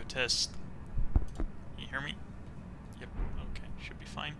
test. Can you hear me? Yep, okay, should be fine.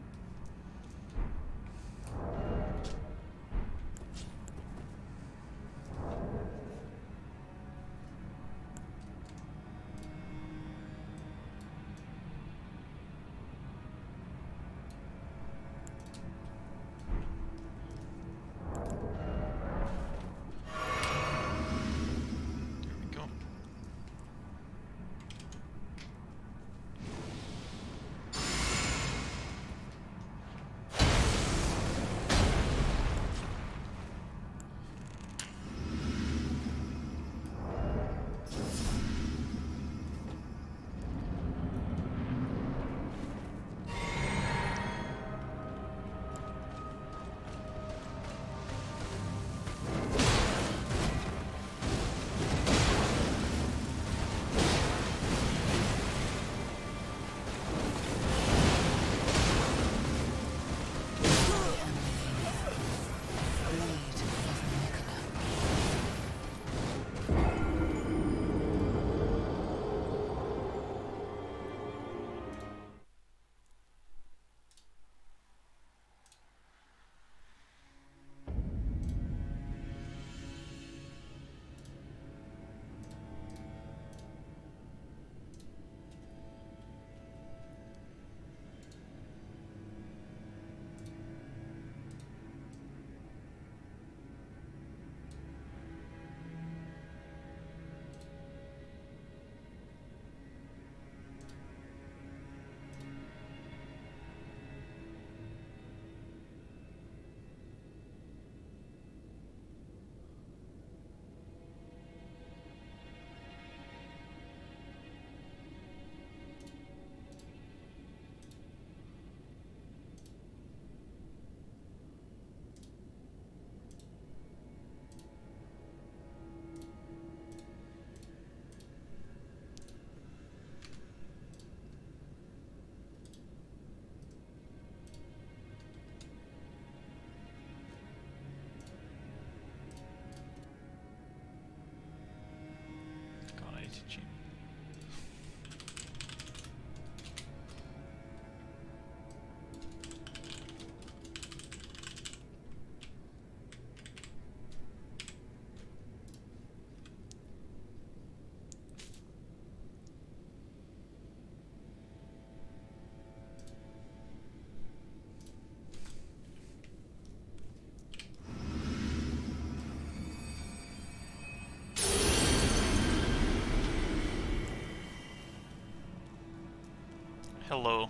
Hello.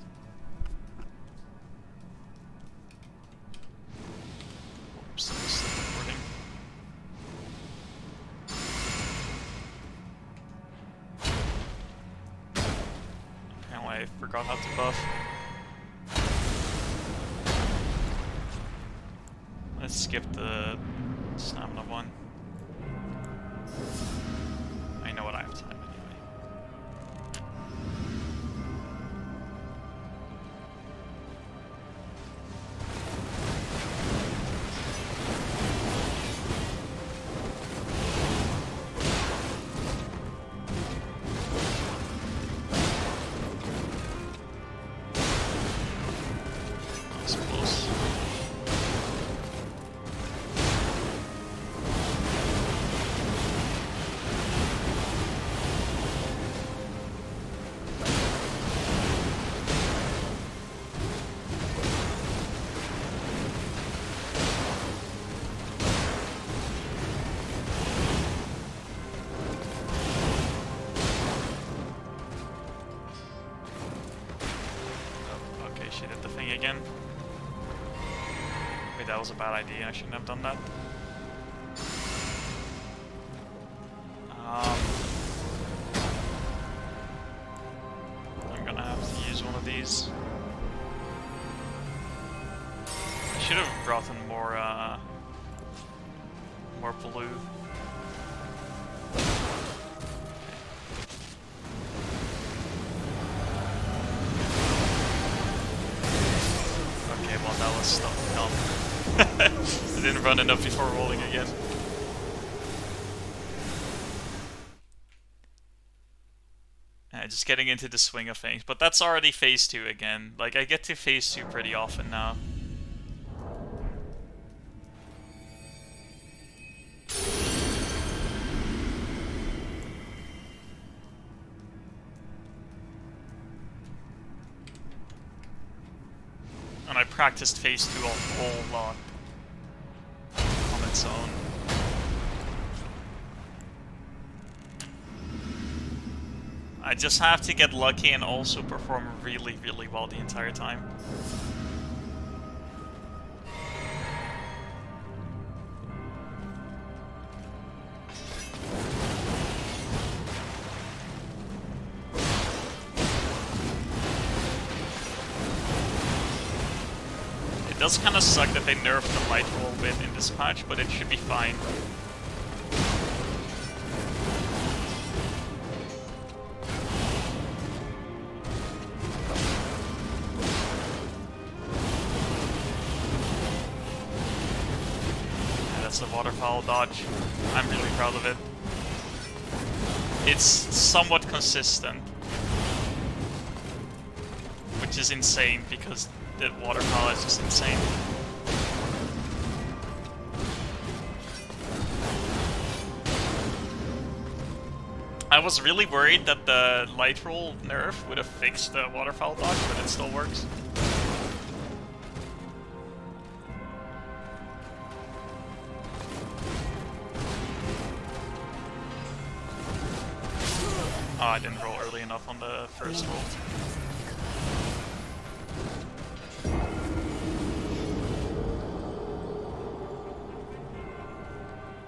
Oops, I missed the recording. Apparently I forgot how to buff. Let's skip the stamina one. I know what I have time anyway. She did the thing again. Wait, that was a bad idea. I shouldn't have done that. I'm gonna have to use one of these. I should have brought in more blue. Well, that was stuff dumb. I didn't run enough before rolling again. Just getting into the swing of things. But that's already phase 2 again. Like, I get to phase 2 pretty often now. And I practiced phase 2 a whole lot on its own. I just have to get lucky and also perform really, really well the entire time. It does kind of suck that they nerfed the light roll bit in this patch, but it should be fine. The waterfowl dodge. I'm really proud of it. It's somewhat consistent, which is insane because the waterfowl is just insane. I was really worried that the light roll nerf would have fixed the waterfowl dodge, but it still works. Oh, I didn't roll early enough on the first roll.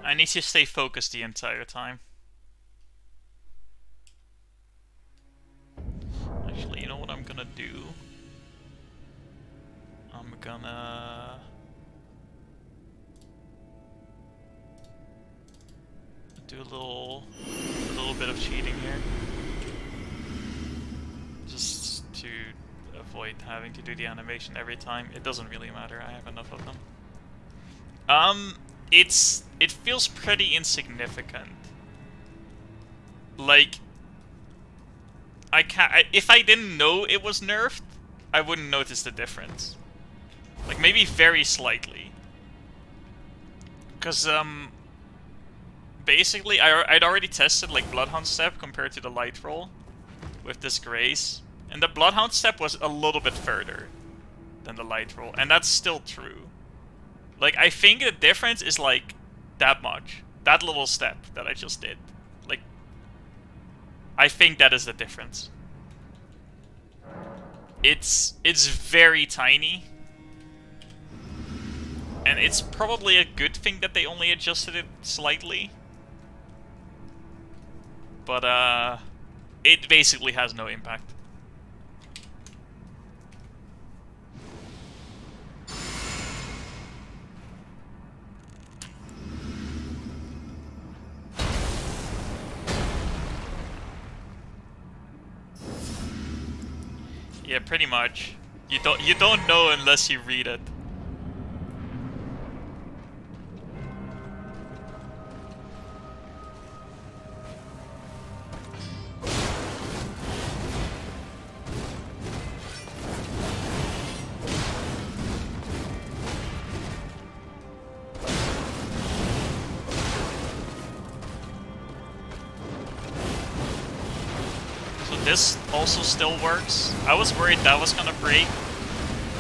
I need to stay focused the entire time. Actually, you know what I'm gonna do? I'm gonna... do a little bit of cheating here. Just to avoid having to do the animation every time. It doesn't really matter, I have enough of them. It feels pretty insignificant. Like, if I didn't know it was nerfed, I wouldn't notice the difference. Like, maybe very slightly. Because, basically, I'd already tested, like, Bloodhound Step compared to the Light Roll with this Grace. And the Bloodhound Step was a little bit further than the Light Roll. And that's still true. Like, I think the difference is, like, that much. That little step that I just did. Like, I think that is the difference. It's very tiny. And it's probably a good thing that they only adjusted it slightly. But, it basically has no impact. Yeah, pretty much. You don't know unless you read it. This also still works. I was worried that was gonna break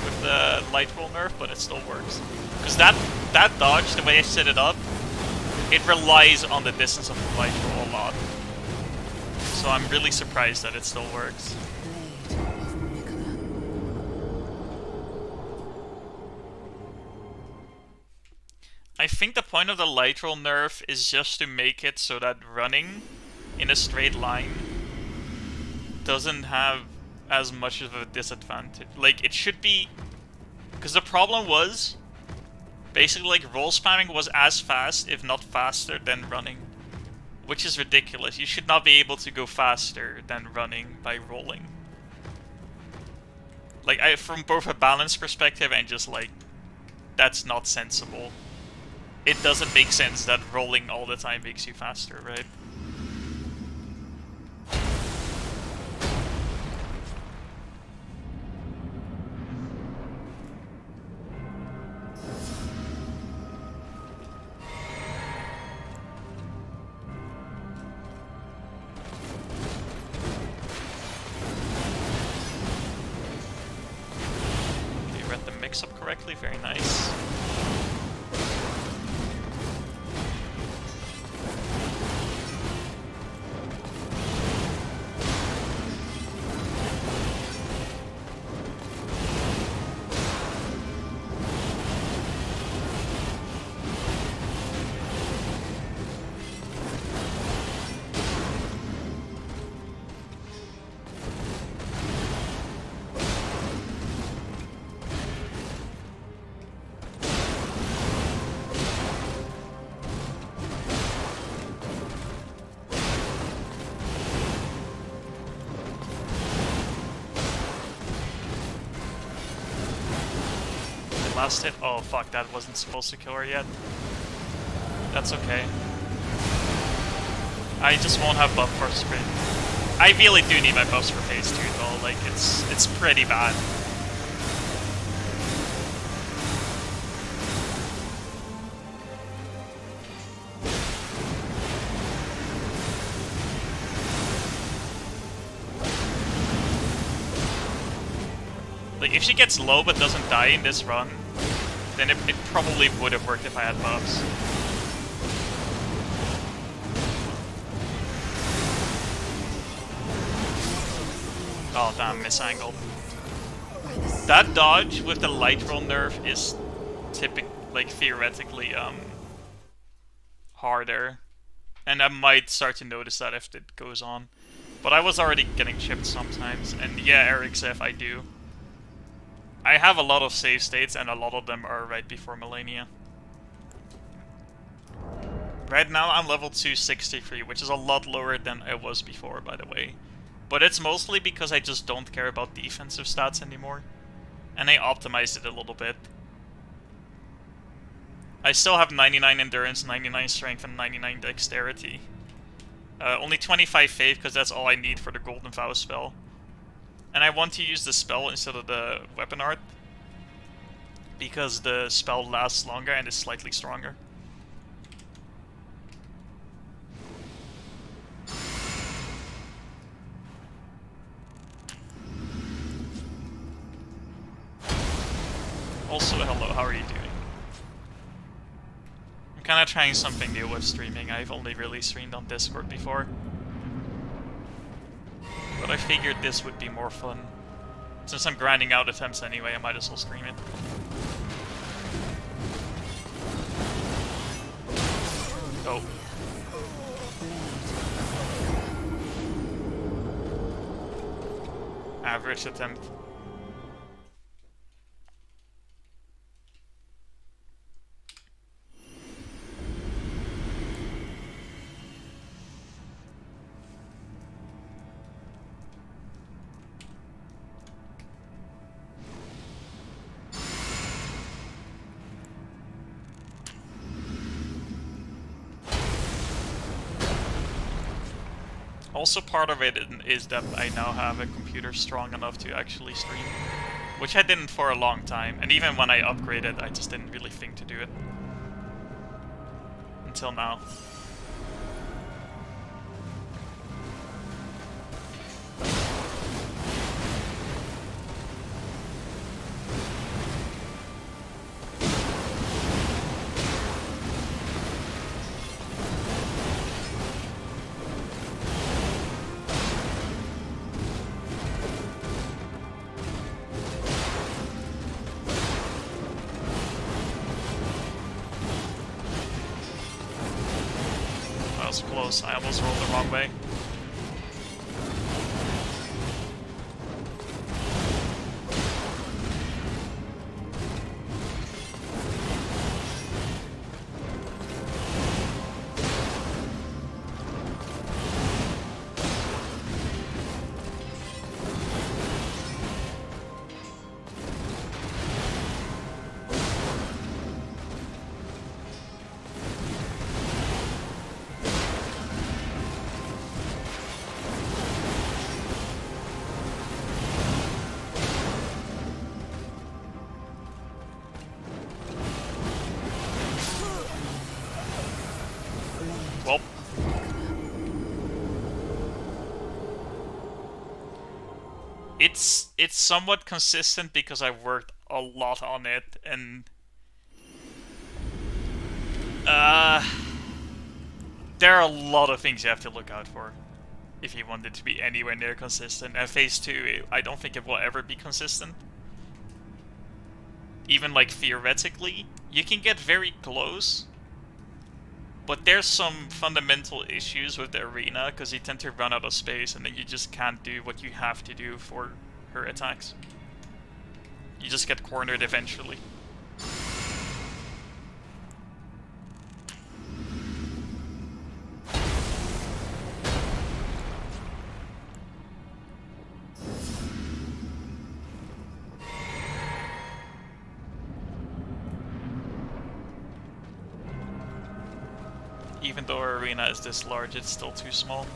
with the light roll nerf, but it still works. Because that dodge, the way I set it up, it relies on the distance of the light roll a lot. So I'm really surprised that it still works. I think the point of the light roll nerf is just to make it so that running in a straight line doesn't have as much of a disadvantage. Like, it should be... Because the problem was, basically, like, roll spamming was as fast, if not faster, than running. Which is ridiculous. You should not be able to go faster than running by rolling. Like, from both a balance perspective and just, like, that's not sensible. It doesn't make sense that rolling all the time makes you faster, right? correctly. Very nice. Last hit. Oh fuck, that wasn't supposed to kill her yet. That's okay. I just won't have buff for sprint. I really do need my buffs for phase 2 though, like it's pretty bad. Like if she gets low but doesn't die in this run, then it probably would have worked if I had buffs. Oh damn, misangled. That dodge with the light roll nerf is theoretically harder. And I might start to notice that if it goes on. But I was already getting chipped sometimes, and yeah, Eric's if I do. I have a lot of save states, and a lot of them are right before Malenia. Right now I'm level 263, which is a lot lower than I was before, by the way. But it's mostly because I just don't care about defensive stats anymore. And I optimized it a little bit. I still have 99 endurance, 99 strength, and 99 dexterity. Only 25 faith, because that's all I need for the Golden Vow spell. And I want to use the spell instead of the weapon art, because the spell lasts longer and is slightly stronger. Also, hello, how are you doing? I'm kinda trying something new with streaming. I've only really streamed on Discord before. But I figured this would be more fun. Since I'm grinding out attempts anyway, I might as well stream it. Oh. Average attempt. Also, part of it is that I now have a computer strong enough to actually stream, which I didn't for a long time, and even when I upgraded, I just didn't really think to do it. Until now. Close. I almost rolled the wrong way. Well. It's somewhat consistent because I've worked a lot on it, and there are a lot of things you have to look out for if you want it to be anywhere near consistent. And phase 2, I don't think it will ever be consistent. Even like theoretically, you can get very close, but there's some fundamental issues with the arena because you tend to run out of space and then you just can't do what you have to do for her attacks. You just get cornered eventually. Even though our arena is this large, it's still too small.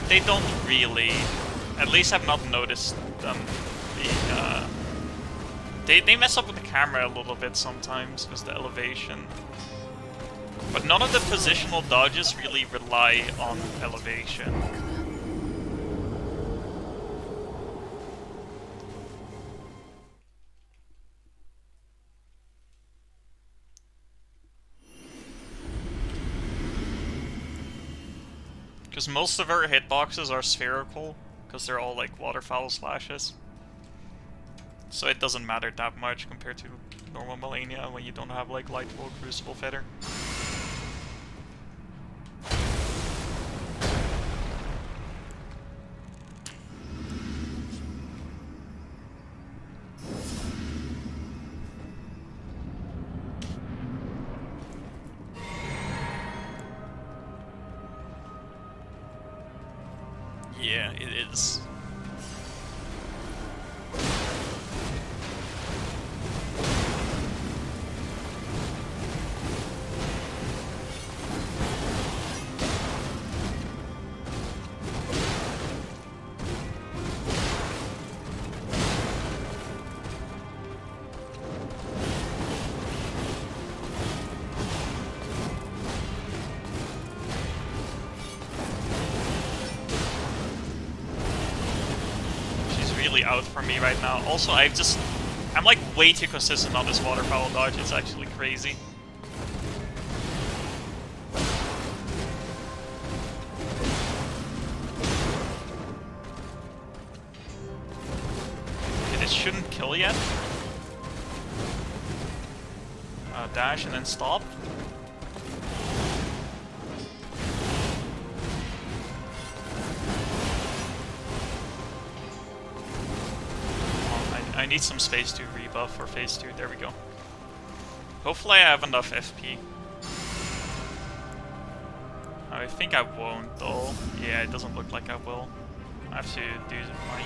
They don't really, at least I've not noticed them they mess up with the camera a little bit sometimes because the elevation. But none of the positional dodges really rely on elevation. Because most of our hitboxes are spherical, because they're all like waterfowl slashes. So it doesn't matter that much compared to normal Malenia when you don't have like light roll crucible feather. Yeah, it is. Out for me right now. Also, I'm like way too consistent on this waterfowl dodge. It's actually crazy. Okay, this shouldn't kill yet. Dash and then stop. I need some space to rebuff for phase 2. There we go. Hopefully I have enough FP. I think I won't though. Yeah, it doesn't look like I will. I have to do my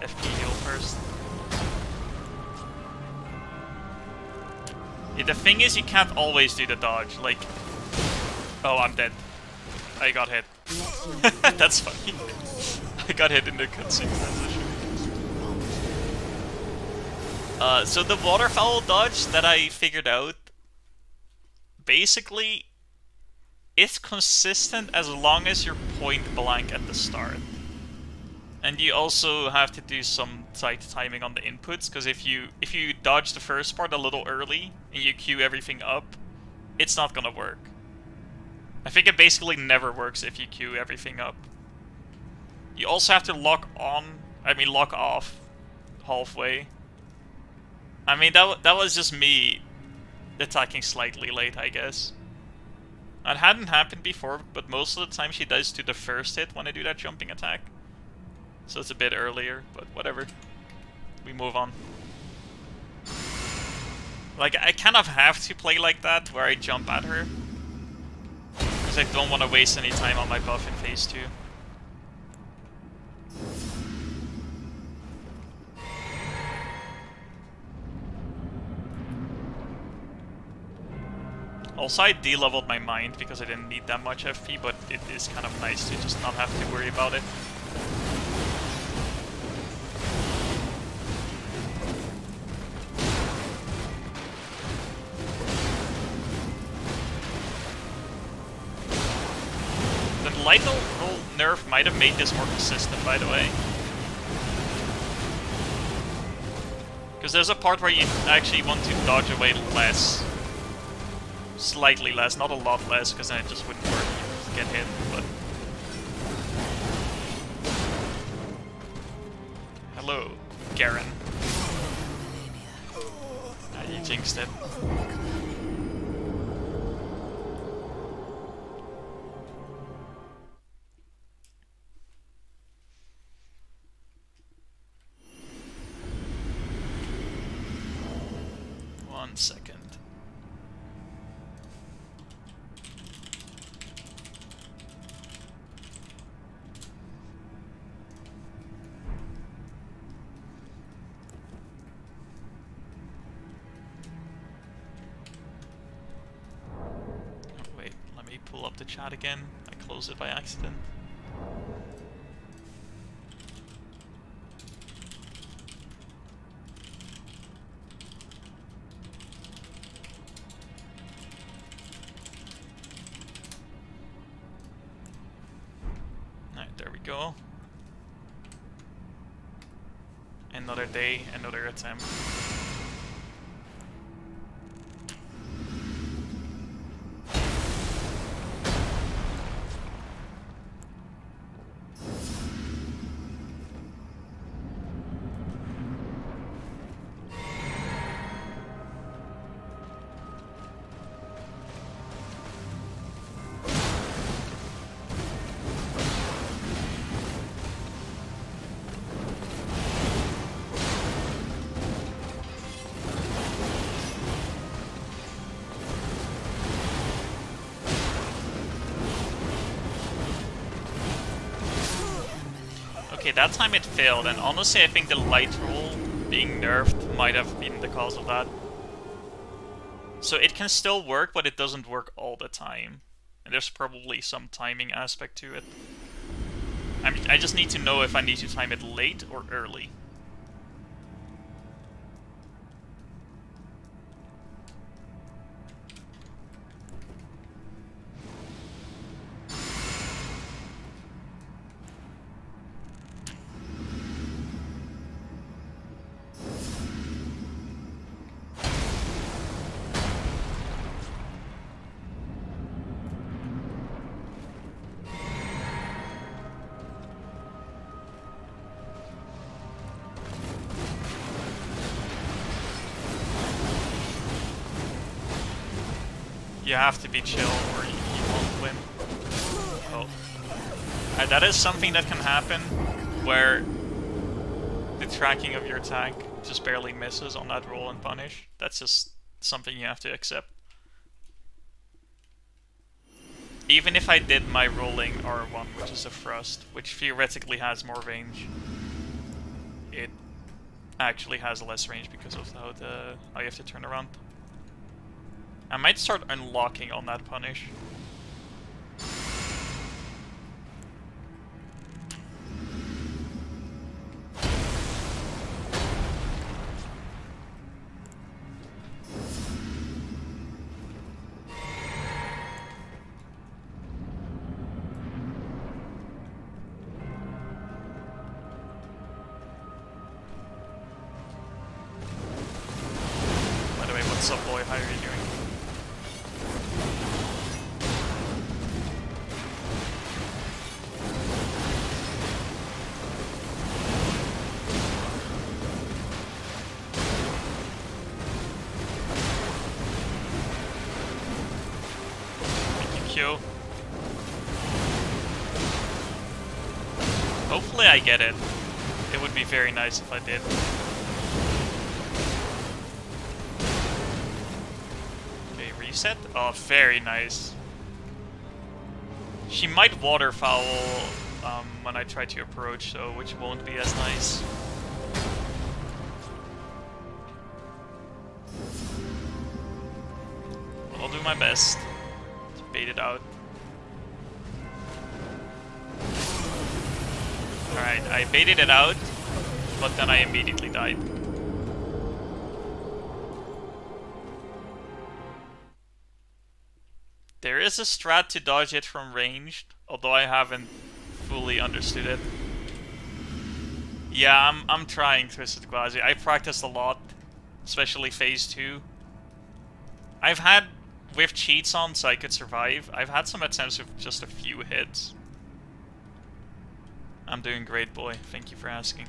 FP heal first. Yeah, the thing is you can't always do the dodge. Like, oh, I'm dead. I got hit. That's funny. I got hit in the cutscene transition. So the waterfowl dodge that I figured out, basically, it's consistent as long as you're point blank at the start. And you also have to do some tight timing on the inputs, because if you dodge the first part a little early and you queue everything up, it's not gonna work. I think it basically never works if you queue everything up. You also have to lock off halfway. I mean, that was just me attacking slightly late, I guess. It hadn't happened before, but most of the time she does to the first hit when I do that jumping attack. So it's a bit earlier, but whatever. We move on. Like, I kind of have to play like that, where I jump at her. Because I don't want to waste any time on my buff in phase 2. Also, I de-leveled my mind because I didn't need that much FP, but it is kind of nice to just not have to worry about it. light roll nerf might have made this more consistent, by the way. Because there's a part where you actually want to dodge away less. Slightly less, not a lot less, because then it just wouldn't work. You just get hit, but... Hello, Garen. Ah, you jinxed it. One second. Pull up the chat again. I closed it by accident. Alright, there we go. Another day, another attempt. Okay, that time it failed, and honestly I think the light roll being nerfed might have been the cause of that. So it can still work, but it doesn't work all the time. And there's probably some timing aspect to it. I just need to know if I need to time it late or early. You have to be chill or you won't win. Oh. That is something that can happen where the tracking of your attack just barely misses on that roll and punish. That's just something you have to accept. Even if I did my rolling R1, which is a thrust, which theoretically has more range, it actually has less range because of how you have to turn around. I might start unlocking on that punish. By the way, what's up, boy? How are you doing? Hopefully I get it. It would be very nice if I did. Okay, reset. Oh, very nice. She might waterfowl when I try to approach, so which won't be as nice. I'll do my best to bait it out. Alright, I baited it out, but then I immediately died. There is a strat to dodge it from ranged, although I haven't fully understood it. Yeah, I'm trying Twisted Gwazi. I practiced a lot, especially phase 2. I've had, with cheats on so I could survive, I've had some attempts with just a few hits. I'm doing great, boy. Thank you for asking.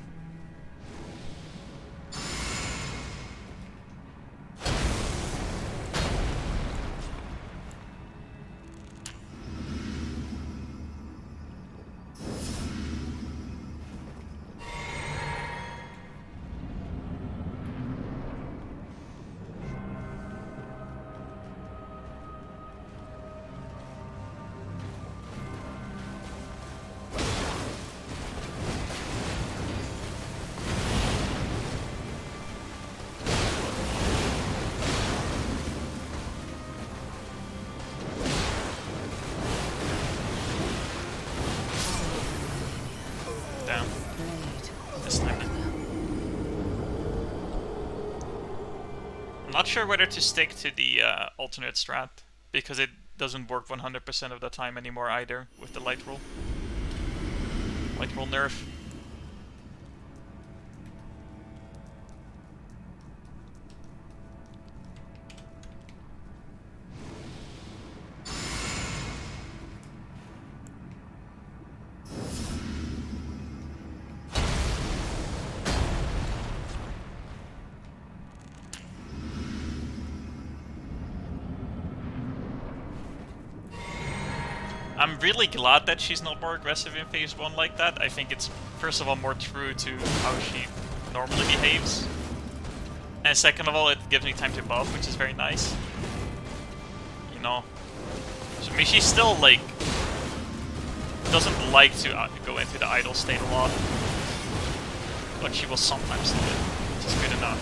Not sure whether to stick to the alternate strat, because it doesn't work 100% of the time anymore either with the light roll. Light roll nerf. I'm really glad that she's not more aggressive in phase 1 like that. I think it's, first of all, more true to how she normally behaves. And second of all, it gives me time to buff, which is very nice. You know? So, I mean, she still, like, doesn't like to go into the idle state a lot. But she will sometimes do it, which is good enough.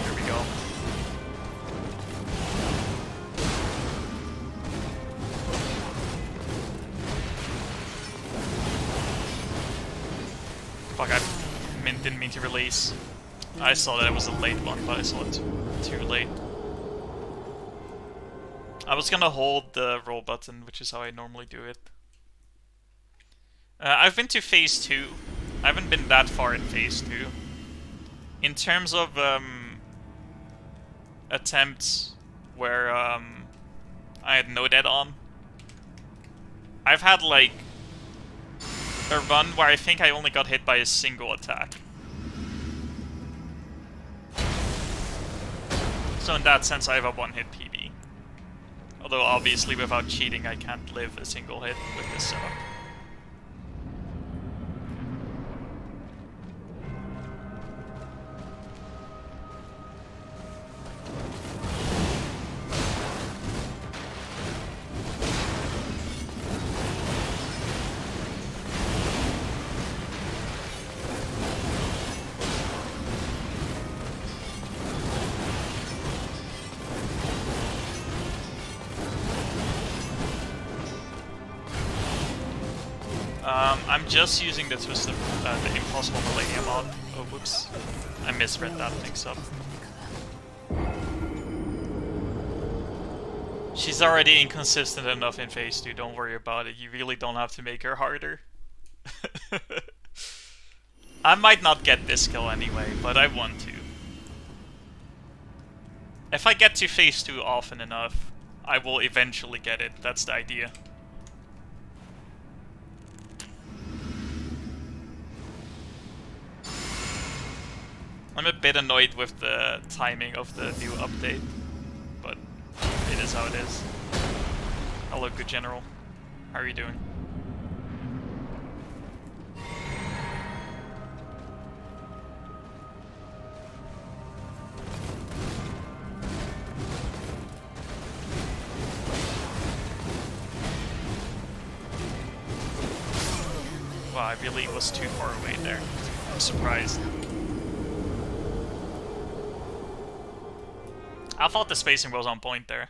Here we go. Fuck, I didn't mean to release. I saw that it was a late one, but I saw it too late. I was gonna hold the roll button, which is how I normally do it. I've been to phase 2. I haven't been that far in phase 2. In terms of attempts where I had no dead on, I've had like a run where I think I only got hit by a single attack. So in that sense I have a one-hit PB. Although obviously without cheating I can't live a single hit with this setup. I'm just using the Twisted, the Impossible Malenia mod. Oh, whoops. I misread that mix-up. She's already inconsistent enough in phase 2, don't worry about it. You really don't have to make her harder. I might not get this kill anyway, but I want to. If I get to phase 2 often enough, I will eventually get it. That's the idea. I'm a bit annoyed with the timing of the new update, but it is how it is. Hello, good general. How are you doing? Wow, I really was too far away there. I'm surprised. I thought the spacing was on point there.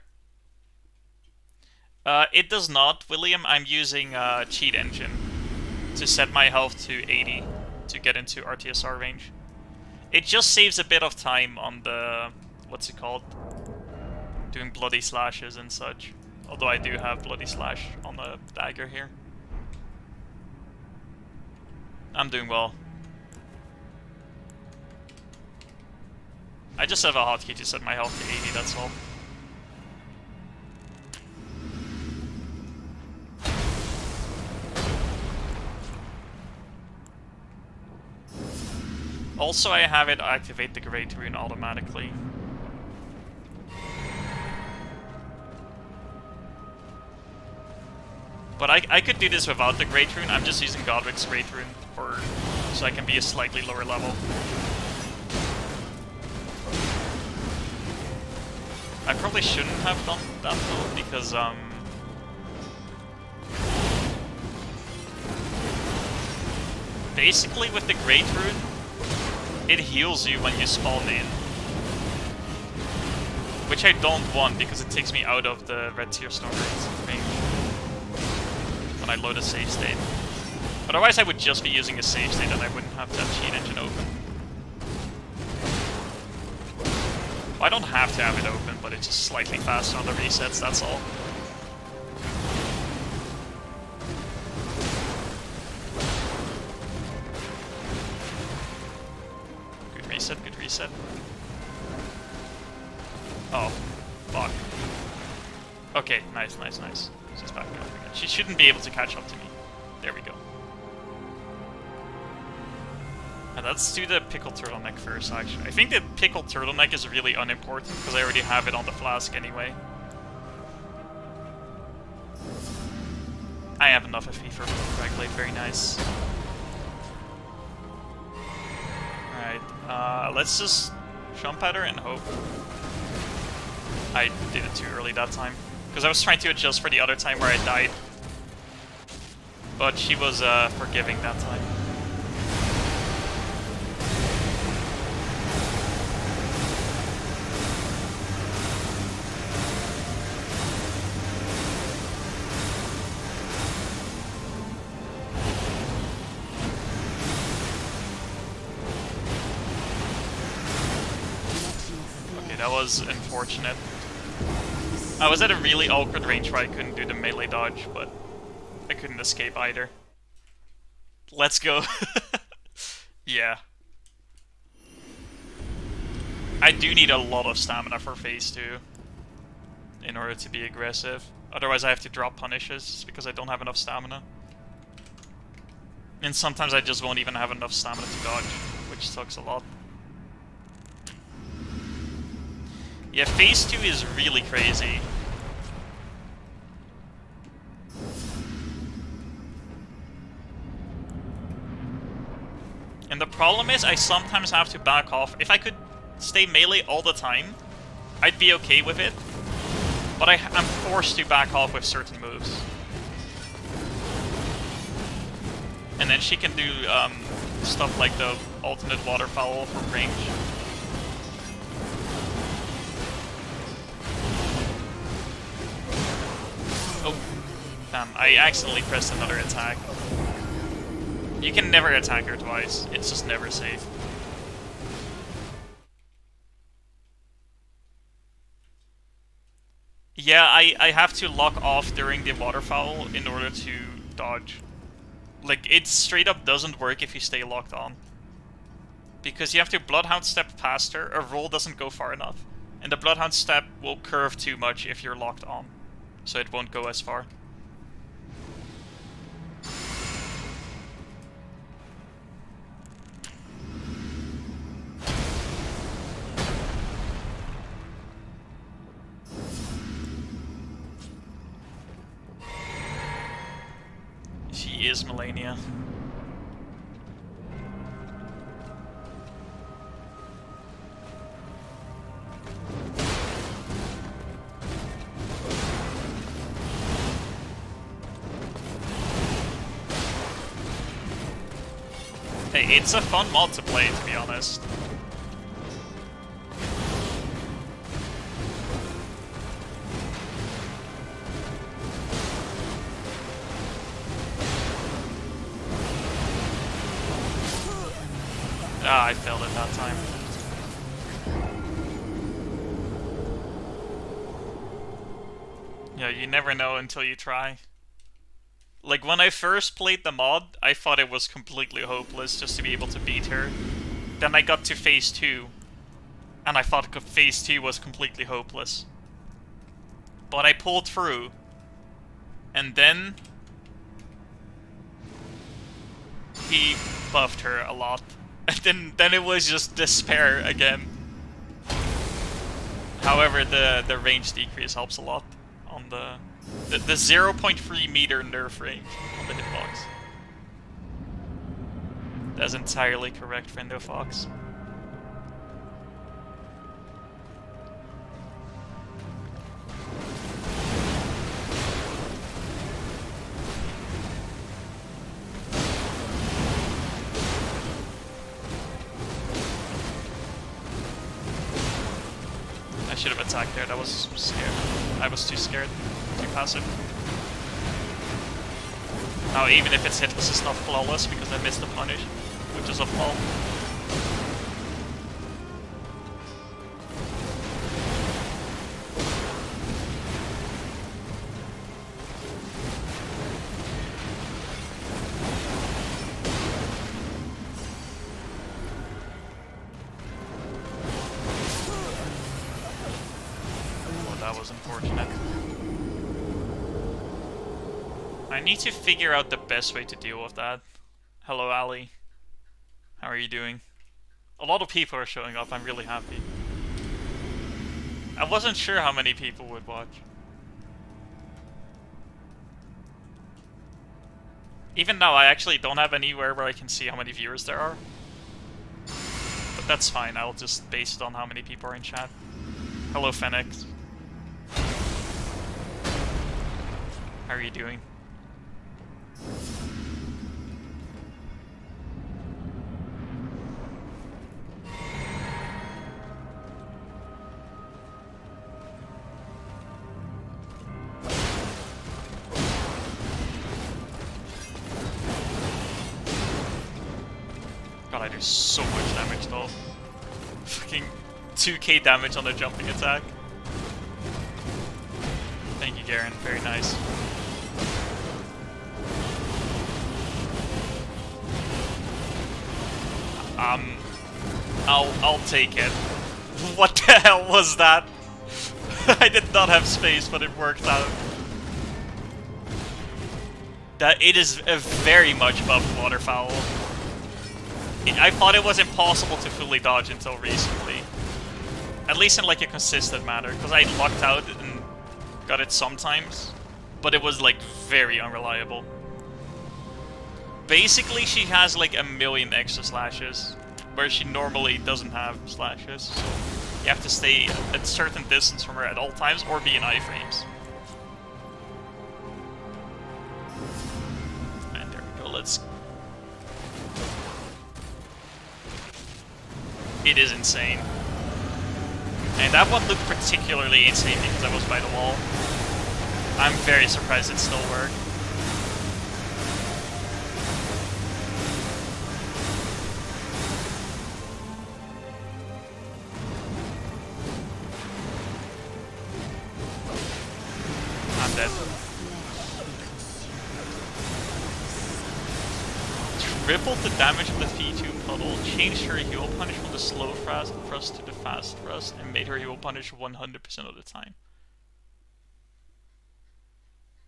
It does not, William. I'm using Cheat Engine to set my health to 80 to get into RTSR range. It just saves a bit of time on the what's it called? Doing bloody slashes and such. Although I do have bloody slash on the dagger here. I'm doing well. I just have a hotkey to set my health to 80, that's all. Also, I have it activate the Great Rune automatically. But I could do this without the Great Rune. I'm just using Godric's Great Rune so I can be a slightly lower level. I probably shouldn't have done that though, because basically with the Great Rune, it heals you when you spawn in. Which I don't want because it takes me out of the Red Tier Storm range when I load a save state. Otherwise I would just be using a save state and I wouldn't have that cheat engine open. Well, I don't have to have it open, but it's just slightly faster on the resets, that's all. Good reset. Oh, fuck. Okay, nice. She's backing up again. She shouldn't be able to catch up to me. There we go. And let's do the pickled turtleneck first, actually. I think the pickled turtleneck is really unimportant, because I already have it on the flask anyway. I have enough FP for Drag Blade, very nice. Alright, let's just jump at her and hope. I did it too early that time, because I was trying to adjust for the other time where I died. But she was forgiving that time. That was unfortunate. I was at a really awkward range where I couldn't do the melee dodge, but I couldn't escape either. Let's go. Yeah. I do need a lot of stamina for phase 2 in order to be aggressive. Otherwise I have to drop punishes because I don't have enough stamina. And sometimes I just won't even have enough stamina to dodge, which sucks a lot. Yeah, phase 2 is really crazy. And the problem is, I sometimes have to back off. If I could stay melee all the time, I'd be okay with it. But I'm forced to back off with certain moves. And then she can do stuff like the alternate waterfowl from range. Oh, damn, I accidentally pressed another attack. You can never attack her twice, it's just never safe. Yeah, I have to lock off during the waterfowl in order to dodge. Like, it straight up doesn't work if you stay locked on. Because you have to Bloodhound step past her, a roll doesn't go far enough. And the Bloodhound step will curve too much if you're locked on. So it won't go as far. She is Malenia. Hey, it's a fun mod to play, to be honest. Ah, I failed it that time. Yeah, you never know until you try. Like, when I first played the mod, I thought it was completely hopeless just to be able to beat her. Then I got to phase 2, and I thought phase 2 was completely hopeless. But I pulled through, and then he buffed her a lot. And then it was just despair again. However, the range decrease helps a lot on the 0.3 meter nerf range on the hitbox. That's entirely correct, Friendo Fox. I should have attacked there, that was scared. I was too scared, too passive. Now even if it's hitless, it's not flawless because I missed the punish, which is a flaw. That was unfortunate. I need to figure out the best way to deal with that. Hello, Ali. How are you doing? A lot of people are showing up, I'm really happy. I wasn't sure how many people would watch. Even now, I actually don't have anywhere where I can see how many viewers there are. But that's fine, I'll just base it on how many people are in chat. Hello, Fenix. How are you doing? God, I do so much damage though. Fucking 2k damage on the jumping attack. Thank you, Garen. Very nice. I'll take it. What the hell was that? I did not have space, but it worked out. That it is a very much buffed waterfowl. I thought it was impossible to fully dodge until recently. At least in like a consistent manner, because I lucked out and got it sometimes, but it was like very unreliable. Basically, she has like a million extra slashes, where she normally doesn't have slashes, so you have to stay at a certain distance from her at all times, or be in iframes. And there we go, let's... It is insane. And that one looked particularly insane because I was by the wall. I'm very surprised it still worked. I'm dead. Tripled the damage of the V2 puddle, changed her heal punish from the slow thrust to the fast thrust, and made her heal punish 100% of the time.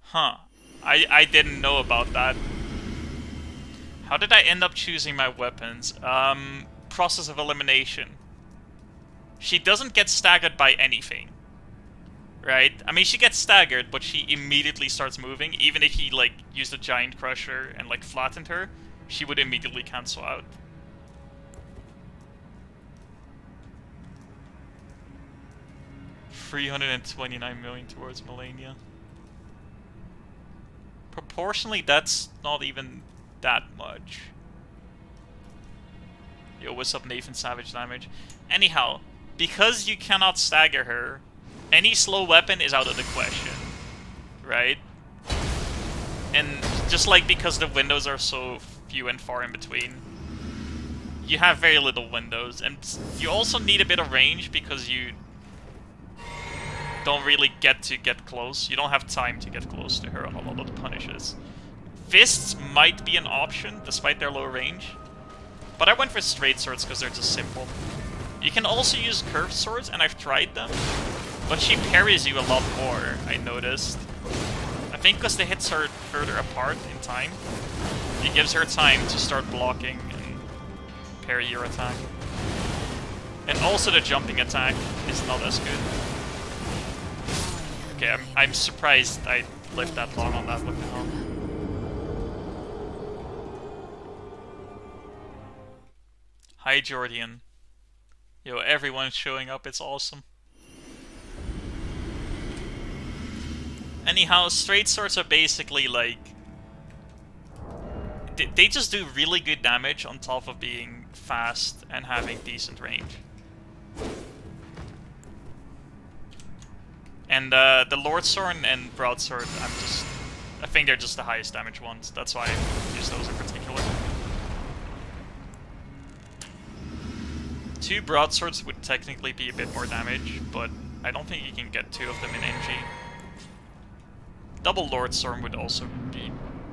Huh. I didn't know about that. How did I end up choosing my weapons? Process of elimination. She doesn't get staggered by anything. Right? I mean, she gets staggered, but she immediately starts moving. Even if he, like, used a giant crusher and, like, flattened her, she would immediately cancel out. $329 million towards Malenia. Proportionally, that's not even that much. Yo, what's up, Nathan Savage damage? Anyhow, because you cannot stagger her, any slow weapon is out of the question, right? And just like because the windows are so few and far in between, you have very little windows, and you also need a bit of range because don't really get close. You don't have time to get close to her on a lot of the punishes. Fists might be an option, despite their low range. But I went for straight swords because they're just simple. You can also use curved swords, and I've tried them. But she parries you a lot more, I noticed. I think because the hits are further apart in time. It gives her time to start blocking and parry your attack. And also the jumping attack is not as good. Okay, I'm surprised I lived that long on that. What the hell? Hi, Jordian. Yo, everyone's showing up, it's awesome. Anyhow, straight swords are basically like... They just do really good damage on top of being fast and having decent range. And the Lord Sword and Broadsword, I think they're just the highest damage ones. That's why I use those in particular. 2 Broadswords would technically be a bit more damage, but I don't think you can get 2 of them in NG. Double Lord Sword would also be...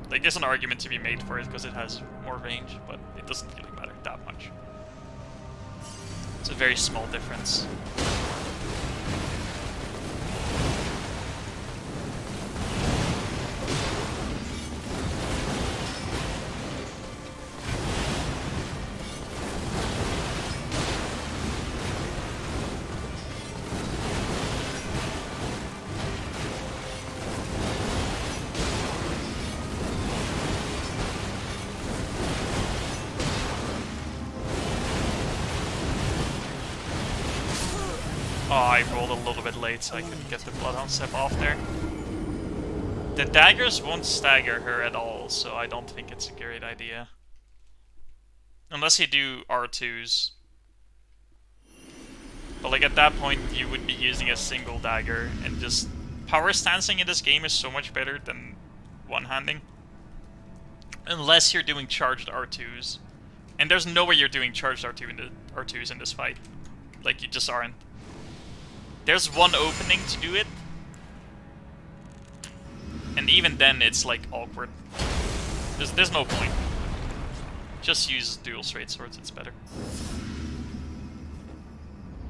Like, there's an argument to be made for it because it has more range, but it doesn't really matter that much. It's a very small difference. Oh, I rolled a little bit late, so I couldn't get the Bloodhound Step off there. The daggers won't stagger her at all, so I don't think it's a great idea. Unless you do R2s. But like at that point, you would be using a single dagger, and just... Power stancing in this game is so much better than one-handing. Unless you're doing charged R2s. And there's no way you're doing charged R2s in this fight. Like, you just aren't. There's one opening to do it. And even then, it's like awkward. There's no point. Just use dual straight swords, it's better.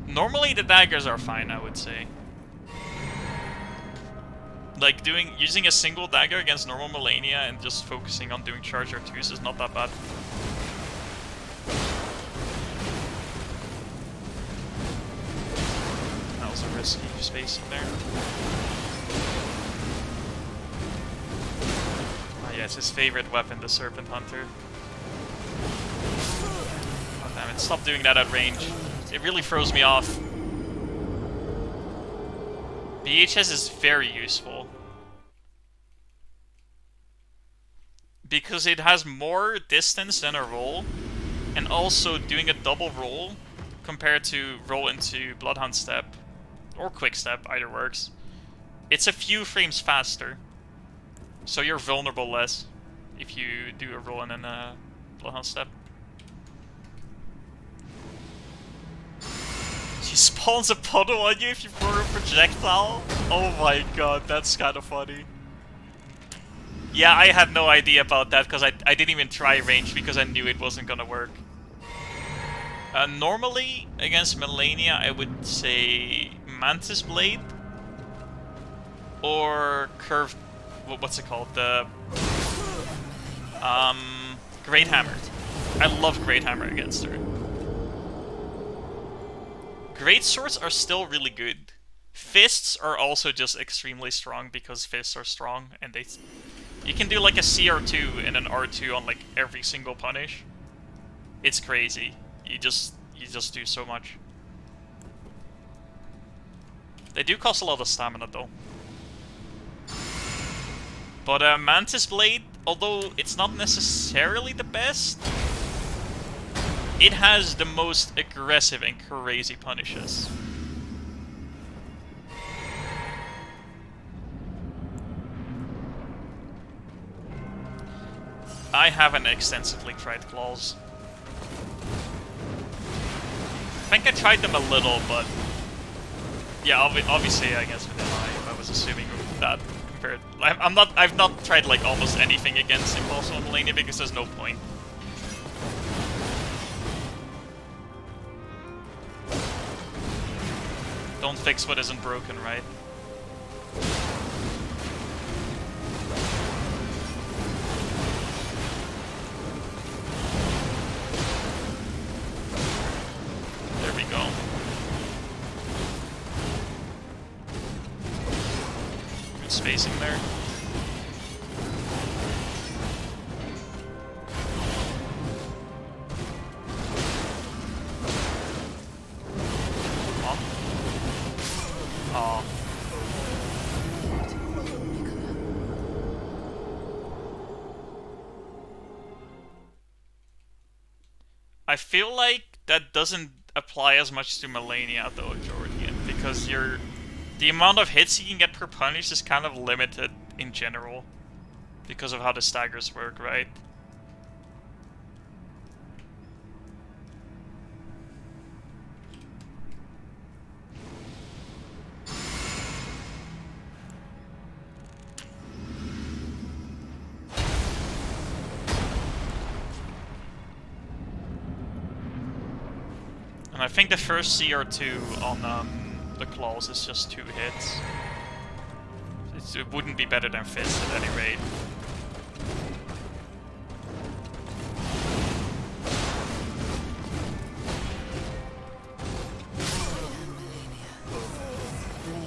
Normally the daggers are fine, I would say. Like using a single dagger against normal Malenia and just focusing on doing charge R2s is not that bad. That was a risky space in there. Ah yes, his favorite weapon, the Serpent Hunter. Oh damn it, stop doing that at range. It really throws me off. BHS is very useful. Because it has more distance than a roll, and also doing a double roll compared to roll into Bloodhound Step, or Quick Step, either works. It's a few frames faster, so you're vulnerable less if you do a roll and then a Bloodhound Step. She spawns a puddle on you if you throw a projectile? Oh my god, that's kind of funny. Yeah, I had no idea about that because I didn't even try range because I knew it wasn't gonna work. Normally, against Malenia, I would say Mantis Blade or curved... what's it called? The... Great Hammer. I love Great Hammer against her. Great Swords are still really good. Fists are also just extremely strong because fists are strong and they... You can do like a CR2 and an R2 on like every single punish. It's crazy. You just do so much. They do cost a lot of stamina though. But Mantis Blade, although it's not necessarily the best, it has the most aggressive and crazy punishes. I haven't extensively tried claws. I think I tried them a little, but Yeah, obviously, I guess with I was assuming that compared. I've not tried like almost anything against Impossible Malenia because there's no point. Don't fix what isn't broken, right? There we go. Good spacing there. Oh. I feel like that doesn't apply as much to Malenia though, Jordan, because the amount of hits you can get per punish is kind of limited in general because of how the staggers work, right? And I think the first CR2 on the claws is just 2 hits. It wouldn't be better than Fist at any rate.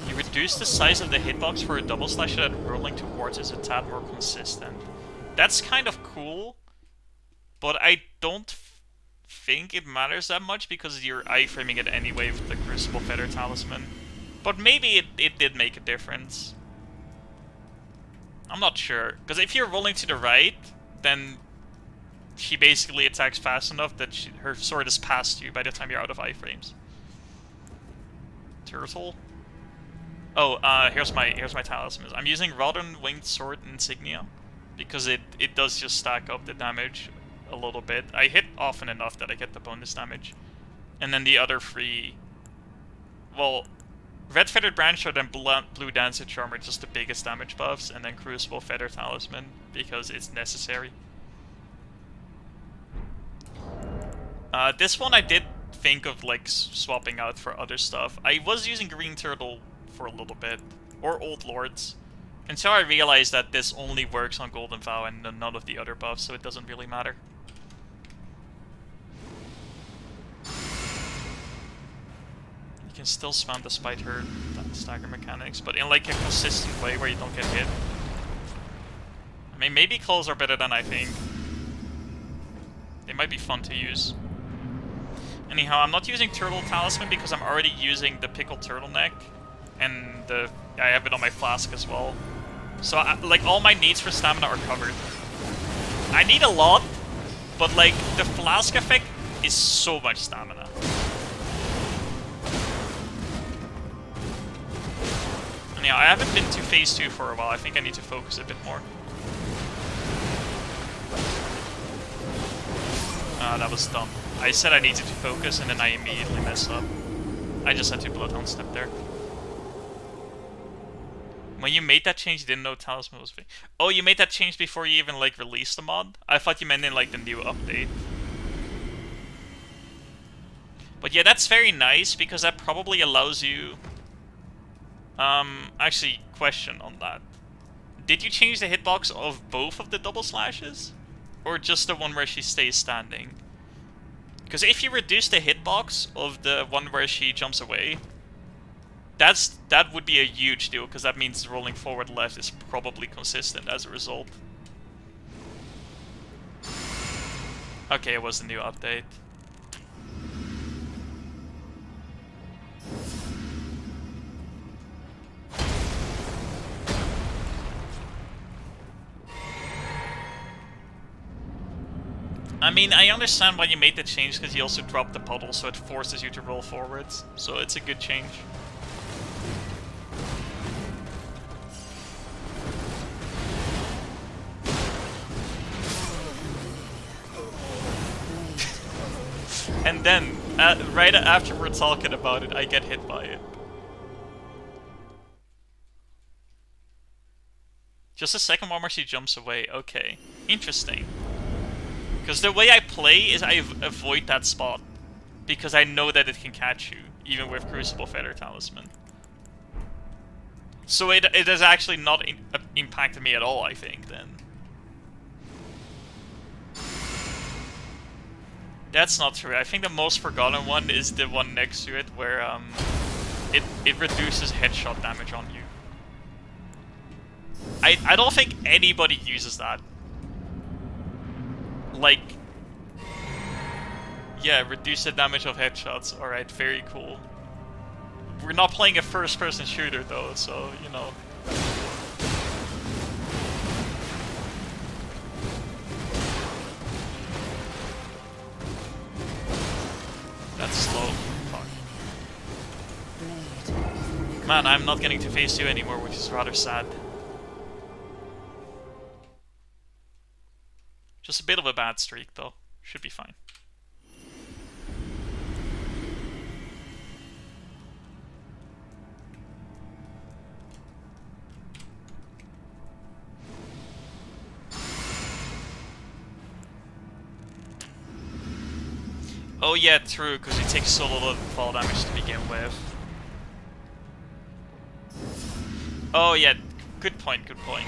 You reduce the size of the hitbox for a double slash so that rolling towards is a tad more consistent. That's kind of cool, but I don't think it matters that much because you're iframing it anyway with the Crucible Feather Talisman. But maybe it did make a difference. I'm not sure. Because if you're rolling to the right, then she basically attacks fast enough that her sword is past you by the time you're out of iframes. Turtle? Oh, here's my talisman. I'm using Rodden Winged Sword Insignia because it does just stack up the damage a little bit. I hit often enough that I get the bonus damage. And then the other 3... Well, Red Feathered Branch and then Blue Dancer Charm are just the biggest damage buffs, and then Crucible Feather Talisman because it's necessary. This one I did think of like swapping out for other stuff. I was using Green Turtle for a little bit, or Old Lords, until I realized that this only works on Golden Vow and none of the other buffs, so it doesn't really matter. You can still spam despite her stagger mechanics, but in like a consistent way where you don't get hit. I mean, maybe claws are better than I think. They might be fun to use. Anyhow, I'm not using Turtle Talisman because I'm already using the Pickled Turtleneck, and I have it on my flask as well. So, like, all my needs for stamina are covered. I need a lot, but, like, the flask effect is so much stamina. And yeah, I haven't been to phase 2 for a while. I think I need to focus a bit more. That was dumb. I said I needed to focus, and then I immediately messed up. I just had to Bloodhound Step there. When you made that change, you didn't know Talisman was fake. Oh, you made that change before you even, like, released the mod? I thought you meant in, like, the new update. But yeah, that's very nice, because that probably allows you... actually, question on that. Did you change the hitbox of both of the double slashes? Or just the one where she stays standing? Because if you reduce the hitbox of the one where she jumps away, that would be a huge deal, because that means rolling forward left is probably consistent as a result. Okay, it was the new update. I mean, I understand why you made the change, because you also dropped the puddle, so it forces you to roll forwards. So it's a good change. And then, right after we're talking about it, I get hit by it. Just a second warmer, she jumps away. Okay. Interesting. Because the way I play is I avoid that spot. Because I know that it can catch you, even with Crucible Feather Talisman. So it has actually not impacted me at all, I think, then. That's not true. I think the most forgotten one is the one next to it, where it reduces headshot damage on you. I don't think anybody uses that. Like, yeah, reduce the damage of headshots. Alright, very cool. We're not playing a first-person shooter though, so, you know. That's slow. Fuck. Man, I'm not getting to phase 2 anymore, which is rather sad. Just a bit of a bad streak though. Should be fine. Oh yeah, true, because he takes so little fall damage to begin with. Oh yeah, good point, good point.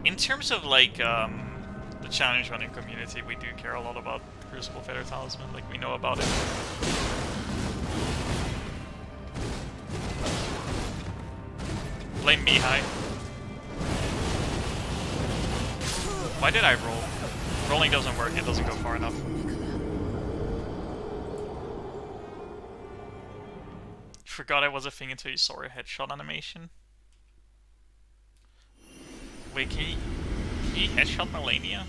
In terms of like the challenge running community, we do care a lot about Crucible Feather Talisman, like we know about it. Blame me, hi. Why did I roll? Rolling doesn't work, it doesn't go far enough. Forgot it was a thing until you saw a headshot animation. Wait, can you headshot Malenia?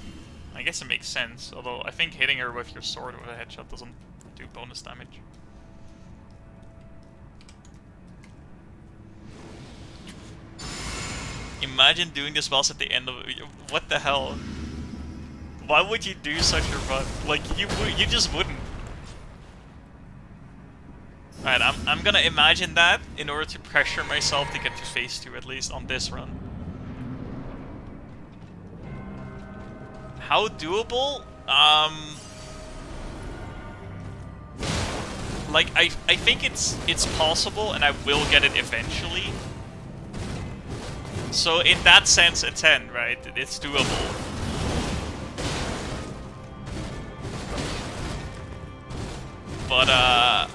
I guess it makes sense, although I think hitting her with your sword with a headshot doesn't do bonus damage. Imagine doing this boss at the end of it. What the hell? Why would you do such a run? Like, you just wouldn't. Alright, I'm gonna imagine that in order to pressure myself to get to phase 2 at least on this run. How doable? Like, I think it's possible and I will get it eventually. So in that sense, a 10, right? It's doable. But,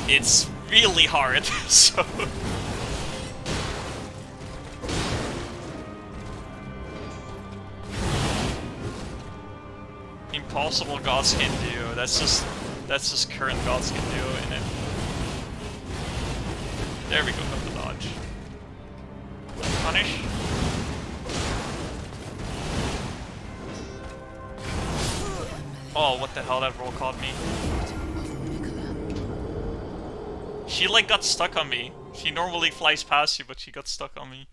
it's really hard, so... Impossible Godskin Duo, that's just current Godskin Duo in it. There we go, got the dodge. Punish. Oh, what the hell, that roll caught me. She like got stuck on me. She normally flies past you, but she got stuck on me.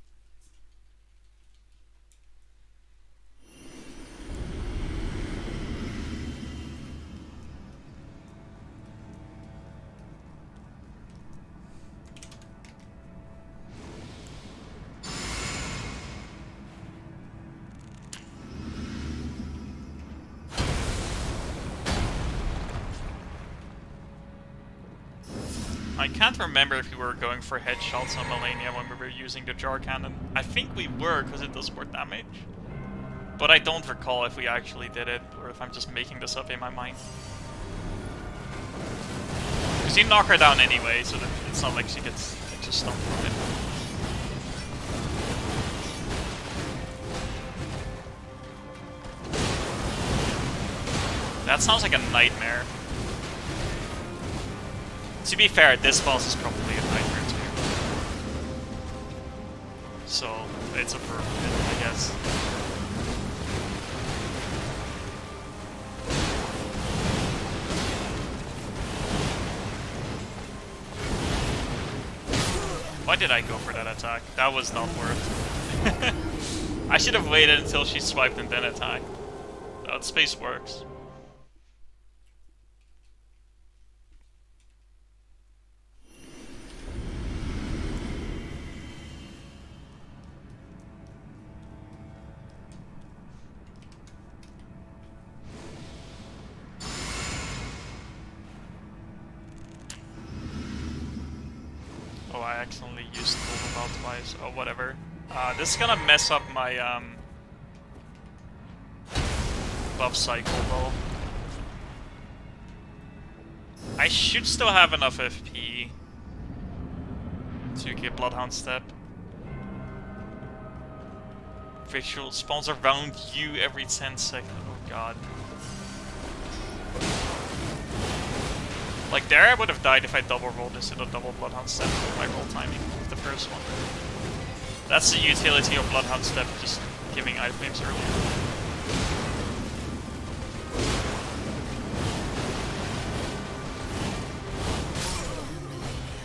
I can't remember if we were going for headshots on Malenia when we were using the jar cannon. I think we were, because it does more damage. But I don't recall if we actually did it, or if I'm just making this up in my mind. Because you knock her down anyway, so that it's not like she gets just stumped from it. That sounds like a nightmare. To be fair, this boss is probably a nightmare too. So, it's a verb, I guess. Why did I go for that attack? That was not worth. I should have waited until she swiped and then attacked. That space works. I accidentally used overpower twice. Oh, whatever. This is gonna mess up my buff cycle though. I should still have enough FP to get Bloodhound Step. Visual spawns around you every 10 seconds. Oh god. Like there I would have died if I double rolled instead of double Bloodhound Step with my roll timing with the first one. That's the utility of Bloodhound Step, just giving iframes earlier.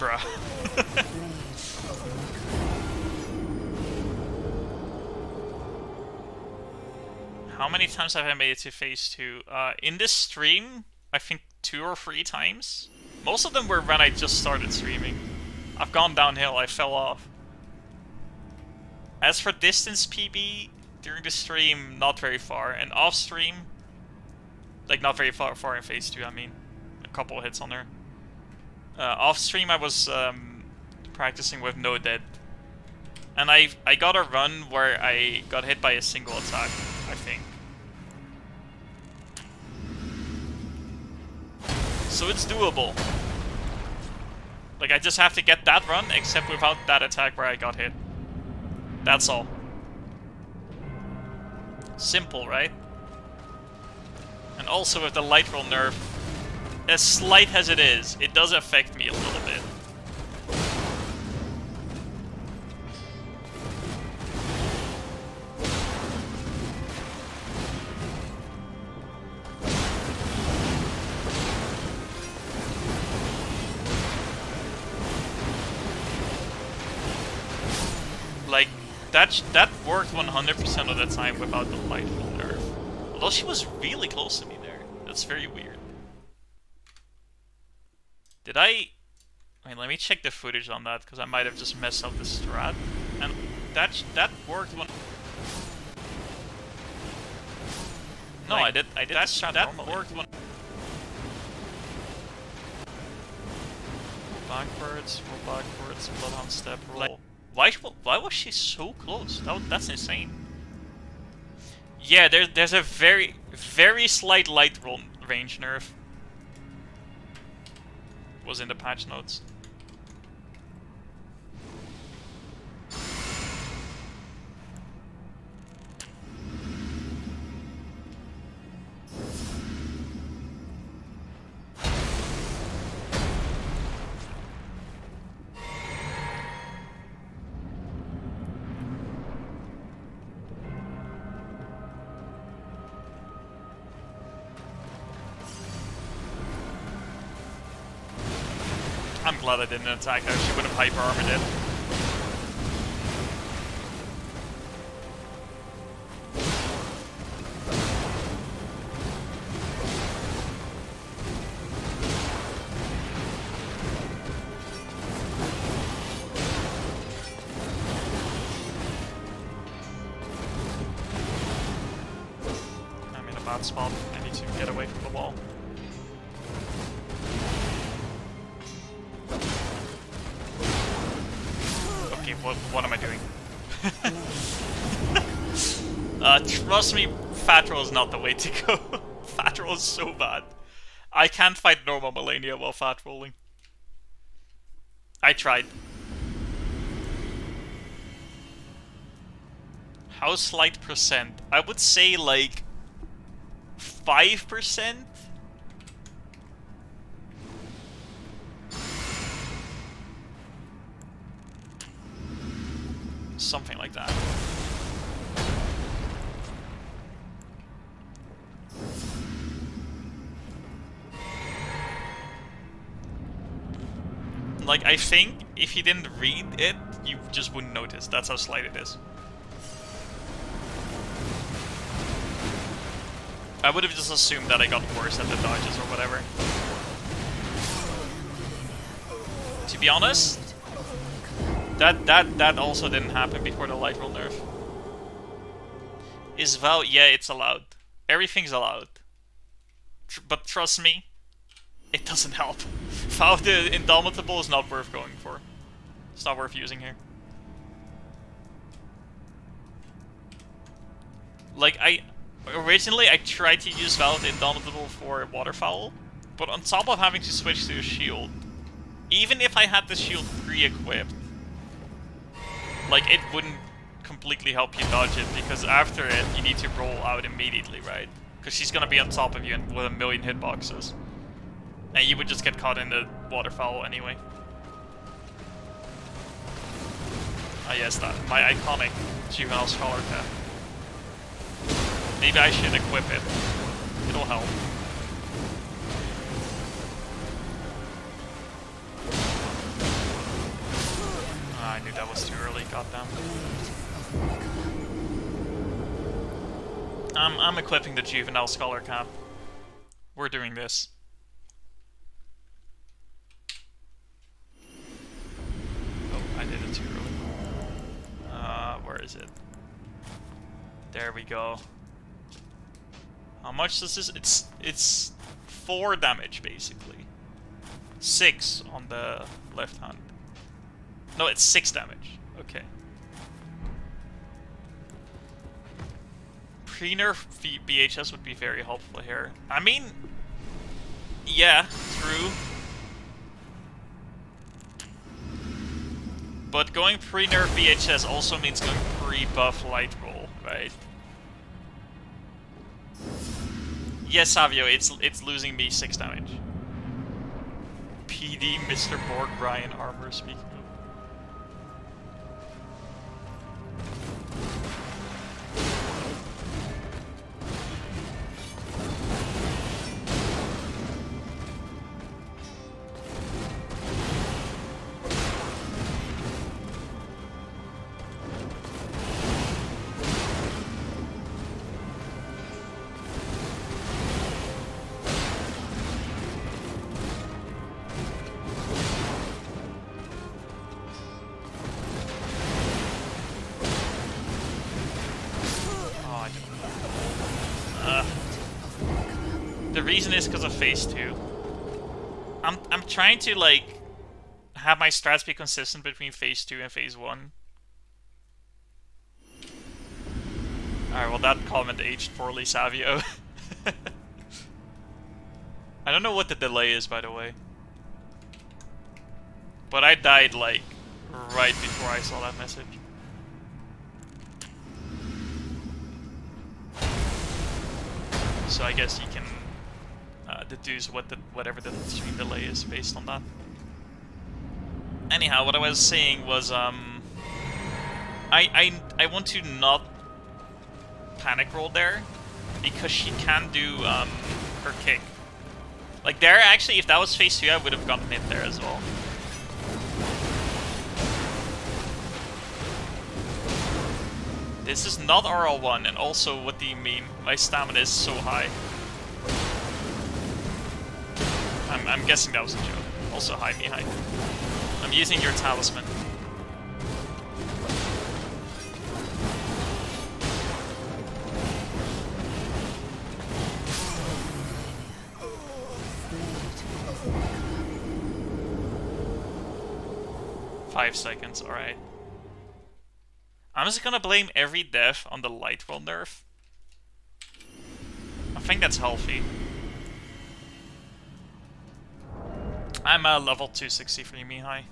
Bruh. How many times have I made it to phase 2? In this stream, I think 2 or 3 times. Most of them were when I just started streaming. I've gone downhill, I fell off. As for distance PB, during the stream, not very far. And off stream, like not very far in phase 2, I mean. A couple of hits on her. Off stream I was practicing with no dead. And I got a run where I got hit by a single attack, I think. So it's doable. Like I just have to get that run, except without that attack where I got hit. That's all. Simple, right? And also with the light roll nerf, as slight as it is, it does affect me a little bit. Like, that worked 100% of the time without the light roll nerf. Although she was really close to me there. That's very weird. Did I... Wait, let me check the footage on that, because I might have just messed up the strat. And that worked one... No, like, I did that strat normally. That worked one... Roll backwards, Bloodhound Step, roll. Like, why was she so close? That's insane. Yeah, there's a very slight light roll range nerf. Was in the patch notes. I'm glad I didn't attack her. She would have hyper armored it. I'm in a bad spot. I need to get away from the wall. What am I doing? Trust me, fat roll is not the way to go. Fat roll is so bad. I can't fight normal Malenia while fat rolling. I tried. How slight percent? I would say like 5%? Something like that. Like, I think if you didn't read it, you just wouldn't notice. That's how slight it is. I would have just assumed that I got worse at the dodges or whatever. To be honest, that also didn't happen before the light roll nerf. Is Val? Yeah, it's allowed. Everything's allowed. But trust me, it doesn't help. Vow the Indomitable is not worth going for. It's not worth using here. Like, originally I tried to use Valid Indomitable for Waterfowl, but on top of having to switch to a shield, even if I had the shield pre-equipped, like, it wouldn't completely help you dodge it, because after it, you need to roll out immediately, right? Because she's gonna be on top of you and with a million hitboxes. And you would just get caught in the Waterfowl anyway. Ah yes, that, my iconic Juvenile Scholar Cap. Maybe I should equip it. It'll help. Ah, I knew that was too early, goddamn. I'm equipping the Juvenile Scholar Cap. We're doing this. Oh, I did it too early. Where is it? There we go. How much does this? It's 4 damage basically. 6 on the left hand. No, it's 6 damage. Okay. Pre-nerf BHS would be very helpful here. I mean, yeah, true. But going pre-nerf BHS also means going pre-buff light roll, right? Yes, Savio, it's losing me 6 damage. PD, Mr. Borg, Brian Armor speaking of. The reason is because of phase 2. I'm trying to like have my strats be consistent between phase 2 and phase 1. Alright, well that comment aged poorly, Savio. I don't know what the delay is, by the way. But I died like right before I saw that message. So I guess you can deduce whatever the stream delay is based on that. Anyhow, what I was saying was I want to not panic roll there because she can do her kick. Like there, actually, if that was phase 2, I would have gotten hit there as well. This is not RL1, and also, what do you mean? My stamina is so high. I'm guessing that was a joke. Also, hi, Mihai. I'm using your talisman. Five seconds, alright. I'm just gonna blame every death on the light roll nerf. I think that's healthy. I'm level 263, Mihai.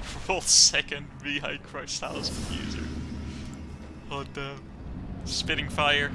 Full second Mihai Crush Talisman user. Oh damn. Spitting fire.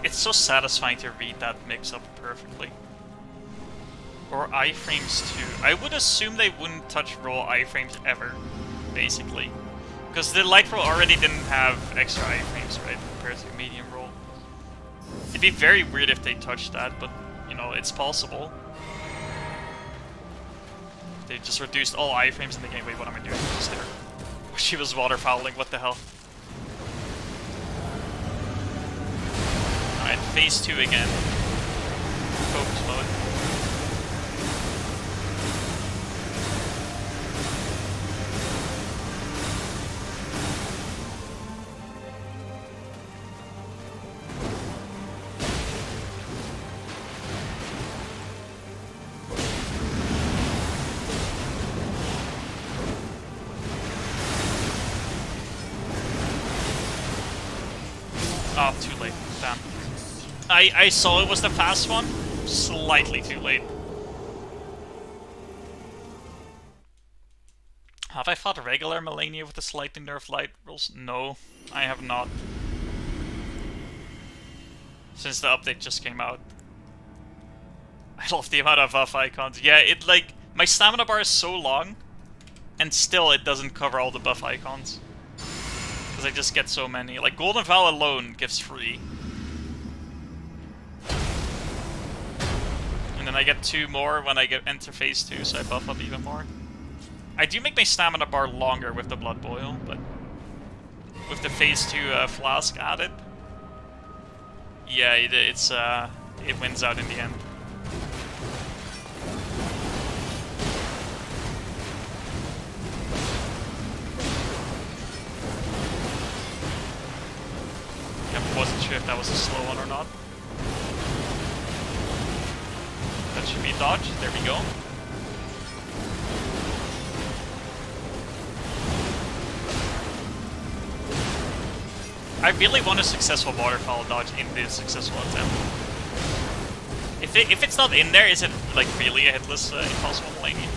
It's so satisfying to read that mix-up perfectly. Or iframes too. I would assume they wouldn't touch raw iframes ever, basically. Because the light roll already didn't have extra iframes, right, compared to medium roll. It'd be very weird if they touched that, but, you know, it's possible. They just reduced all iframes in the game. Wait, what am I doing? Just there. She was waterfowling, what the hell? Alright, phase 2 again. Focus mode. Oh, too late. Damn. I saw it was the fast one. Slightly too late. Have I fought regular Malenia with the slightly nerfed light rules? No, I have not. Since the update just came out. I love the amount of buff icons. Yeah, it like... My stamina bar is so long, and still it doesn't cover all the buff icons. Because I just get so many. Like, Golden Vow alone gives 3. And then I get 2 more when I enter phase 2, so I buff up even more. I do make my stamina bar longer with the Blood Boil, but with the phase 2 flask added, yeah, it wins out in the end. I wasn't sure if that was a slow one or not. That should be a dodge. There we go. I really want a successful waterfowl dodge in this successful attempt. If it's not in there, is it like really a hitless Impossible Malenia?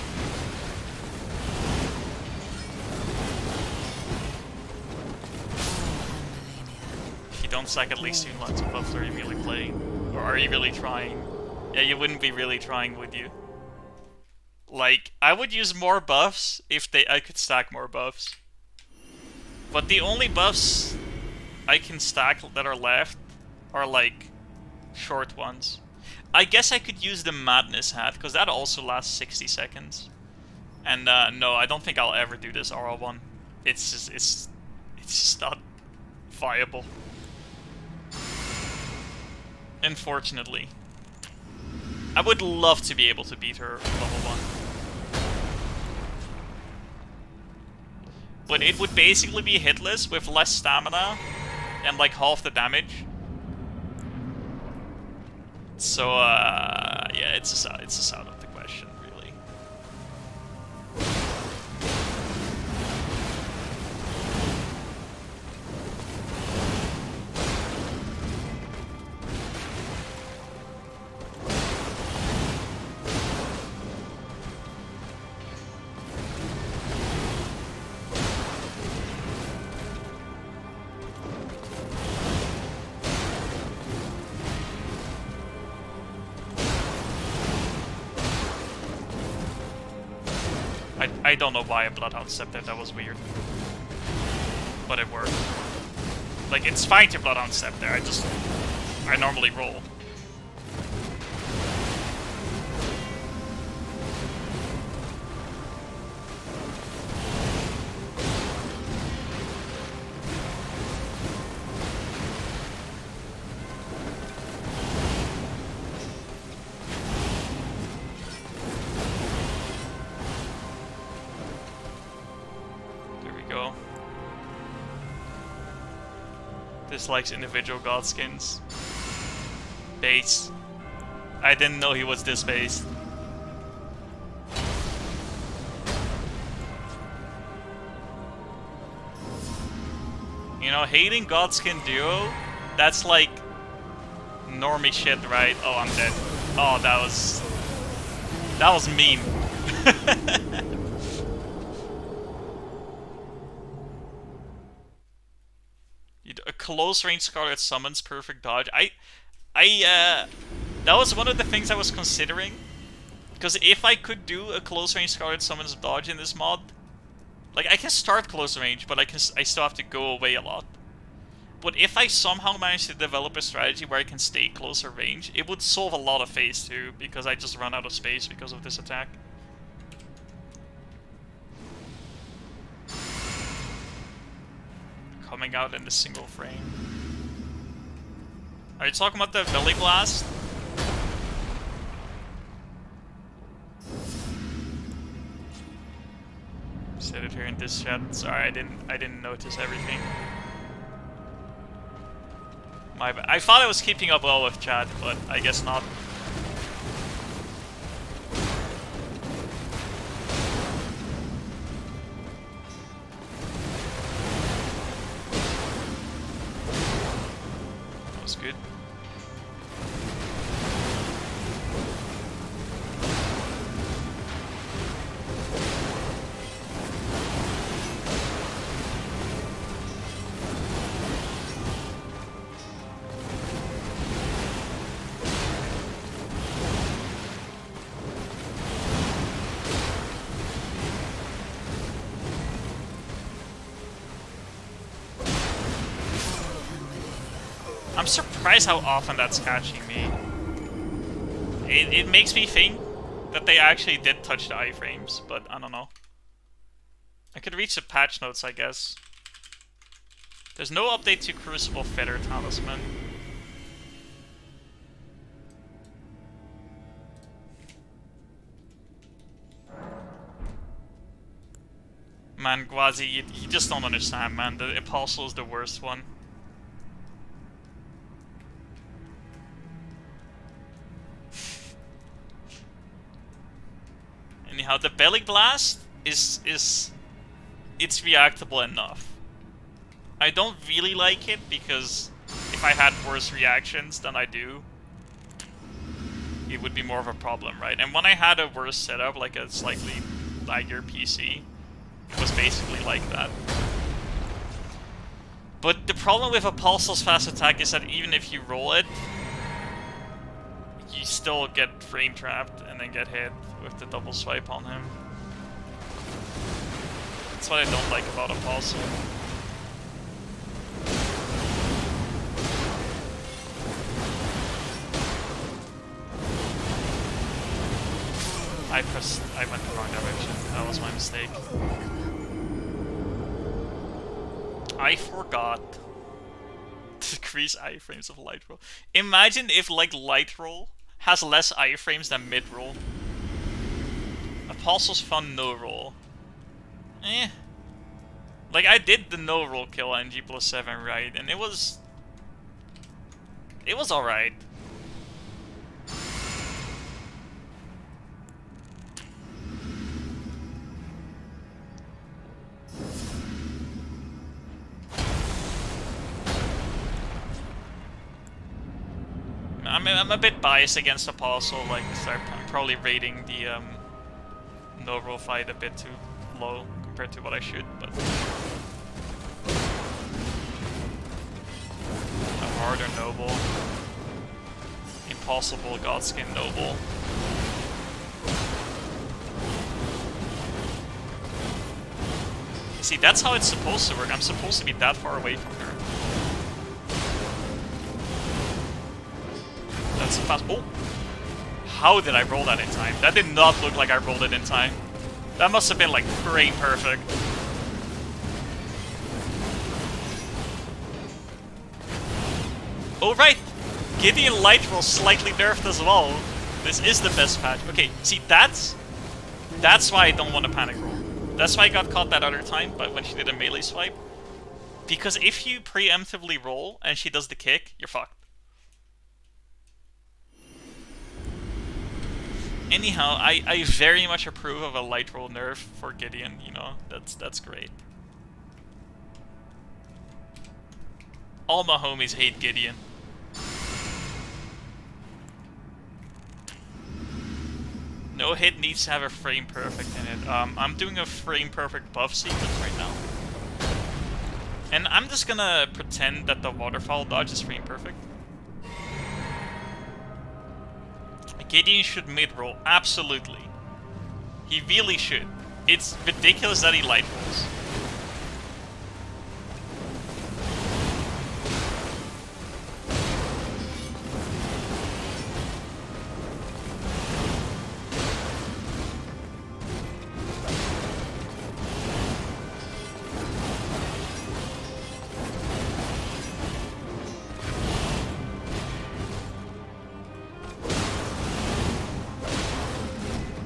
If you don't stack at least 2 lines of buffs, are you really playing? Or are you really trying? Yeah, you wouldn't be really trying, would you? Like, I would use more buffs if I could stack more buffs. But the only buffs I can stack that are left are like short ones. I guess I could use the Madness Hat, because that also lasts 60 seconds. And no, I don't think I'll ever do this RL1. It's just not viable. Unfortunately. I would love to be able to beat her level 1. But it would basically be hitless with less stamina and like half the damage. So yeah, it's just out of the question, really. I don't know why a Bloodhound stepped there, that was weird. But it worked. Like, it's fine to Bloodhound step there, I normally roll. Dislikes individual god skins. Base. I didn't know he was this based. You know, hating Godskin Duo, that's like normie shit, right? Oh, I'm dead. Oh, that was mean. A close range Scarlet summons perfect dodge. That was one of the things I was considering. Because if I could do a close range Scarlet Summon's dodge in this mod, like I can start close range, but I still have to go away a lot. But if I somehow manage to develop a strategy where I can stay closer range, it would solve a lot of phase 2, because I just run out of space because of this attack. Coming out in the single frame. Are you talking about the belly blast? Said it here in this chat. Sorry, I didn't notice everything. My bad. I thought I was keeping up well with chat, but I guess not. That was good. I'm surprised how often that's catching me. It makes me think that they actually did touch the iframes, but I don't know. I could reach the patch notes, I guess. There's no update to Crucible Feather Talisman. Man, Gwazi, you just don't understand, man. The Apostle is the worst one. Anyhow, the Belly Blast it's reactable enough. I don't really like it because if I had worse reactions than I do, it would be more of a problem, right? And when I had a worse setup, like a slightly laggier PC, it was basically like that. But the problem with Apostle's fast attack is that even if you roll it, you still get frame trapped and then get hit with the double swipe on him. That's what I don't like about Apostle. I went the wrong direction. That was my mistake. I forgot to decrease iframes of light roll. Imagine if like light roll has less iframes than mid roll. Apostle's fun no roll. Eh. Like I did the no roll kill on G+7 right, and it was alright. I'm a bit biased against Apostle, like, so I'm probably rating the no-roll fight a bit too low compared to what I should, but... A harder noble. Impossible Godskin noble. You see, that's how it's supposed to work. I'm supposed to be that far away from her. That's fast. Oh! How did I roll that in time? That did not look like I rolled it in time. That must have been like frame perfect. Oh right! Gideon Light Roll slightly nerfed as well. This is the best patch. Okay, see that's why I don't want to panic roll. That's why I got caught that other time, but when she did a melee swipe. Because if you preemptively roll and she does the kick, you're fucked. Anyhow, I very much approve of a light roll nerf for Gideon, you know, that's great. All my homies hate Gideon. No hit needs to have a frame perfect in it. I'm doing a frame perfect buff sequence right now. And I'm just gonna pretend that the waterfall dodge is frame perfect. Gideon should mid-roll, absolutely. He really should. It's ridiculous that he light rolls.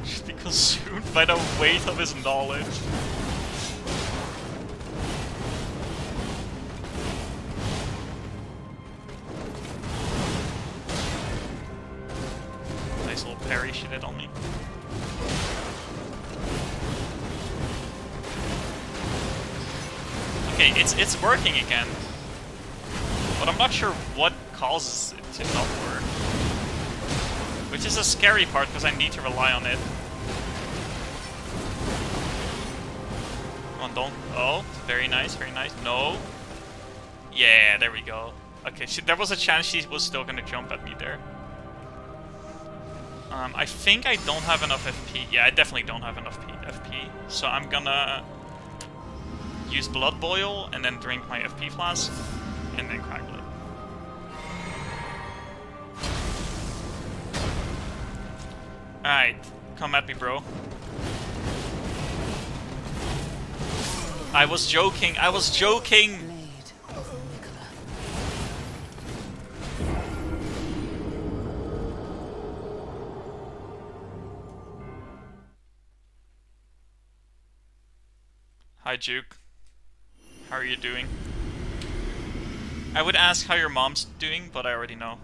Should be consumed by the weight of his knowledge. Nice little parry she did on me. Okay, it's working again. But I'm not sure what causes it to not work. Which is a scary part, because I need to rely on it. Come on, don't... Oh, very nice, very nice. No. Yeah, there we go. Okay, there was a chance she was still gonna jump at me there. I think I don't have enough FP. Yeah, I definitely don't have enough FP. So I'm gonna use Blood Boil and then drink my FP flask and then crackle it. Alright, come at me, bro. I was joking, I was joking! Hi, Juke. How are you doing? I would ask how your mom's doing, but I already know.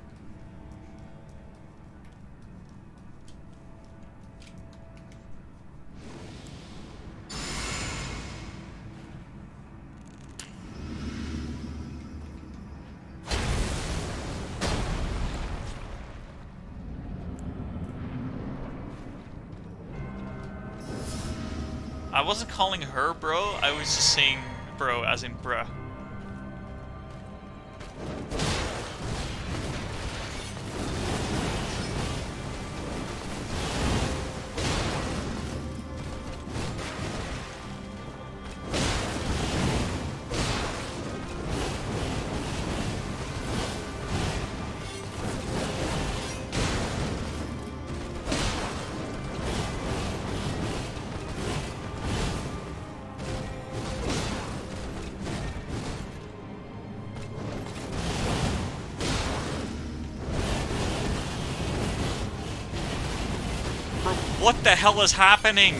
I wasn't calling her bro, I was just saying bro as in bruh. What the hell is happening?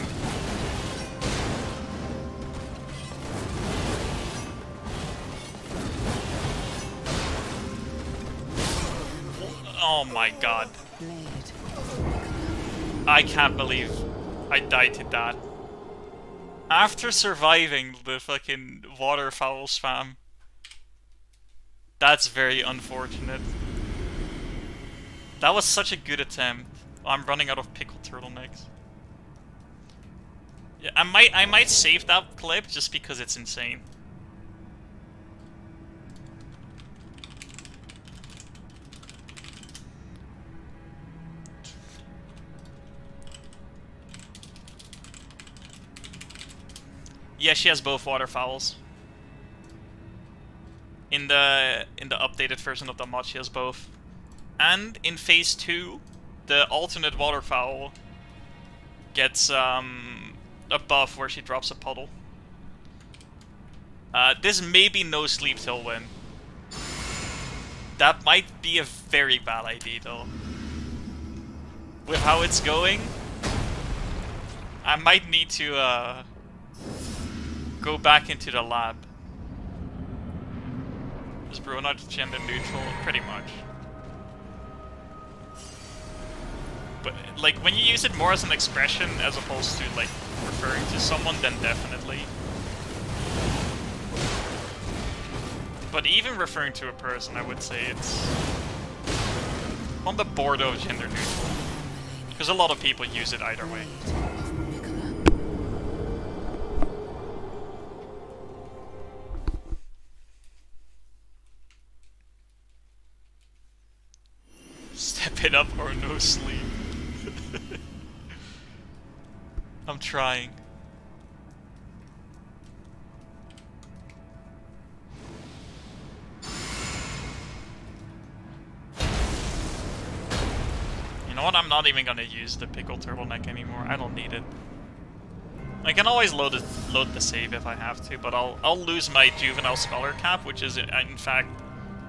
Oh my god. I can't believe I died to that. After surviving the fucking waterfowl spam. That's very unfortunate. That was such a good attempt. I'm running out of pickled turtlenecks. Yeah, I might save that clip just because it's insane. Yeah, she has both waterfowls. In the updated version of the mod, she has both. And in phase 2, the alternate waterfowl gets a buff where she drops a puddle. This may be no sleep till win. That might be a very bad idea though. With how it's going, I might need to go back into the lab. Is bro not gender neutral? Pretty much. But, like, when you use it more as an expression as opposed to, like, referring to someone, then definitely. But even referring to a person, I would say it's on the border of gender neutral. Because a lot of people use it either way. Step it up or no sleep. I'm trying. You know what? I'm not even gonna use the pickle turtleneck anymore. I don't need it. I can always load the save if I have to, but I'll lose my juvenile scholar cap, which is in fact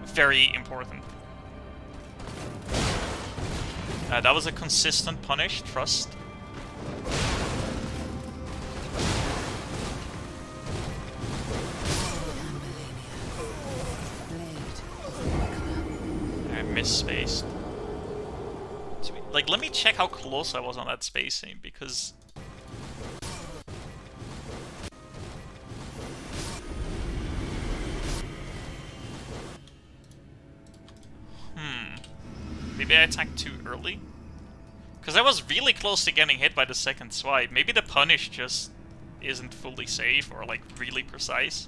very important. That was a consistent punish. Trust. I misspaced. Like, let me check how close I was on that spacing, because... Maybe I attacked too early? Because I was really close to getting hit by the second swipe. Maybe the punish just isn't fully safe or, like, really precise.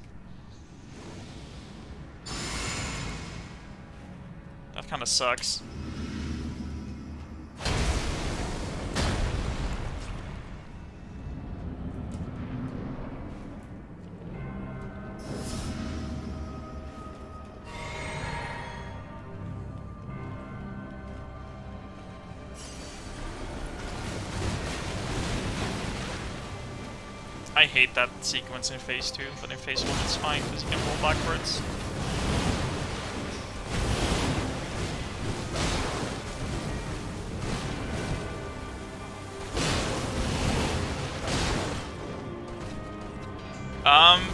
That kind of sucks. I hate that sequence in phase 2, but in phase 1 it's fine because you can roll backwards.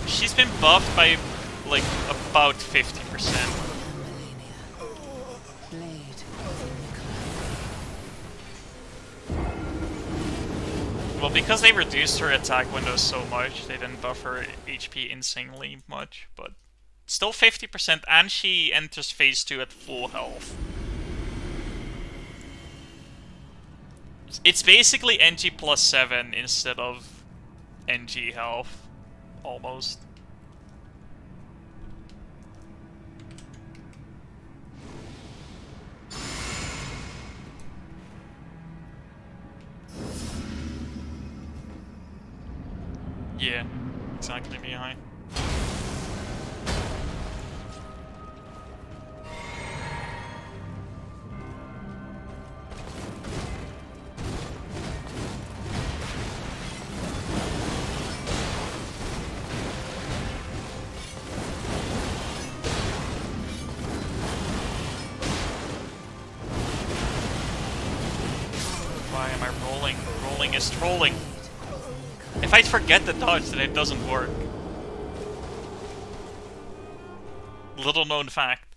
She's been buffed by, like, about 50%. Well, because they reduced her attack window so much, they didn't buff her HP insanely much, but still 50%, and she enters phase 2 at full health. It's basically NG plus 7 instead of NG health, almost. Yeah, exactly behind. Why am I rolling? Rolling is trolling. If I forget the dodge, then it doesn't work. Little known fact.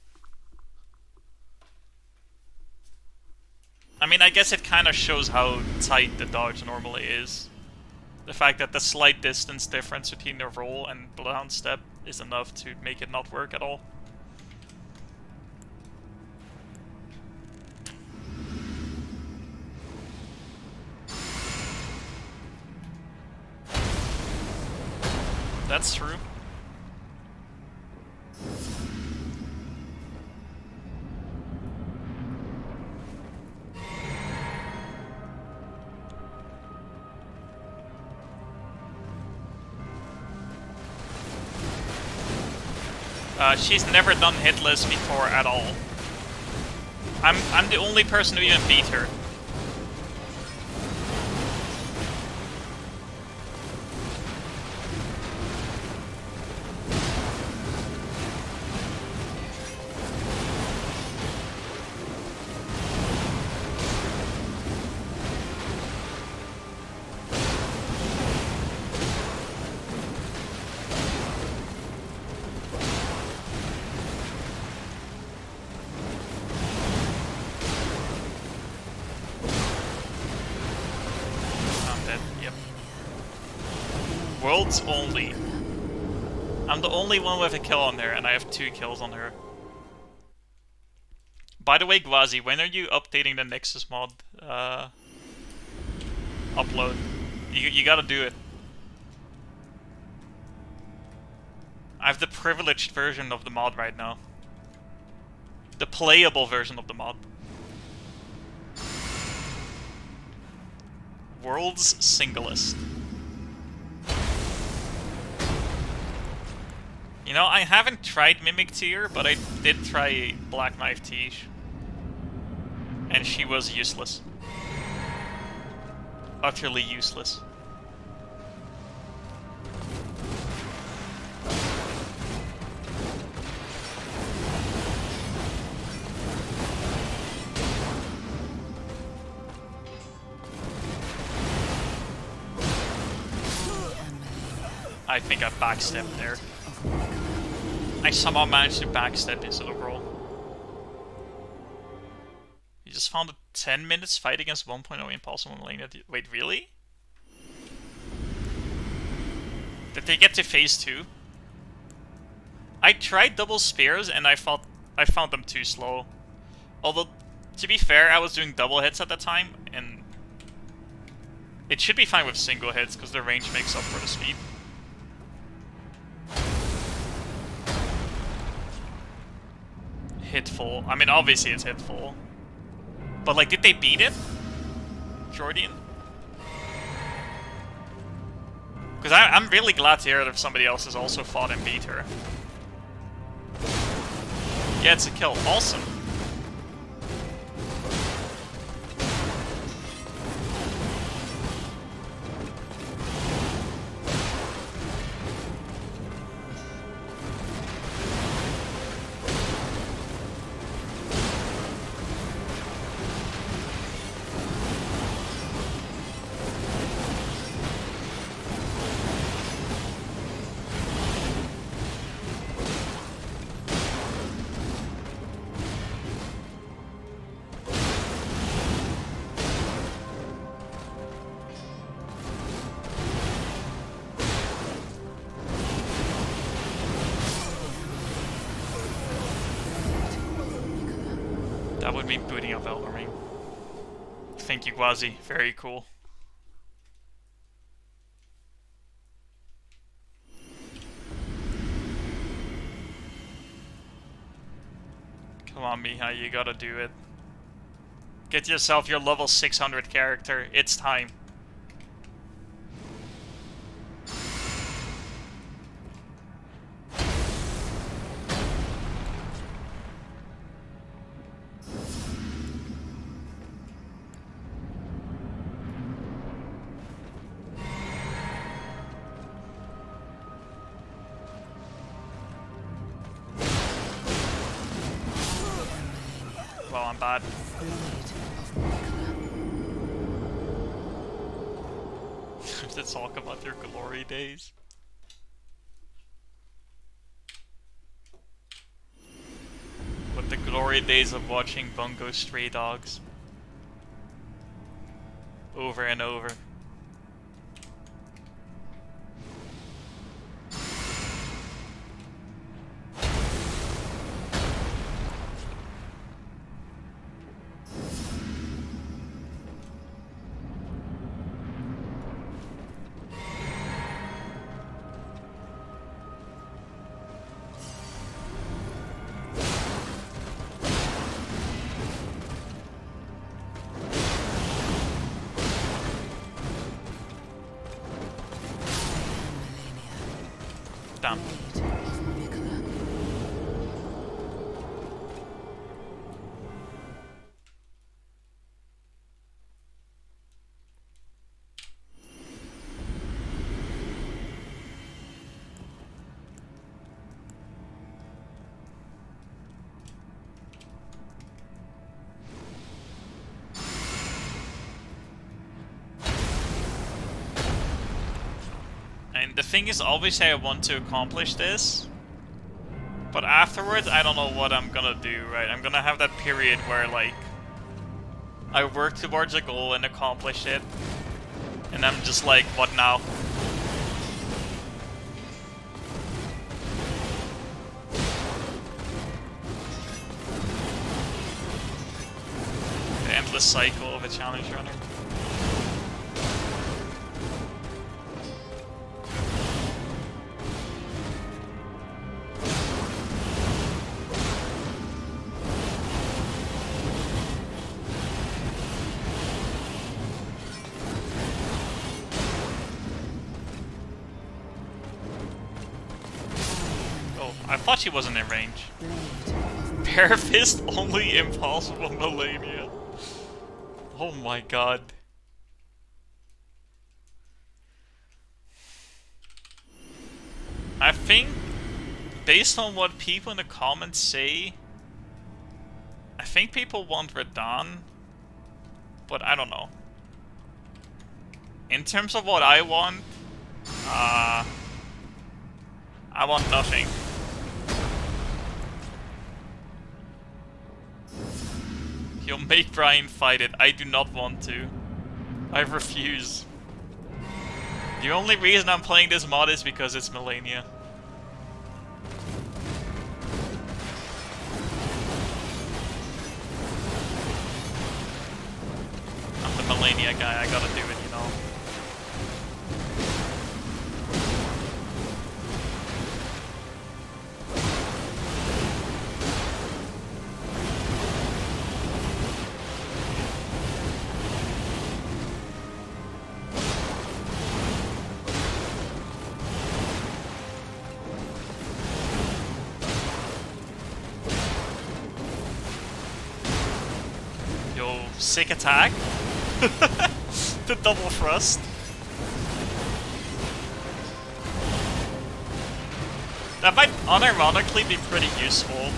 I mean, I guess it kind of shows how tight the dodge normally is. The fact that the slight distance difference between the roll and bloodhound step is enough to make it not work at all. That's true. She's never done hitless before at all. I'm the only person who even beat her. Worlds only. I'm the only one with a kill on there, and I have 2 kills on her. By the way, Gwazi, when are you updating the Nexus mod upload? You gotta do it. I have the privileged version of the mod right now. The playable version of the mod. World's singlest. You know, I haven't tried Mimic Tear, but I did try Black Knife Tiege. And she was useless. Utterly useless. I think I backstepped there. I somehow managed to backstep his overall. You just found a 10 minutes fight against 1.0 Impossible Malenia. Wait, really? Did they get to phase 2? I tried double spears and I found them too slow. Although, to be fair, I was doing double hits at the time, and it should be fine with single hits because the range makes up for the speed. Hitful. I mean, obviously it's hitful. But, like, did they beat it? Jordan? Because I'm really glad to hear that if somebody else has also fought and beat her. Yeah, it's a kill. Awesome. That would be booting up Elden Ring. Thank you, Gwazi. Very cool. Come on, Mihai, you gotta do it. Get yourself your level 600 character. It's time. Well, I'm bad. To talk about your glory days. What the glory days of watching Bungo Stray Dogs. Over and over. Damn. And the thing is, obviously I want to accomplish this, but afterwards I don't know what I'm gonna do, right? I'm gonna have that period where, like, I work towards a goal and accomplish it, and I'm just like, what now? The endless cycle of a challenge runner. I thought she wasn't in range. Bare fist only impossible Malenia. Oh my god. I think, based on what people in the comments say, I think people want Radahn, but I don't know. In terms of what I want, I want nothing. You'll make Brian fight it. I do not want to. I refuse. The only reason I'm playing this mod is because it's Malenia. I'm the Malenia guy, I gotta do it, you know. Sick attack. The double thrust. That might unironically be pretty useful.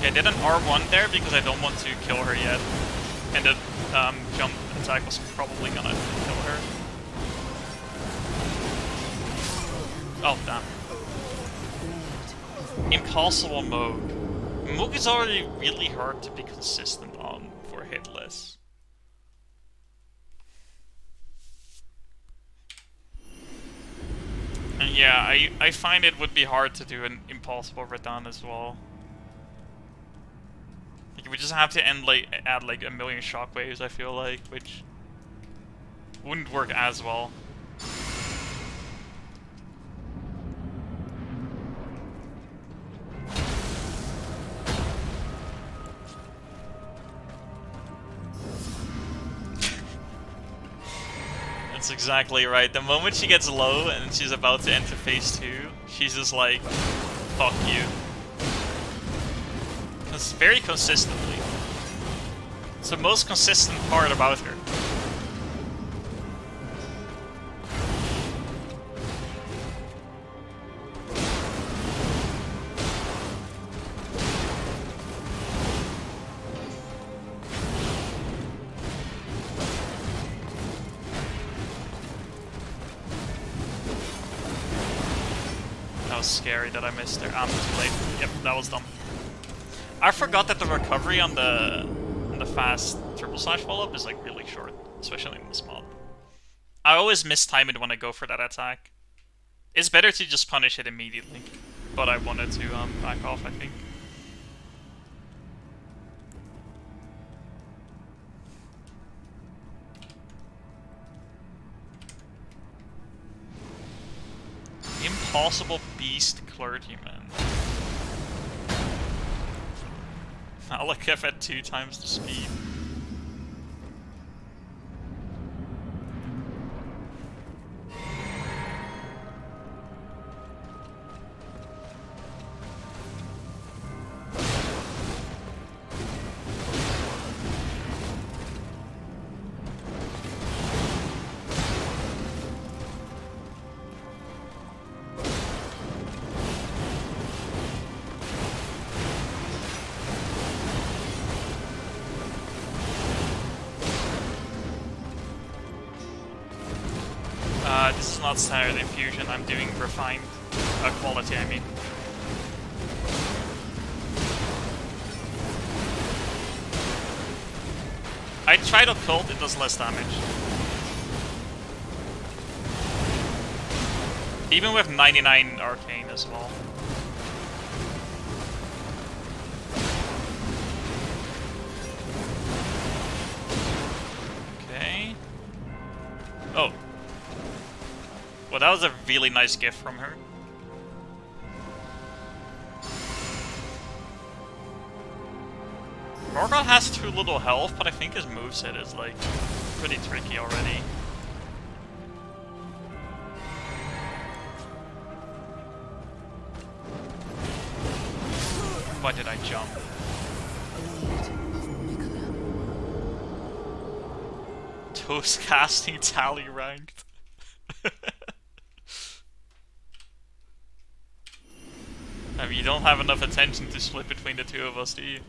Yeah, I did an R1 there because I don't want to kill her yet. And the jump attack was probably gonna kill her. Oh, damn. Impossible mode. Moog is already really hard to be consistent on for HITLESS. And yeah, I find it would be hard to do an impossible Radahn as well. Like, we just have to add like a million shockwaves, I feel like, which wouldn't work as well. That's exactly right. The moment she gets low and she's about to enter phase 2, she's just like, fuck you. It's very consistently. It's the most consistent part about her. That was scary that I missed there. I'm too late. Yep, that was dumb. I forgot that the recovery on the fast triple slash follow-up is like really short, especially in this mod. I always mistime it when I go for that attack. It's better to just punish it immediately, but I wanted to back off, I think. Impossible beast clergyman. Alakef at 2 times the speed. This is not standard infusion, I'm doing refined quality, I mean. I tried occult, it does less damage. Even with 99 arcane as well. Okay. Oh. Well, that was a really nice gift from her. Morgoth has too little health, but I think his moveset is, like, pretty tricky already. Why did I jump? Toast casting tally ranked. I mean, you don't have enough attention to split between the two of us, do you?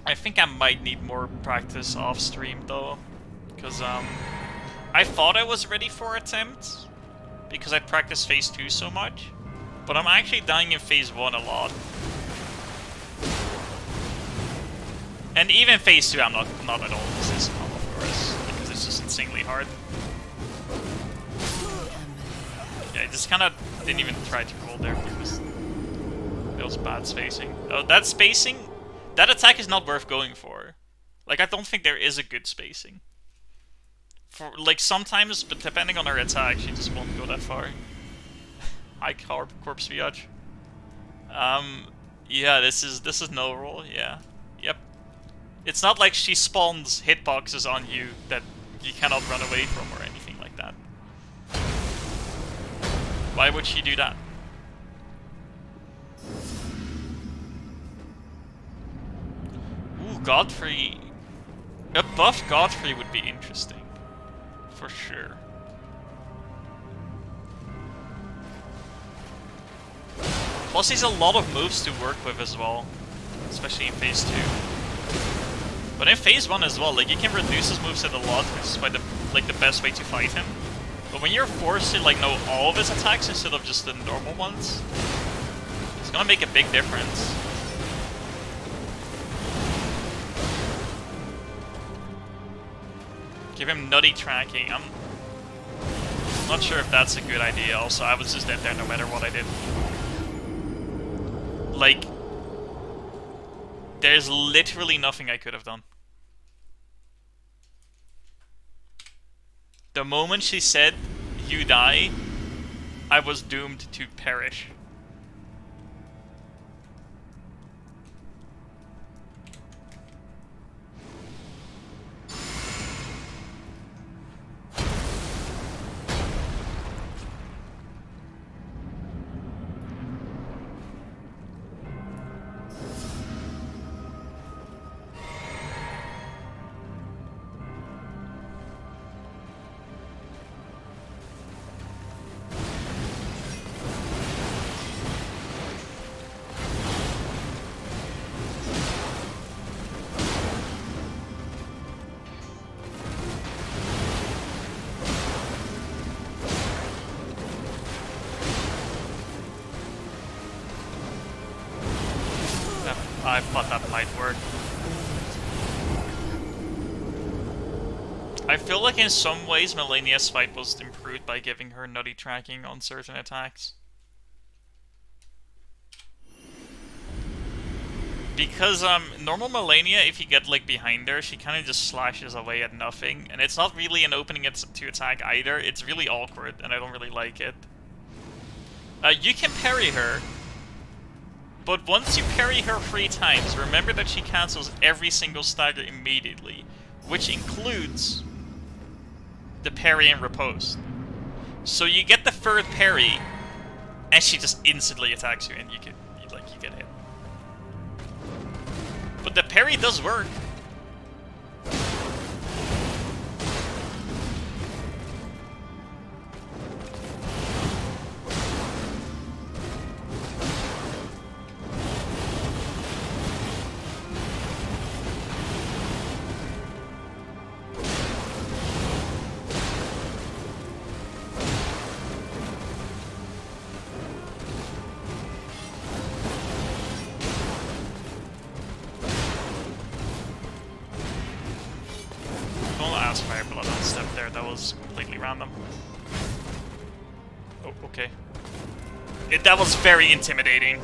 I think I might need more practice off stream though, because I thought I was ready for attempt because I practiced phase 2 so much, but I'm actually dying in phase 1 a lot. And even phase 2 I'm not at all consistent on, of course, because it's just insanely hard. Yeah, I just kind of didn't even try to roll there because it was bad spacing. Oh, that spacing, that attack is not worth going for. Like, I don't think there is a good spacing. For, like, sometimes, but depending on her attack, she just won't go that far. High corpse viage. Yeah, this is no roll, yeah. Yep. It's not like she spawns hitboxes on you that you cannot run away from or anything like that. Why would she do that? Ooh, Godfrey. A buff Godfrey would be interesting. For sure. Plus he's a lot of moves to work with as well. Especially in phase 2. But in phase 1 as well, like you can reduce his moveset a lot, which is quite the best way to fight him. But when you're forced to like know all of his attacks instead of just the normal ones, it's gonna make a big difference. Give him nutty tracking. I'm not sure if that's a good idea. Also, I was just dead there no matter what I did. Like, there's literally nothing I could have done. The moment she said, "You die," I was doomed to perish. I thought that might work. I feel like in some ways Malenia's fight was improved by giving her nutty tracking on certain attacks. Because normal Malenia, if you get like behind her, she kind of just slashes away at nothing, and it's not really an opening to attack either. It's really awkward, and I don't really like it. You can parry her, but once you parry her 3 times, remember that she cancels every single stagger immediately, which includes the parry and riposte. So you get the 3rd parry, and she just instantly attacks you, and you get hit. But the parry does work. Fireblood on step there, that was completely random. Oh, okay. That was very intimidating.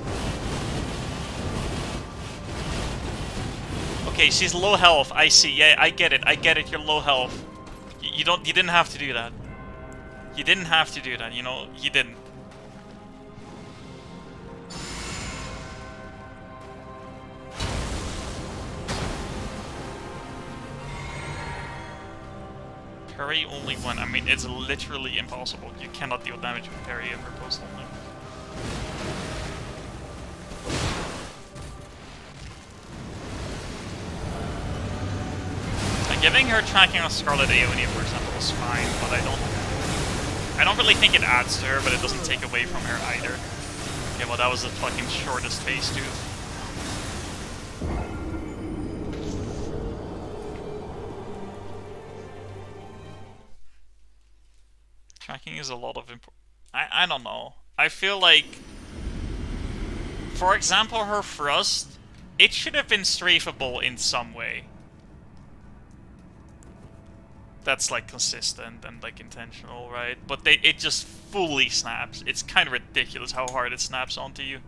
Okay, she's low health, I see, yeah, I get it, you're low health. You didn't have to do that. You didn't have to do that, you know, you didn't. Parry only one. I mean, it's literally impossible. You cannot deal damage with parry and riposte only. Like, giving her tracking on Scarlet Aeonia, for example, is fine, but I don't really think it adds to her, but it doesn't take away from her either. Okay, well, that was the fucking shortest phase too. Tracking is a lot of I don't know. I feel like, for example, her thrust, it should have been strafable in some way. That's like consistent and like intentional, right? But it just fully snaps. It's kind of ridiculous how hard it snaps onto you.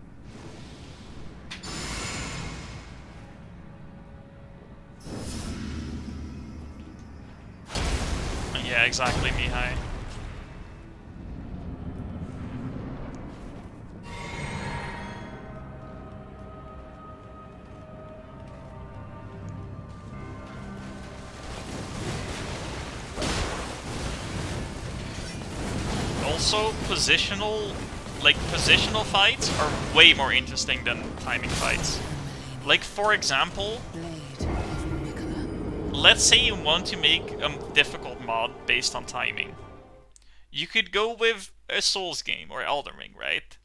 Yeah, exactly, Mihai. Also, positional fights are way more interesting than timing fights. Like, for example, let's say you want to make a difficult mod based on timing. You could go with a Souls game or Elden Ring, right?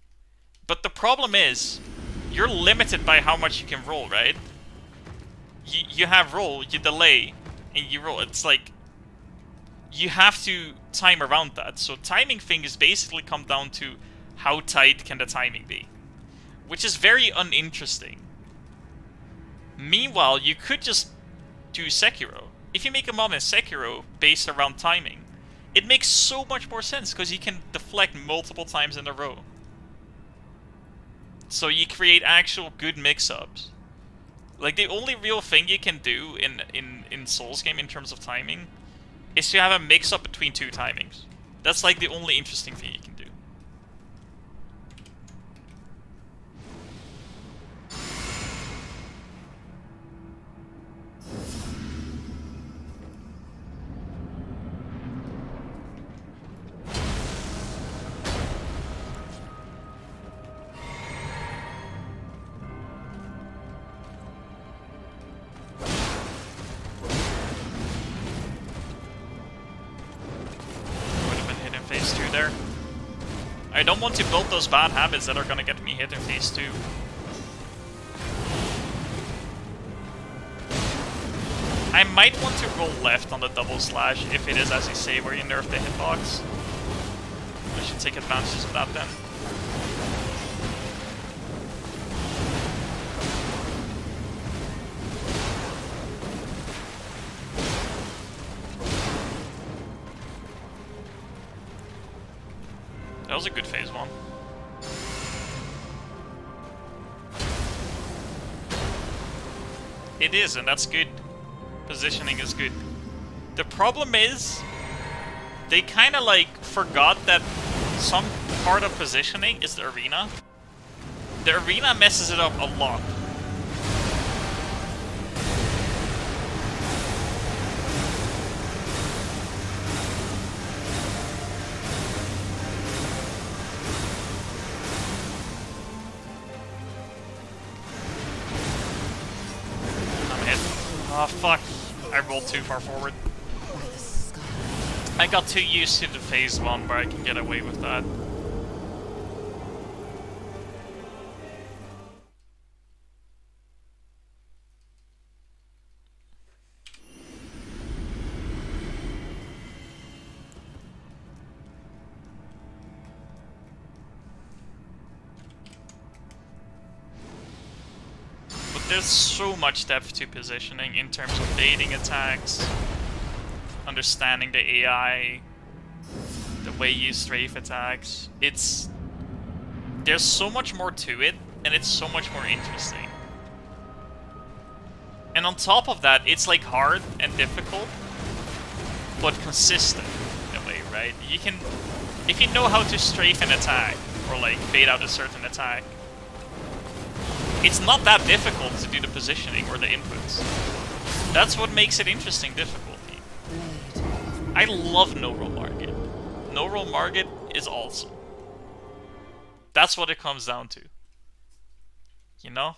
But the problem is, you're limited by how much you can roll, right? You have roll, you delay, and you roll. It's like, you have to time around that. So timing things basically come down to how tight can the timing be, which is very uninteresting. Meanwhile, you could just do Sekiro. If you make a mod in Sekiro based around timing, it makes so much more sense because you can deflect multiple times in a row. So you create actual good mix-ups. Like, the only real thing you can do in Souls game in terms of timing is to have a mix-up between two timings. That's like the only interesting thing you can do. There. I don't want to build those bad habits that are gonna get me hit in phase 2. I might want to roll left on the double slash if it is as you say where you nerf the hitbox. I should take advantage of that then. That was a good phase 1. It is, and that's good. Positioning is good. The problem is, they kind of like forgot that some part of positioning is the arena. The arena messes it up a lot. Oh fuck, I rolled too far forward. I got too used to the phase 1 where I can get away with that. There's so much depth to positioning in terms of baiting attacks, understanding the AI, the way you strafe attacks. There's so much more to it, and it's so much more interesting. And on top of that, it's like hard and difficult, but consistent in a way, right? You can, if you know how to strafe an attack, or like bait out a certain attack, it's not that difficult to do the positioning or the inputs. That's what makes it interesting difficulty. I love No Roll Market. No Roll Market is awesome. That's what it comes down to. You know?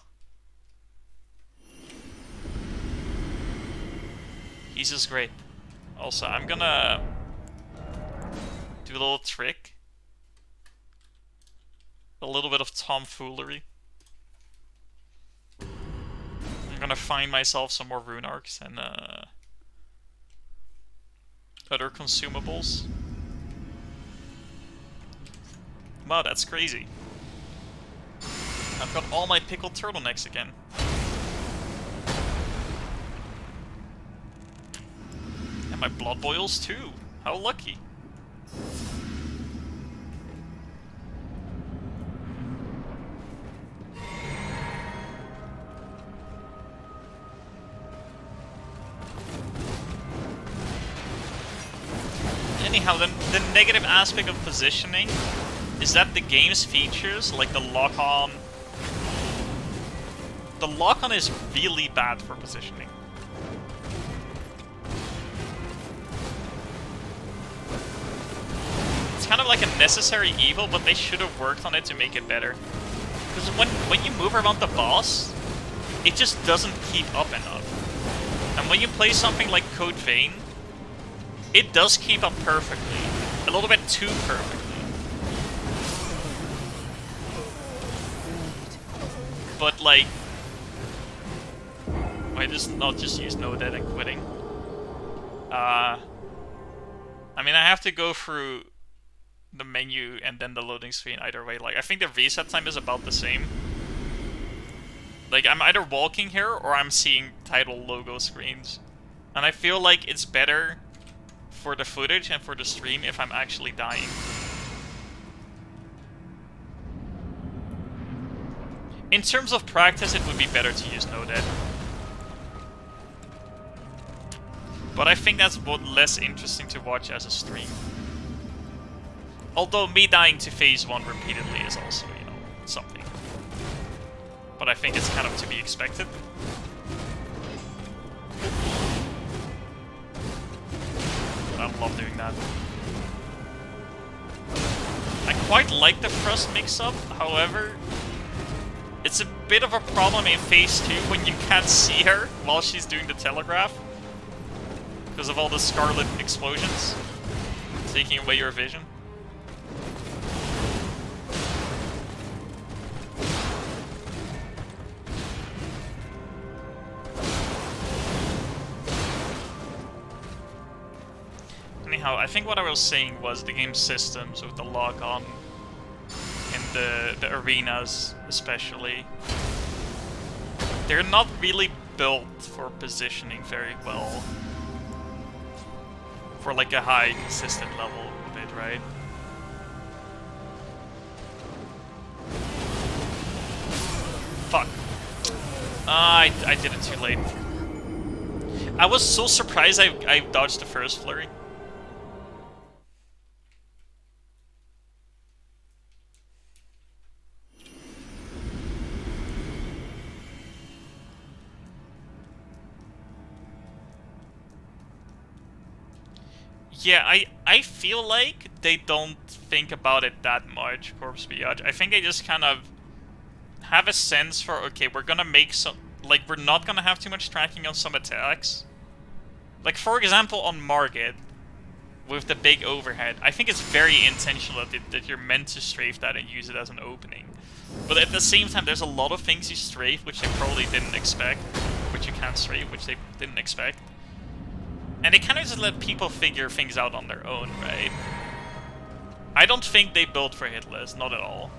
He's just great. Also, I'm gonna do a little trick. A little bit of tomfoolery. I'm gonna find myself some more rune arcs and other consumables. Wow, that's crazy. I've got all my pickled turtlenecks again. And my blood boils too. How lucky. Anyhow, the negative aspect of positioning is that the game's features, like the lock-on... The lock-on is really bad for positioning. It's kind of like a necessary evil, but they should have worked on it to make it better. Because when you move around the boss, it just doesn't keep up enough. And when you play something like Code Vein, it does keep up perfectly. A little bit too perfectly. But like... Why does not just use no dead and quitting? I mean, I have to go through the menu and then the loading screen either way. Like, I think the reset time is about the same. Like, I'm either walking here or I'm seeing title logo screens. And I feel like it's better for the footage and for the stream if I'm actually dying. In terms of practice, it would be better to use no dead. But I think that's both less interesting to watch as a stream. Although me dying to phase 1 repeatedly is also, you know, something. But I think it's kind of to be expected. But I love doing that. I quite like the thrust mix-up, however, it's a bit of a problem in phase 2 when you can't see her while she's doing the telegraph. Because of all the scarlet explosions taking away your vision. Anyhow, I think what I was saying was the game systems with the lock-on and the arenas especially. They're not really built for positioning very well. For like a high, consistent level of it, right? Fuck. I did it too late. I was so surprised I dodged the first flurry. Yeah, I feel like they don't think about it that much, Corpse Biatch. I think they just kind of have a sense for, okay, we're gonna make some... Like, we're not gonna have too much tracking on some attacks. Like, for example, on Margit, with the big overhead, I think it's very intentional that you're meant to strafe that and use it as an opening. But at the same time, there's a lot of things you strafe which they probably didn't expect, which you can't strafe, which they didn't expect. And they kind of just let people figure things out on their own, right? I don't think they built for HITLESS, not at all.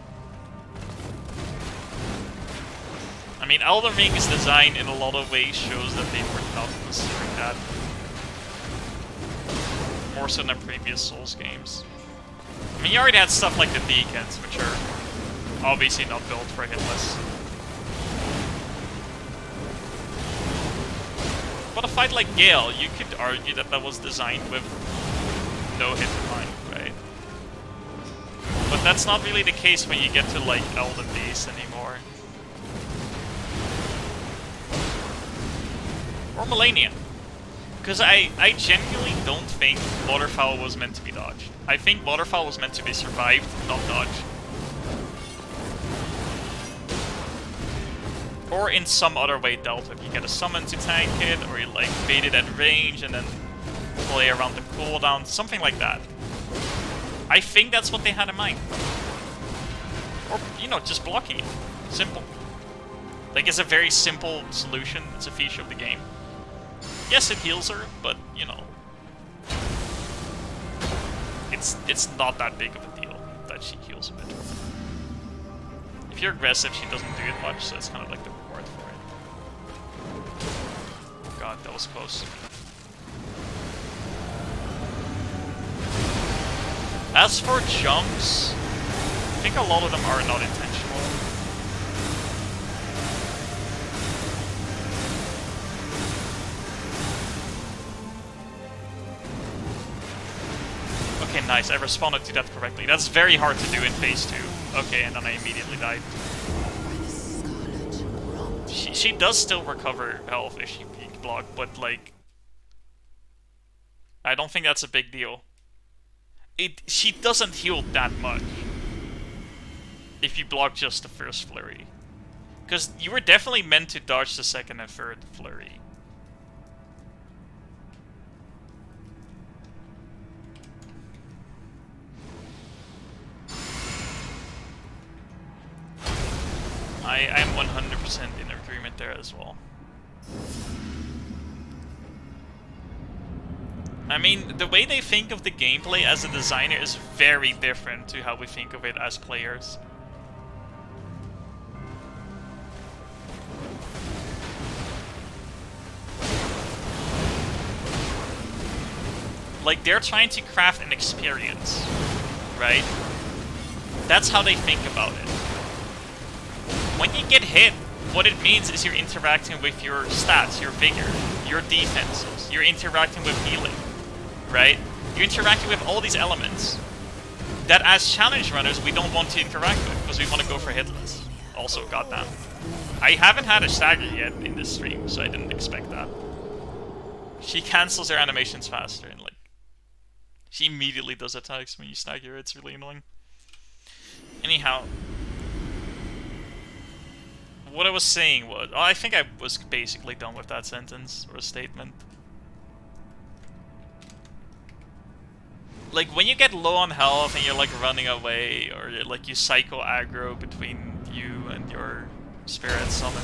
I mean, Elden Ring's design in a lot of ways shows that they were not considering that. More so than previous Souls games. I mean, you already had stuff like the Beacons, which are obviously not built for HITLESS. But a fight like Gale, you could argue that that was designed with no hit in mind, right? But that's not really the case when you get to, like, Elden Beast anymore. Or Malenia. Because I genuinely don't think waterfowl was meant to be dodged. I think waterfowl was meant to be survived, not dodged. Or in some other way dealt with. You get a summon to tank it, or you like bait it at range and then play around the cooldown, something like that. I think that's what they had in mind. Or, you know, just blocking it. Simple. Like, it's a very simple solution. It's a feature of the game. Yes, it heals her, but, you know... It's not that big of a deal that she heals a bit. If you're aggressive, she doesn't do it much, so it's kind of like the reward for it. God, that was close. As for jumps, I think a lot of them are not intentional. Okay, nice. I responded to that correctly. That's very hard to do in phase 2. Okay, and then I immediately died. She does still recover health if she peek block, but like... I don't think that's a big deal. She doesn't heal that much if you block just the first flurry. Because you were definitely meant to dodge the second and third flurry. I am 100% in agreement there as well. I mean, the way they think of the gameplay as a designer is very different to how we think of it as players. Like, they're trying to craft an experience, right? That's how they think about it. When you get hit, what it means is you're interacting with your stats, your vigor, your defenses, you're interacting with healing, right? You're interacting with all these elements that as challenge runners we don't want to interact with because we want to go for hitless. Also, goddamn. I haven't had a stagger yet in this stream, so I didn't expect that. She cancels her animations faster and like... She immediately does attacks when you stagger her, it's really annoying. Anyhow... What I was saying was... I think I was basically done with that sentence, or statement. Like, when you get low on health and you're like running away, or like you psycho aggro between you and your spirit summon,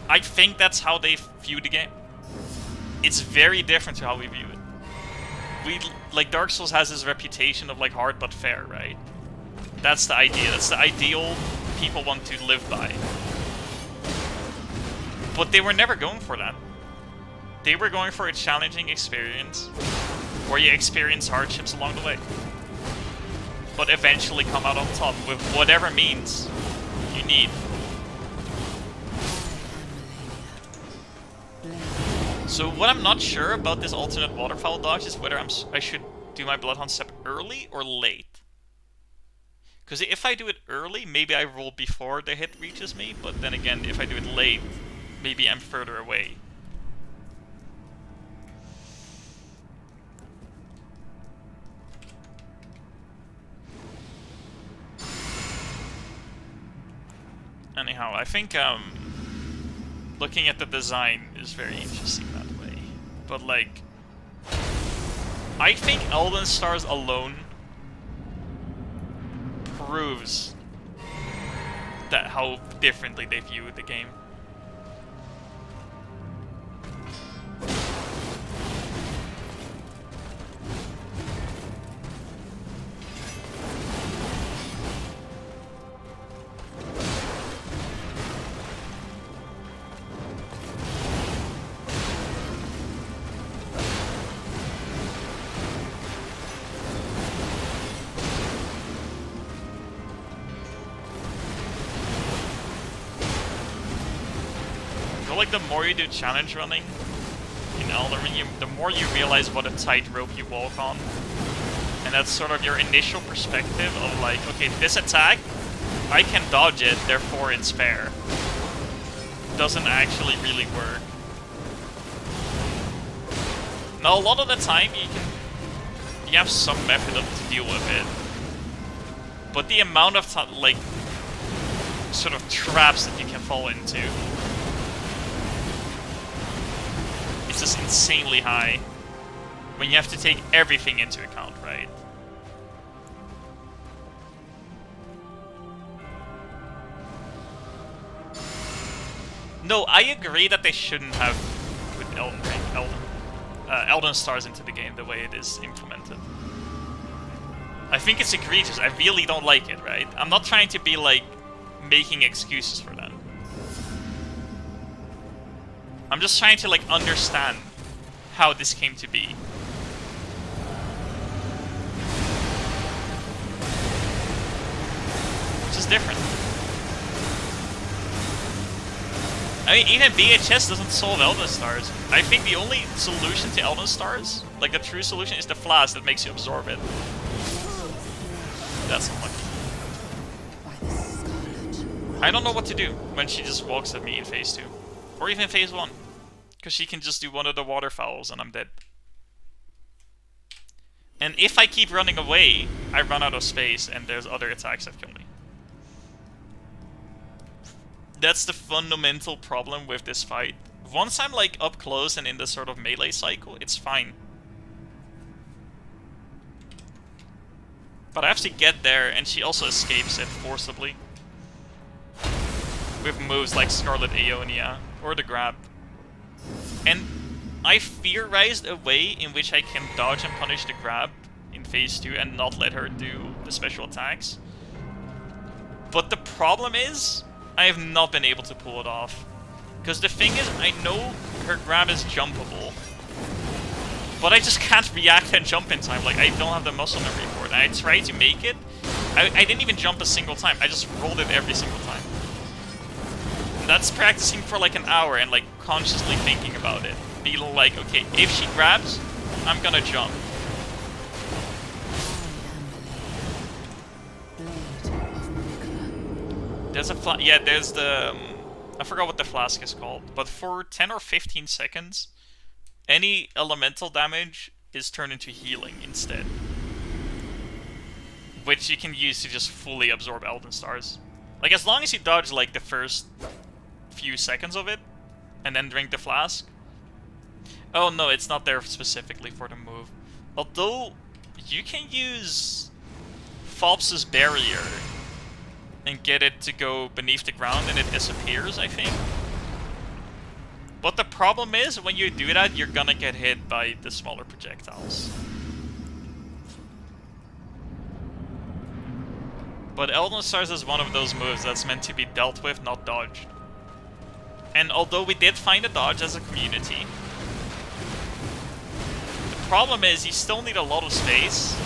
I think that's how they view the game. It's very different to how we view it. Like, Dark Souls has this reputation of like hard but fair, right? That's the idea. That's the ideal people want to live by. But they were never going for that. They were going for a challenging experience where you experience hardships along the way, but eventually come out on top with whatever means you need. So what I'm not sure about this alternate waterfowl dodge is whether I should do my Bloodhound step early or late. Because if I do it early, maybe I roll before the hit reaches me, but then again, if I do it late, maybe I'm further away. Anyhow, I think looking at the design is very interesting that way. But like, I think Elden Stars alone proves that how differently they view the game. Like, the more you do challenge running in Elden Ring, the more you realize what a tightrope you walk on. And that's sort of your initial perspective of like, okay, this attack, I can dodge it, therefore it's fair. Doesn't actually really work. Now, a lot of the time, you have some method to deal with it. But the amount of, like, sort of traps that you can fall into is just insanely high. When you have to take everything into account, right? No, I agree that they shouldn't have put Elden Stars into the game the way it is implemented. I think it's egregious. I really don't like it, right? I'm not trying to be, like, making excuses for that. I'm just trying to, like, understand how this came to be. Which is different. I mean, even VHS doesn't solve Elden Stars. I think the only solution to Elden Stars, like the true solution, is the flask that makes you absorb it. That's unlucky. I don't know what to do when she just walks at me in phase 2. Or even phase 1. Because she can just do one of the waterfowls and I'm dead. And if I keep running away, I run out of space and there's other attacks that kill me. That's the fundamental problem with this fight. Once I'm like up close and in the sort of melee cycle, it's fine. But I have to get there, and she also escapes it forcibly. With moves like Scarlet Aeonia, or the grab. And I theorized a way in which I can dodge and punish the grab in phase 2 and not let her do the special attacks. But the problem is, I have not been able to pull it off. Because the thing is, I know her grab is jumpable. But I just can't react and jump in time. Like, I don't have the muscle memory for it. And I tried to make it. I didn't even jump a single time. I just rolled it every single time. And that's practicing for like an hour and like consciously thinking about it. Being like, okay, if she grabs, I'm gonna jump. There's a yeah, there's the... I forgot what the flask is called. But for 10 or 15 seconds... any elemental damage is turned into healing instead. Which you can use to just fully absorb Elden Stars. Like, as long as you dodge, like, the first few seconds of it, and then drink the flask. Oh no, it's not there specifically for the move. Although, you can use Phelps's Barrier and get it to go beneath the ground and it disappears, I think. But the problem is, when you do that, you're gonna get hit by the smaller projectiles. But Elden Stars is one of those moves that's meant to be dealt with, not dodged. And although we did find a dodge as a community, the problem is you still need a lot of space.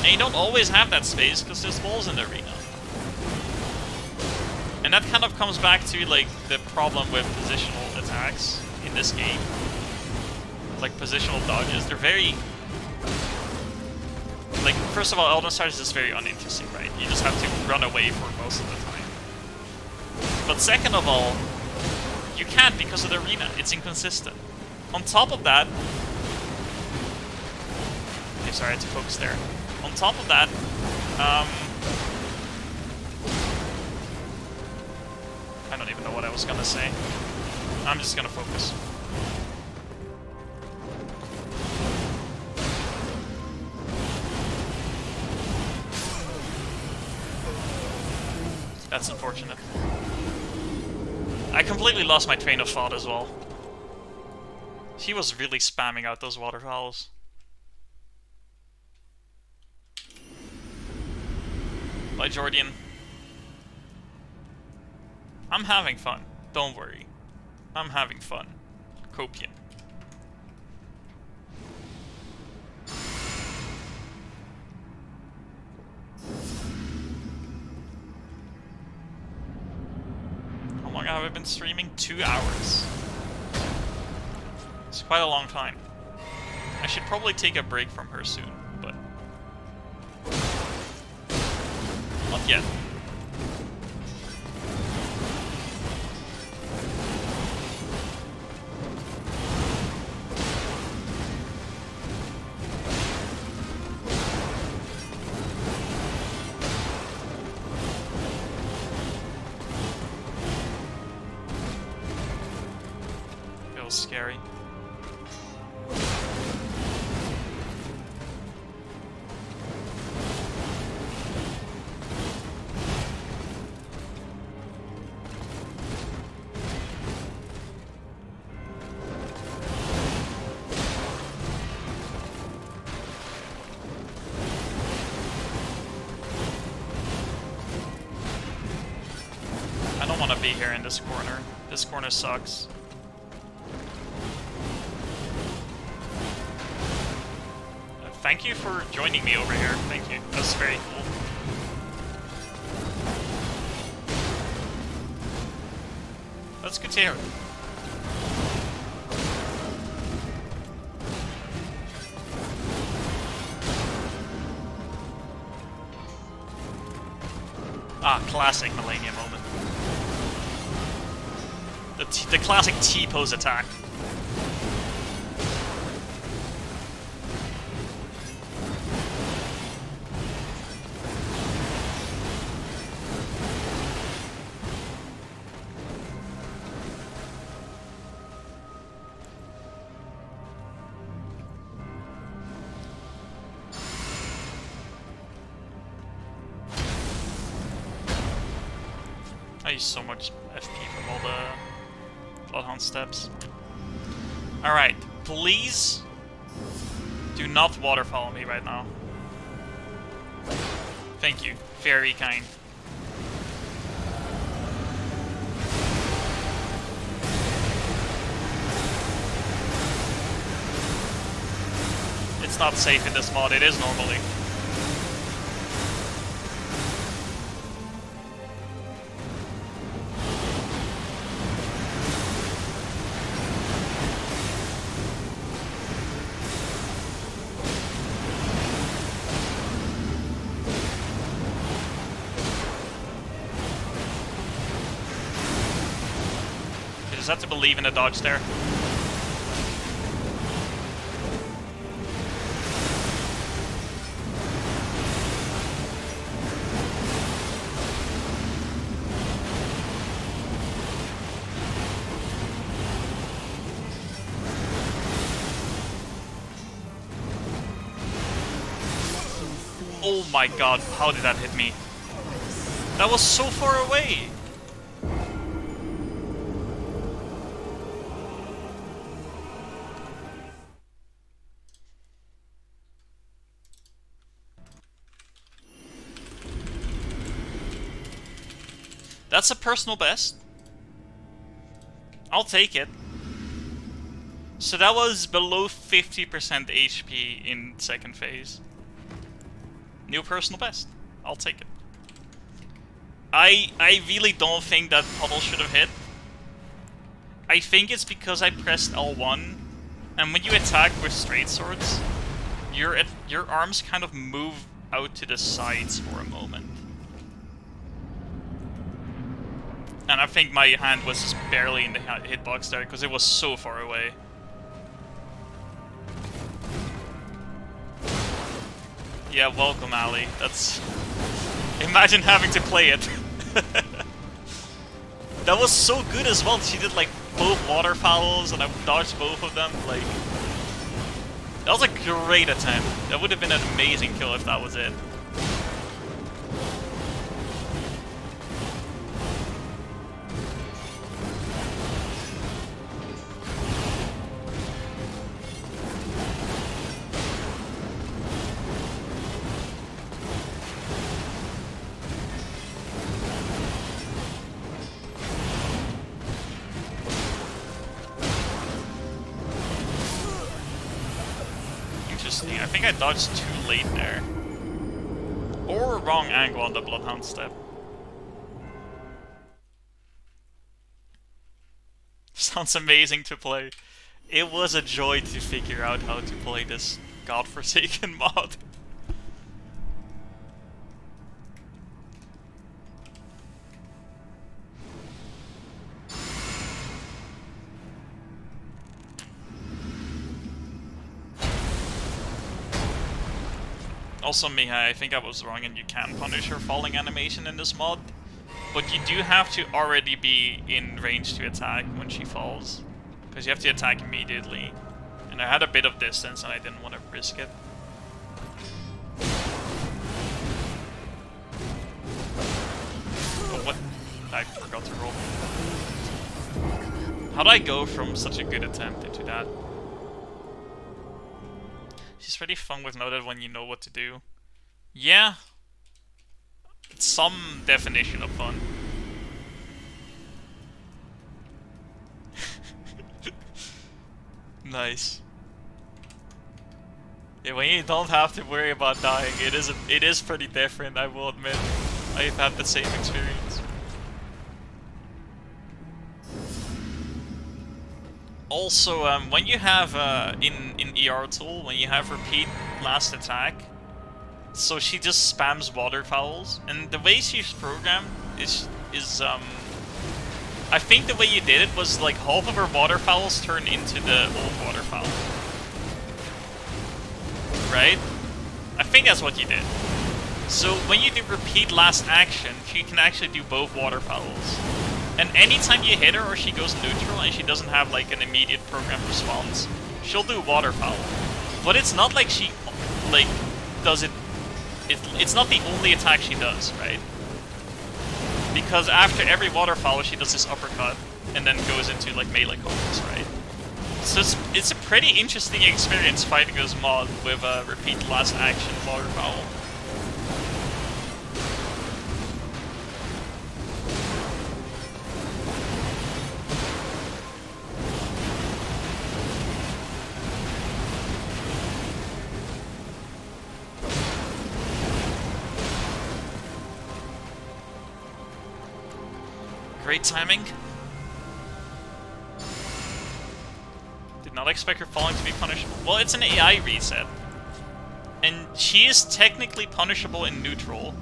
And you don't always have that space because there's walls in the arena. And that kind of comes back to, like, the problem with positional attacks in this game. Like, positional dodges. They're very... like, first of all, Elden Stars is just very uninteresting, right? You just have to run away for most of the time. But second of all, you can't because of the arena. It's inconsistent. On top of that... okay, sorry, I had to focus there. On top of that, I don't even know what I was gonna say. I'm just gonna focus. That's unfortunate. I completely lost my train of thought as well. She was really spamming out those waterfowls. Bye, Jordan. I'm having fun. Don't worry. I'm having fun. Copian. How long have I been streaming? 2 hours. It's quite a long time. I should probably take a break from her soon, but... not yet. That's scary. I don't want to be here in this corner. This corner sucks. Thank you for joining me over here. Thank you. That's very cool. That's good to hear. Ah, classic Malenia moment. The classic T-pose attack. I use so much FP from all the Bloodhound steps. Alright, please do not waterfall me right now. Thank you. Very kind. It's not safe in this mod, it is normally. Just have to believe in a dodge there. Oh my god, how did that hit me? That was so far away! That's a personal best. I'll take it. So that was below 50% HP in second phase. New personal best. I'll take it. I really don't think that puddle should have hit. I think it's because I pressed L1, and when you attack with straight swords, your arms kind of move out to the sides for a moment. And I think my hand was just barely in the hitbox there, because it was so far away. Yeah, welcome, Ali. That's... Imagine having to play it. That was so good as well. She did, like, both waterfowls, and I dodged both of them. Like... That was a great attempt. That would have been an amazing kill if that was it. I think I dodged too late there. Or wrong angle on the Bloodhound step. Sounds amazing to play. It was a joy to figure out how to play this godforsaken mod. Also, Mihai, I think I was wrong and you can punish her falling animation in this mod. But you do have to already be in range to attack when she falls. Because you have to attack immediately. And I had a bit of distance and I didn't want to risk it. Oh, what? I forgot to roll. How'd I go from such a good attempt into that? She's pretty fun with Noted when you know what to do. Yeah. It's some definition of fun. Nice. Yeah, when you don't have to worry about dying, it is pretty different, I will admit. I've had the same experience. Also, when you have in ER tool, when you have repeat last attack, so she just spams waterfowls, and the way she's programmed is I think the way you did it was like half of her waterfowls turn into the old waterfowl. Right? I think that's what you did. So when you do repeat last action, she can actually do both waterfowls. And anytime you hit her or she goes neutral and she doesn't have like an immediate programmed response, she'll do waterfowl. But it's not like she like does it. It's not the only attack she does, right? Because after every waterfowl, she does this uppercut, and then goes into, like, melee combos, right? So it's a pretty interesting experience fighting this mod with a repeat last action waterfowl. Great timing. Did not expect her falling to be punishable. Well, it's an AI reset. And she is technically punishable in neutral.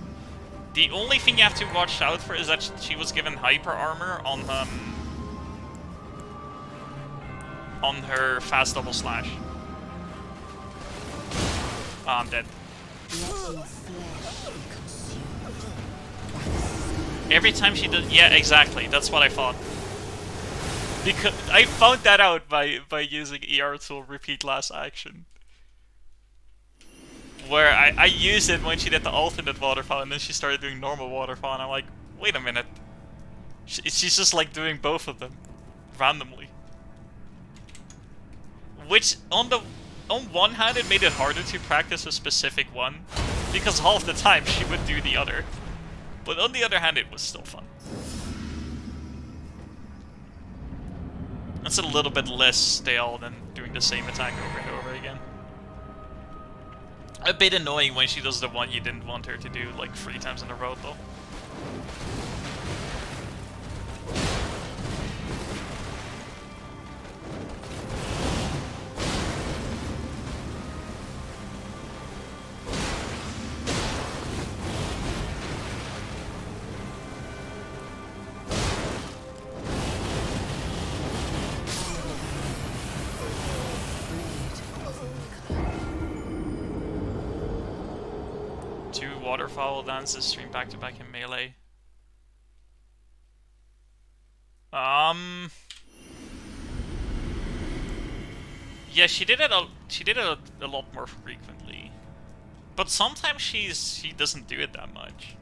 The only thing you have to watch out for is that she was given hyper armor on her fast double slash. Ah, I'm dead. Every time she does, yeah, exactly. That's what I thought. Because I found that out by using ER tool repeat last action, where I used it when she did the alternate waterfall, and then she started doing normal waterfall, and I'm like, wait a minute, she's just like doing both of them randomly. Which on one hand it made it harder to practice a specific one, because half the time she would do the other. But on the other hand, it was still fun. It's a little bit less stale than doing the same attack over and over again. A bit annoying when she does the one you didn't want her to do, like 3 times in a row, though. Waterfowl dances stream back to back in melee. Yeah, she did it a lot more frequently. But sometimes she doesn't do it that much.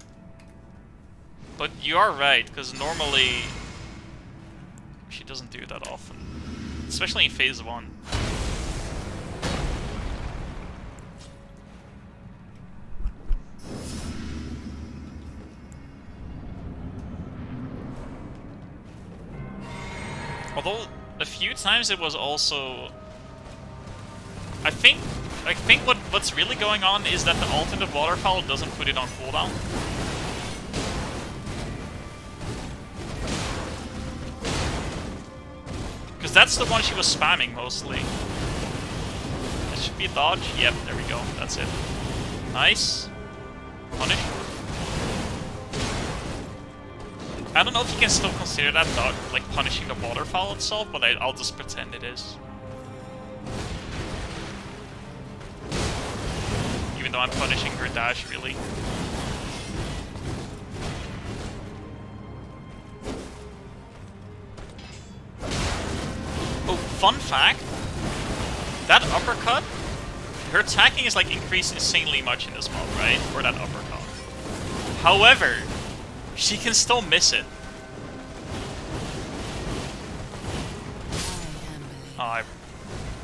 But you are right, because normally she doesn't do it that often. Especially in phase 1. Although a few times it was also, I think what's really going on is that the alternate waterfowl doesn't put it on cooldown. Because that's the one she was spamming mostly. It should be a dodge. Yep, there we go. That's it. Nice. Punish. I don't know if you can still consider that dodge, like punishing the waterfowl itself, but I'll just pretend it is. Even though I'm punishing her dash, really. Oh, Fun fact, that uppercut, her attacking is like increased insanely much in this mod, right? For that uppercut. However, she can still miss it.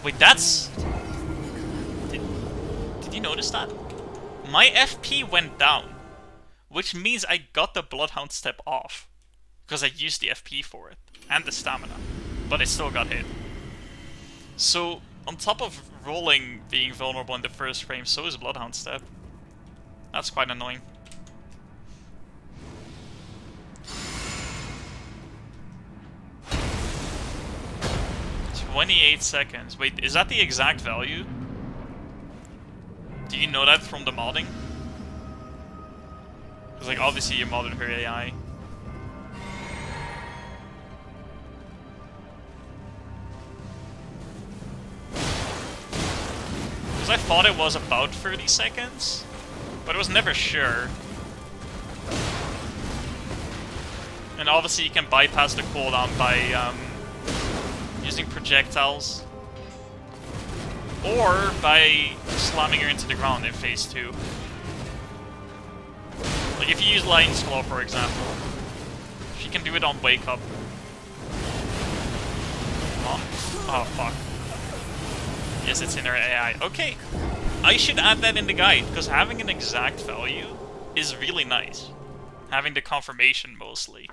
Wait, that's... Did you notice that? My FP went down, which means I got the Bloodhound step off, because I used the FP for it, and the stamina, but it still got hit. So, on top of rolling being vulnerable in the first frame, so is Bloodhound step. That's quite annoying. 28 seconds. Wait, is that the exact value? Do you know that from the modding? Because, like, obviously you modded her AI. Because I thought it was about 30 seconds, but I was never sure. And obviously you can bypass the cooldown by, using projectiles, or by slamming her into the ground in phase 2. Like if you use Lion's Claw, for example, she can do it on Wake Up. Oh fuck. Yes, it's in her AI. Okay, I should add that in the guide, because having an exact value is really nice. Having the confirmation, mostly.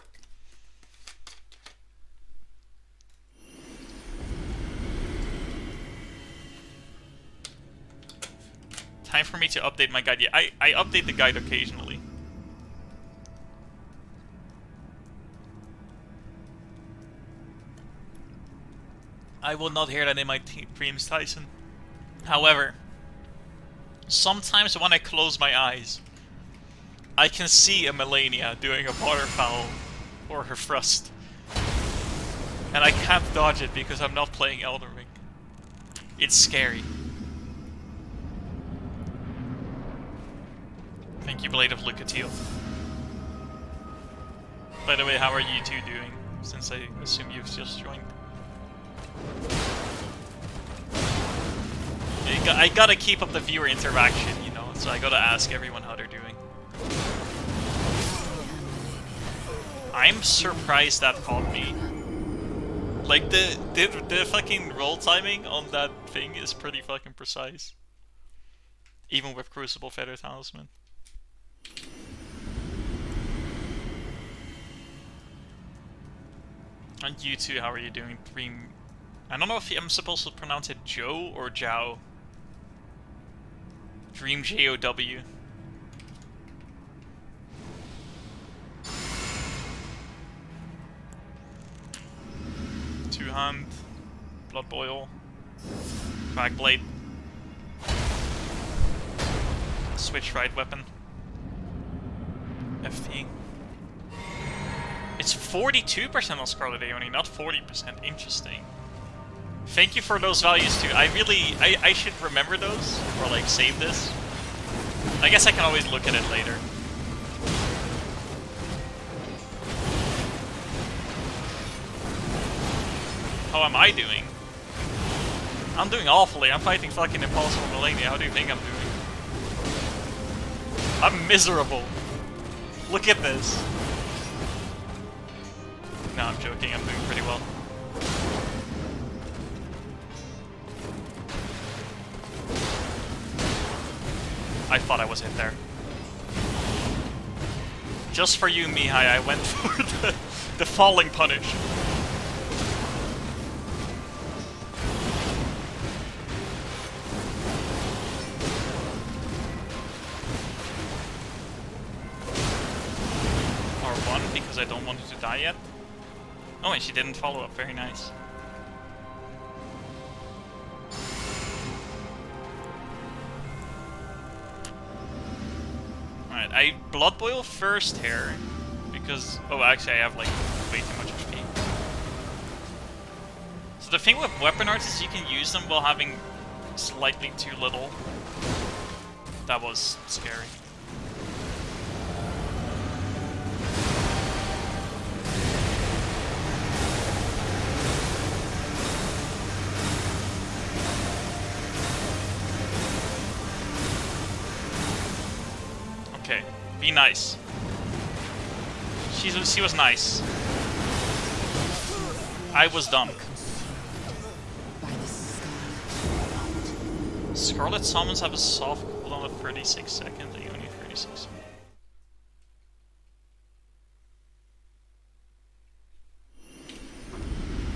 Time for me to update my guide. Yeah, I update the guide occasionally. I will not hear that in my dreams, Tyson. However, sometimes when I close my eyes, I can see a Malenia doing a waterfowl or her thrust. And I can't dodge it because I'm not playing Elden Ring. It's scary. Thank you, Blade of Lucatiel. By the way, how are you two doing? Since I assume you've just joined. I gotta keep up the viewer interaction, you know, so I gotta ask everyone how they're doing. I'm surprised that caught me. Like, the fucking roll timing on that thing is pretty fucking precise. Even with Crucible Feather Talisman. And you two, how are you doing? Dream... I don't know if I'm supposed to pronounce it Joe or Jow. Dream J-O-W. Two Hand. Blood Boil. Crack Blade. Switch right weapon. FT. It's 42% on Scarlet Aeoni, not 40%. Interesting. Thank you for those values too. I should remember those, or like save this. I guess I can always look at it later. How am I doing? I'm doing awfully. I'm fighting fucking Impossible Malenia. How do you think I'm doing? I'm miserable. Look at this. No, I'm joking. I'm doing pretty well. I thought I was hit there. Just for you, Mihai, I went for the falling punish. R1, because I don't want her to die yet. Oh, and she didn't follow up. Very nice. Alright, I Blood Boil first here, because... Oh, actually I have, like, way too much HP. So the thing with weapon arts is you can use them while having slightly too little. That was scary. Be nice. She was nice. I was dumb. Scarlet summons have a soft cooldown of 36 seconds, and you only 36.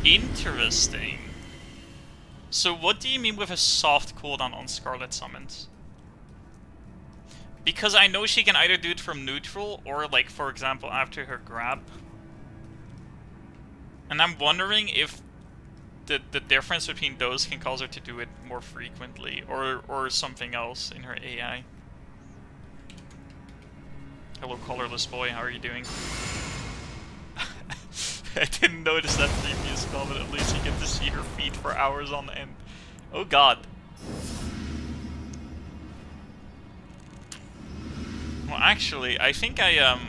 Interesting. So what do you mean with a soft cooldown on Scarlet summons? Because I know she can either do it from neutral or, like, for example, after her grab. And I'm wondering if the difference between those can cause her to do it more frequently, or something else in her AI. Hello, colorless boy, how are you doing? I didn't notice that previous comment. At least you get to see her feet for hours on end. Oh god. Well, actually, I think I,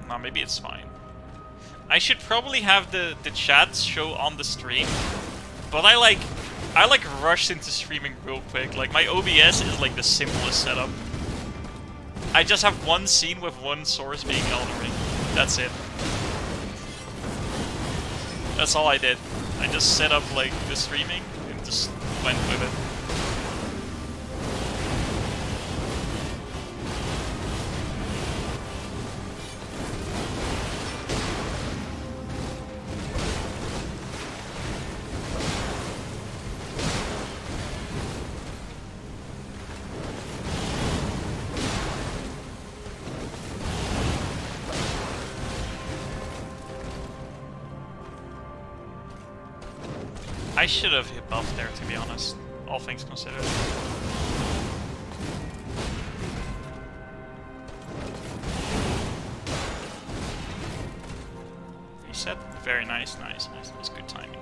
no, maybe it's fine. I should probably have the chats show on the stream, but I rushed into streaming real quick. Like, my OBS is like the simplest setup. I just have one scene with one source being Elden Ring. That's it. That's all I did. I just set up like the streaming and just went with it. I should have hit buff there, to be honest, all things considered. Reset. Very nice, nice. Good timing.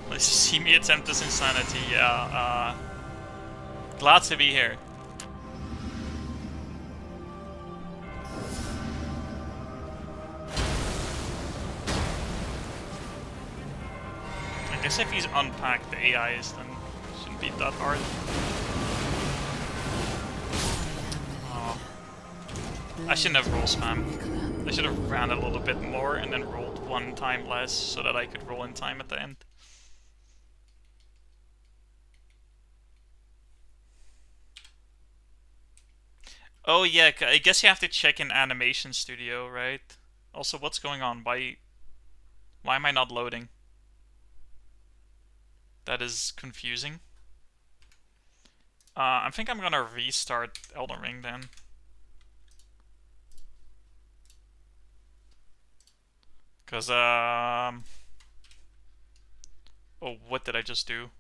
Let's see me attempt this insanity. Yeah, glad to be here. I guess if he's unpacked the AIs, then it shouldn't be that hard. Oh. I shouldn't have roll spam. I should have ran a little bit more and then rolled one time less so that I could roll in time at the end. Oh yeah, I guess you have to check in Animation Studio, right? Also, what's going on? Why am I not loading? That is confusing. I think I'm gonna restart Elden Ring then. Cause oh, what did I just do?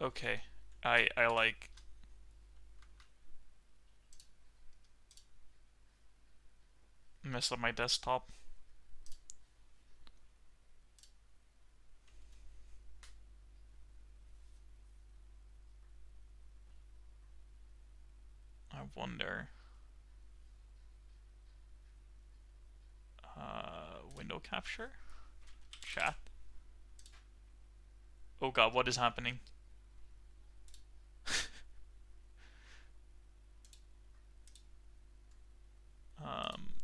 Okay, I like messed up my desktop. I wonder. Window capture? Chat? Oh god, what is happening?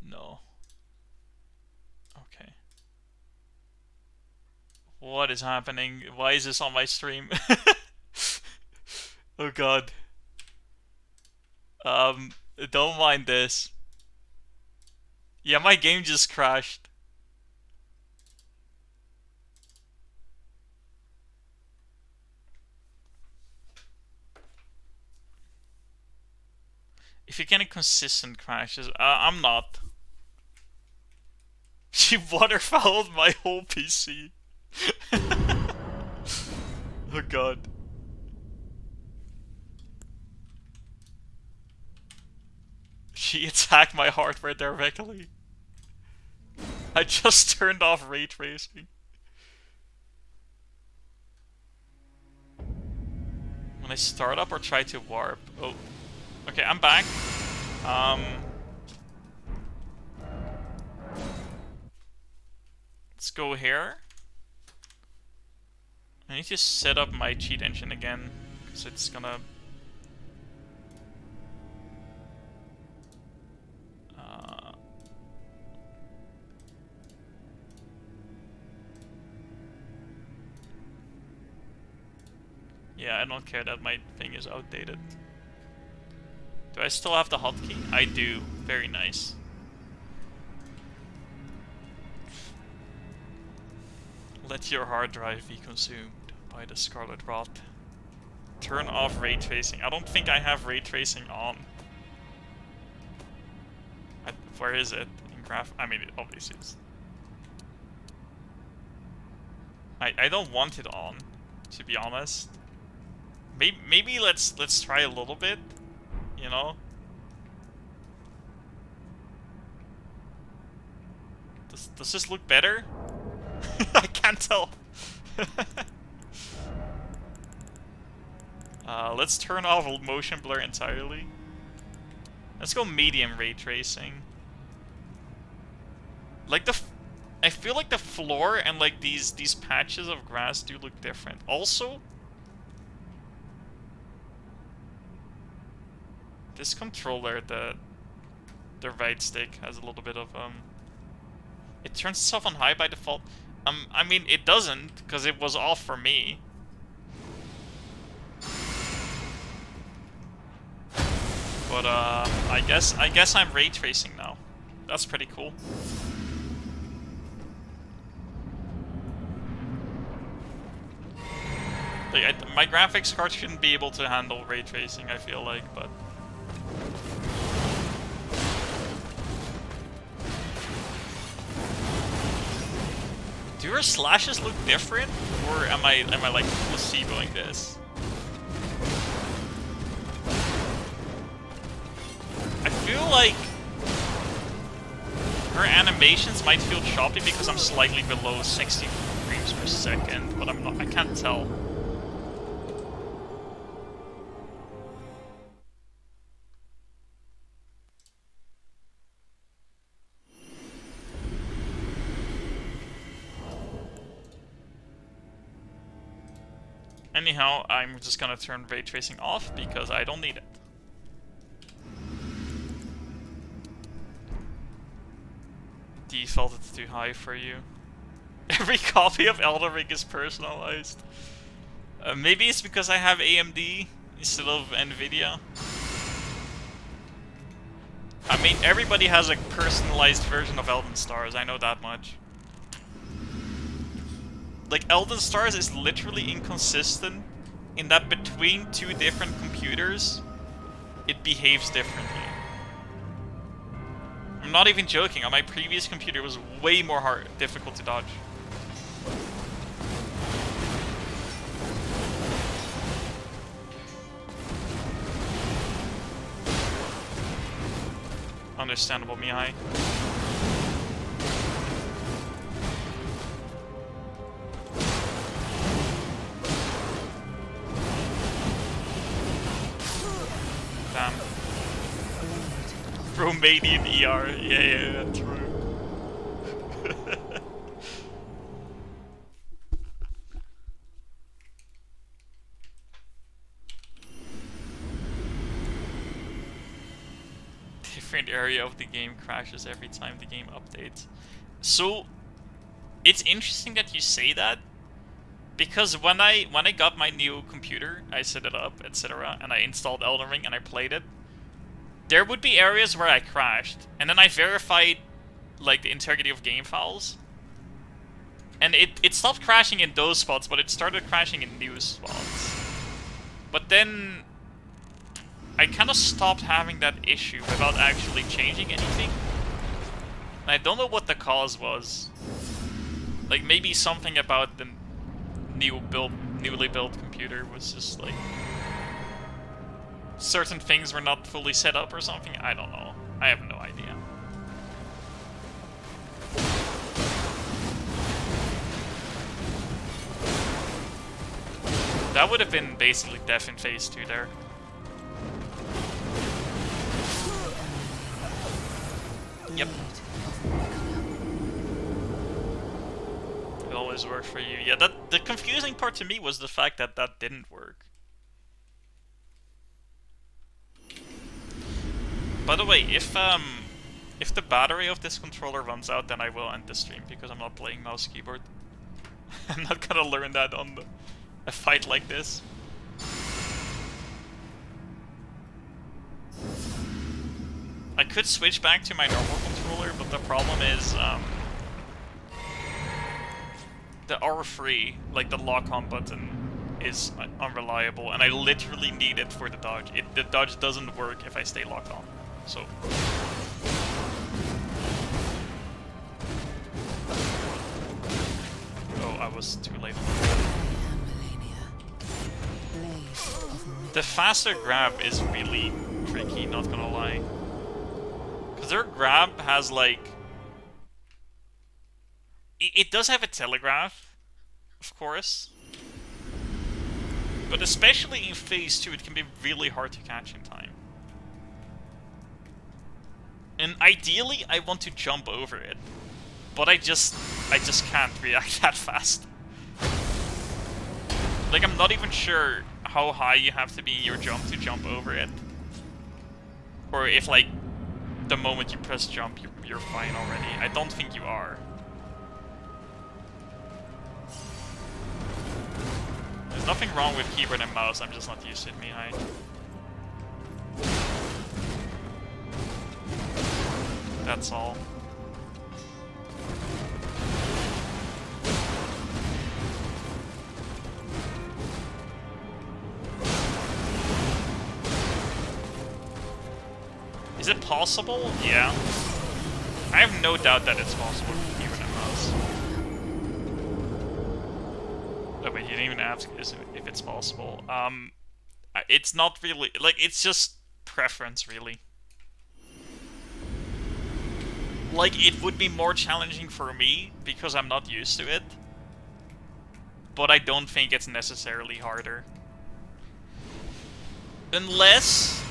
No. Okay. What is happening? Why is this on my stream? Oh god. Don't mind this. Yeah, my game just crashed. If you're getting consistent crashes, I'm not. She waterfouled my whole PC. Oh god. She attacked my hardware directly. I just turned off ray tracing. When I start up or try to warp? Oh. Okay, I'm back. Let's go here. I need to set up my cheat engine again, because it's gonna... Yeah, I don't care that my thing is outdated. Do I still have the hotkey? I do. Very nice. Let your hard drive be consumed by the Scarlet Rot. Turn off ray tracing. I don't think I have ray tracing on. Where is it? In graph? I mean, it obviously is. I don't want it on, to be honest. Maybe let's try a little bit, you know? Does this look better? I can't tell. Let's turn off motion blur entirely. Let's go medium ray tracing. Like I feel like the floor and like these patches of grass do look different. Also, this controller, the right stick has a little bit of it turns itself on high by default. I mean it doesn't, because it was off for me. But I guess I'm ray tracing now. That's pretty cool. Like my graphics card shouldn't be able to handle ray tracing, I feel like, but do your slashes look different, or am I like placeboing this? I feel like her animations might feel choppy because I'm slightly below 60 frames per second, but I'm not. I can't tell. Anyhow, I'm just gonna turn ray tracing off because I don't need it. Defaulted too high for you. Every copy of Elden Ring is personalized. Maybe it's because I have AMD instead of Nvidia. I mean, everybody has a personalized version of Elden Stars, I know that much. Like, Elden Stars is literally inconsistent in that between two different computers, it behaves differently. I'm not even joking, on my previous computer it was way more difficult to dodge. Understandable, Mihai. Damn. Romanian ER. Yeah, true. Different area of the game crashes every time the game updates. So, it's interesting that you say that, because when I got my new computer, I set it up, etc., and I installed Elden Ring and I played it, there would be areas where I crashed, and then I verified like the integrity of game files, and it stopped crashing in those spots, but it started crashing in new spots. But then I kind of stopped having that issue without actually changing anything. And I don't know what the cause was. Like, maybe something about the newly built computer was just like certain things were not fully set up or something. I don't know. I have no idea. That would have been basically death in phase 2 there. Yep. always work for you. Yeah, the confusing part to me was the fact that that didn't work. By the way, if the battery of this controller runs out, then I will end the stream because I'm not playing mouse keyboard. I'm not gonna learn that on a fight like this. I could switch back to my normal controller, but the problem is the R3, like the lock-on button, is unreliable, and I literally need it for the dodge. The dodge doesn't work if I stay locked on. So. Oh, I was too late. The faster grab is really tricky, not gonna lie. Because their grab has like... It does have a telegraph, of course. But especially in phase 2, it can be really hard to catch in time. And ideally, I want to jump over it. But I just can't react that fast. Like, I'm not even sure how high you have to be in your jump to jump over it. Or if, like, the moment you press jump, you're fine already. I don't think you are. There's nothing wrong with keyboard and mouse, I'm just not used to it, Mihai. That's all. Is it possible? Yeah. I have no doubt that it's possible with keyboard and mouse. Oh wait, you didn't even ask if it's possible. It's not really, like, it's just preference, really. Like, it would be more challenging for me, because I'm not used to it. But I don't think it's necessarily harder. Unless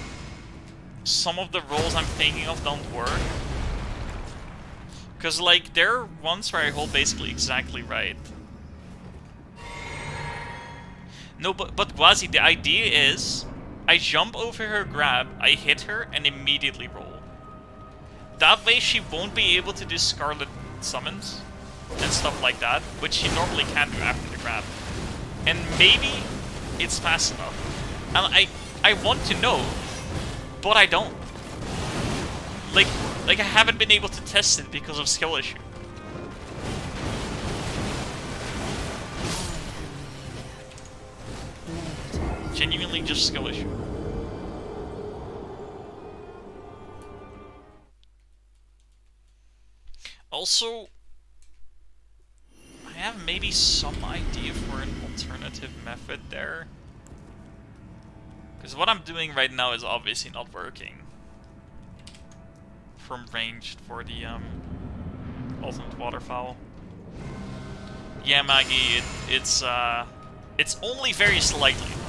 some of the rolls I'm thinking of don't work. Because, like, there are ones where I hold basically exactly right. No, but Gwazi, the idea is, I jump over her grab, I hit her, and immediately roll. That way she won't be able to do Scarlet Summons and stuff like that, which she normally can do after the grab. And maybe it's fast enough. And I want to know, but I don't. Like I haven't been able to test it because of skill issue. Genuinely just skill issue. Also, I have maybe some idea for an alternative method there. Because what I'm doing right now is obviously not working. From ranged for the ultimate waterfowl. Yeah, Maggie, it's only very slightly though.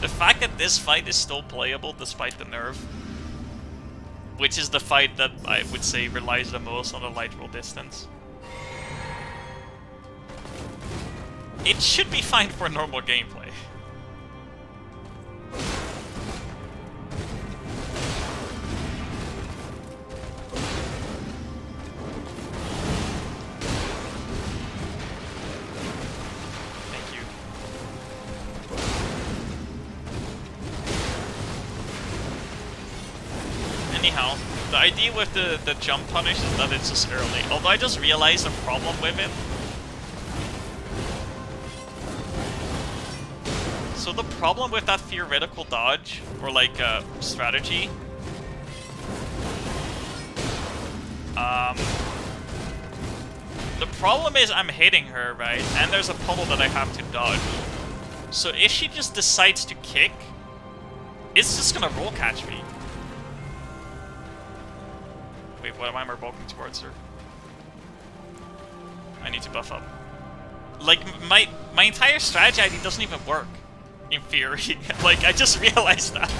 The fact that this fight is still playable despite the nerf, which is the fight that I would say relies the most on the light roll distance. It should be fine for normal gameplay. Thank you. Anyhow, the idea with the jump punish is that it's just early. Although I just realized the problem with it. So the problem with that theoretical dodge, or like strategy, the problem is I'm hitting her, right? And there's a puddle that I have to dodge. So if she just decides to kick, it's just gonna roll catch me. Wait, what am I walking towards her? I need to buff up. Like, my entire strategy idea doesn't even work, in theory. Like, I just realized that.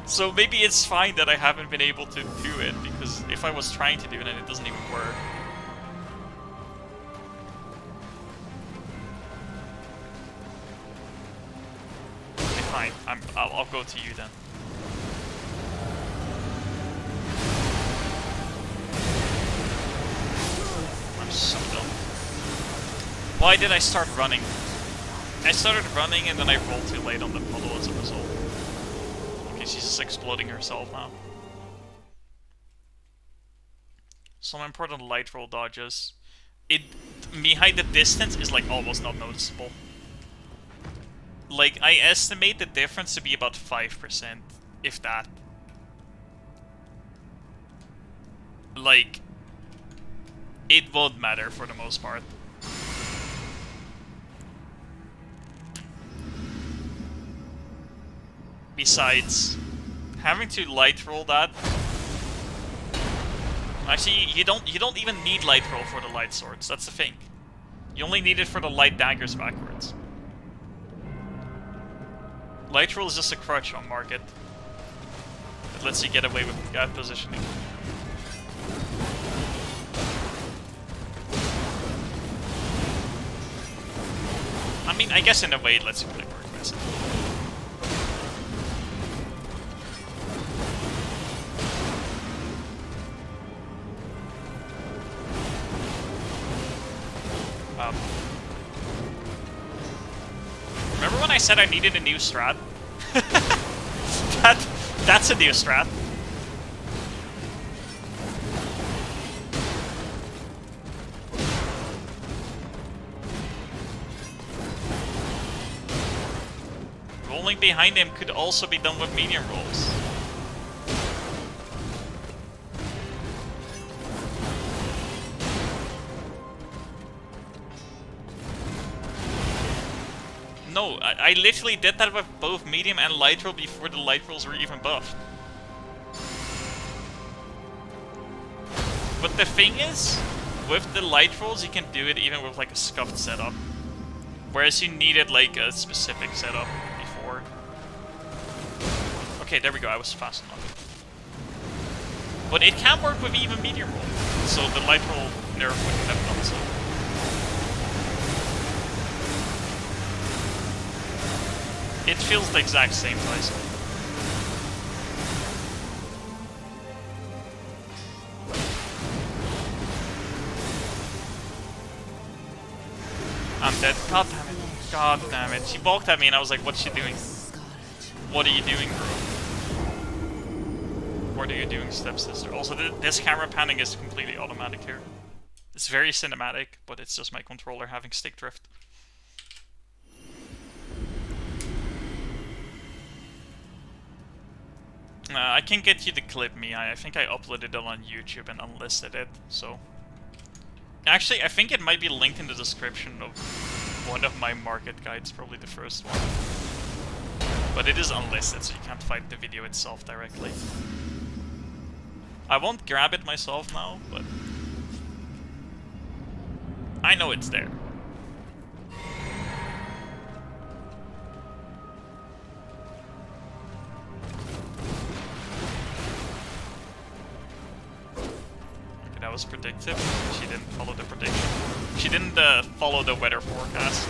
So maybe it's fine that I haven't been able to do it, because if I was trying to do it, then it doesn't even work. fine. I'll go to you then. I'm so dumb. Why did I start running? I started running and then I rolled too late on the puddle as a result. Okay, she's just exploding herself now. Some important light roll dodges. Behind the distance is like almost not noticeable. Like, I estimate the difference to be about 5%, if that. Like, it won't matter for the most part. Besides, having to light roll that. Actually, you don't even need light roll for the light swords. That's the thing. You only need it for the light daggers backwards. Light roll is just a crutch on market. It lets you get away with that positioning. I mean, I guess in a way it lets you play more aggressive. Remember when I said I needed a new strat? That's a new strat. Rolling behind him could also be done with medium rolls. No, I literally did that with both medium and light roll before the light rolls were even buffed. But the thing is, with the light rolls you can do it even with like a scuffed setup. Whereas you needed like a specific setup before. Okay, there we go, I was fast enough. But it can work with even medium roll. So the light roll nerf wouldn't have done so. It feels the exact same price. I'm dead. God damn it. God damn it. She balked at me and I was like, what's she doing? What are you doing, bro? What are you doing, stepsister? Also, this camera panning is completely automatic here. It's very cinematic, but it's just my controller having stick drift. I can get you the clip, me. I think I uploaded it on YouTube and unlisted it, so... Actually, I think it might be linked in the description of one of my market guides, probably the first one. But it is unlisted, so you can't find the video itself directly. I won't grab it myself now, but... I know it's there. That was predictive. She didn't follow the prediction. She didn't follow the weather forecast.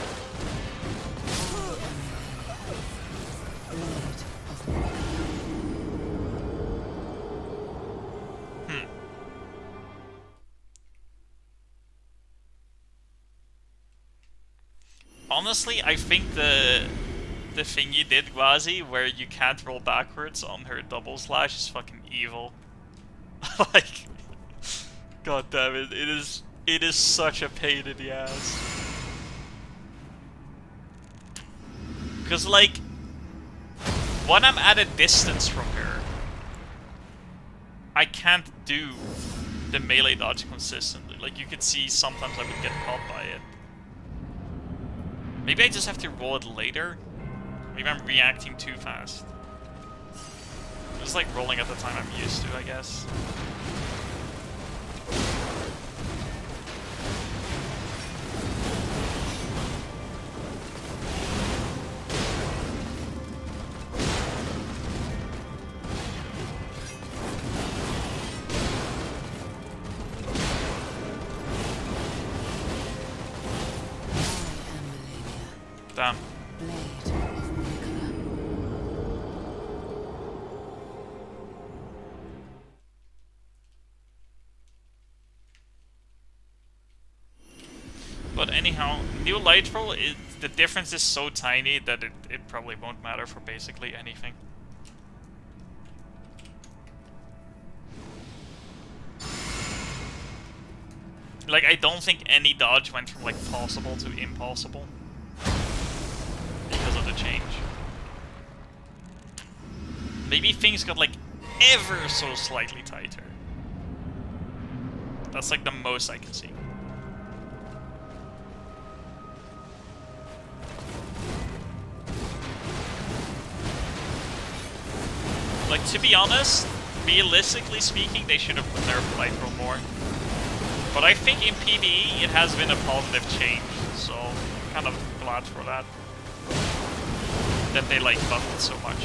Honestly, I think the thing you did, Gwazi, where you can't roll backwards on her double slash is fucking evil. Like... God damn it, it is such a pain in the ass. Cause like, when I'm at a distance from her, I can't do the melee dodge consistently. Like you could see sometimes I would get caught by it. Maybe I just have to roll it later? Maybe I'm reacting too fast. Just like rolling at the time I'm used to, I guess. Damn. But anyhow, new Lightroll, the difference is so tiny that it probably won't matter for basically anything. Like, I don't think any dodge went from, like, possible to impossible because of the change. Maybe things got, like, ever so slightly tighter. That's, like, the most I can see. Like, to be honest, realistically speaking, they should have nerfed Lightroll more. But I think in PvE it has been a positive change, so I'm kind of glad for that. That they like buffed it so much.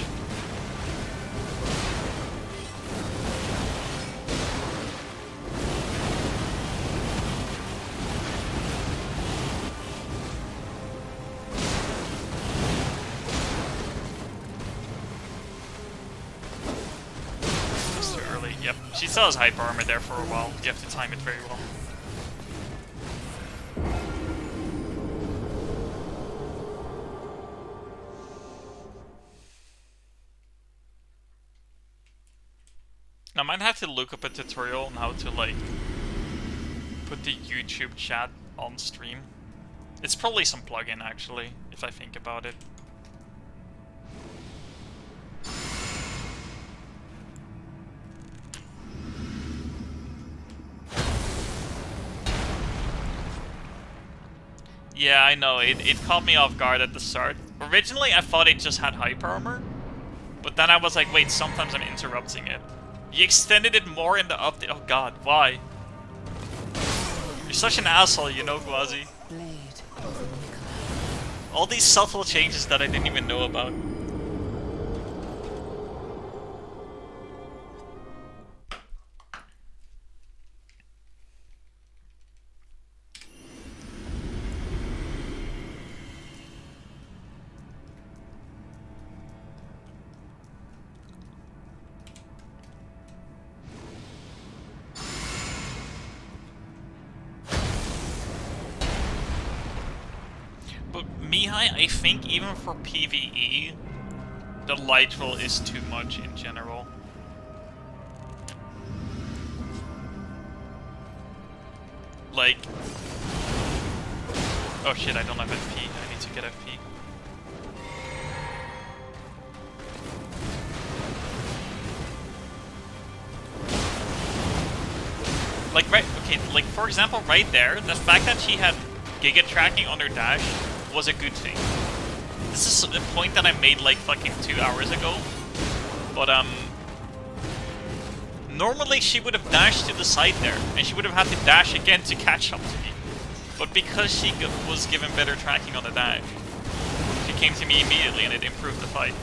It's too early, yep. She still has hyper armor there for a while. You have to time it very well. I might have to look up a tutorial on how to, like, put the YouTube chat on stream. It's probably some plugin, actually, if I think about it. Yeah, I know, it caught me off guard at the start. Originally, I thought it just had hyper armor, but then I was like, wait, sometimes I'm interrupting it. You extended it more in the update. Oh god, why? You're such an asshole, you know, Gwazi. All these subtle changes that I didn't even know about. I think even for PvE, the Lightroll is too much in general. Like... Oh shit, I don't have FP. I need to get FP. Like, right, okay, like, for example, right there, the fact that she had Giga tracking on her dash was a good thing. This is a point that I made like fucking 2 hours ago. But normally she would have dashed to the side there, and she would have had to dash again to catch up to me. But because she was given better tracking on the dash, she came to me immediately and it improved the fight.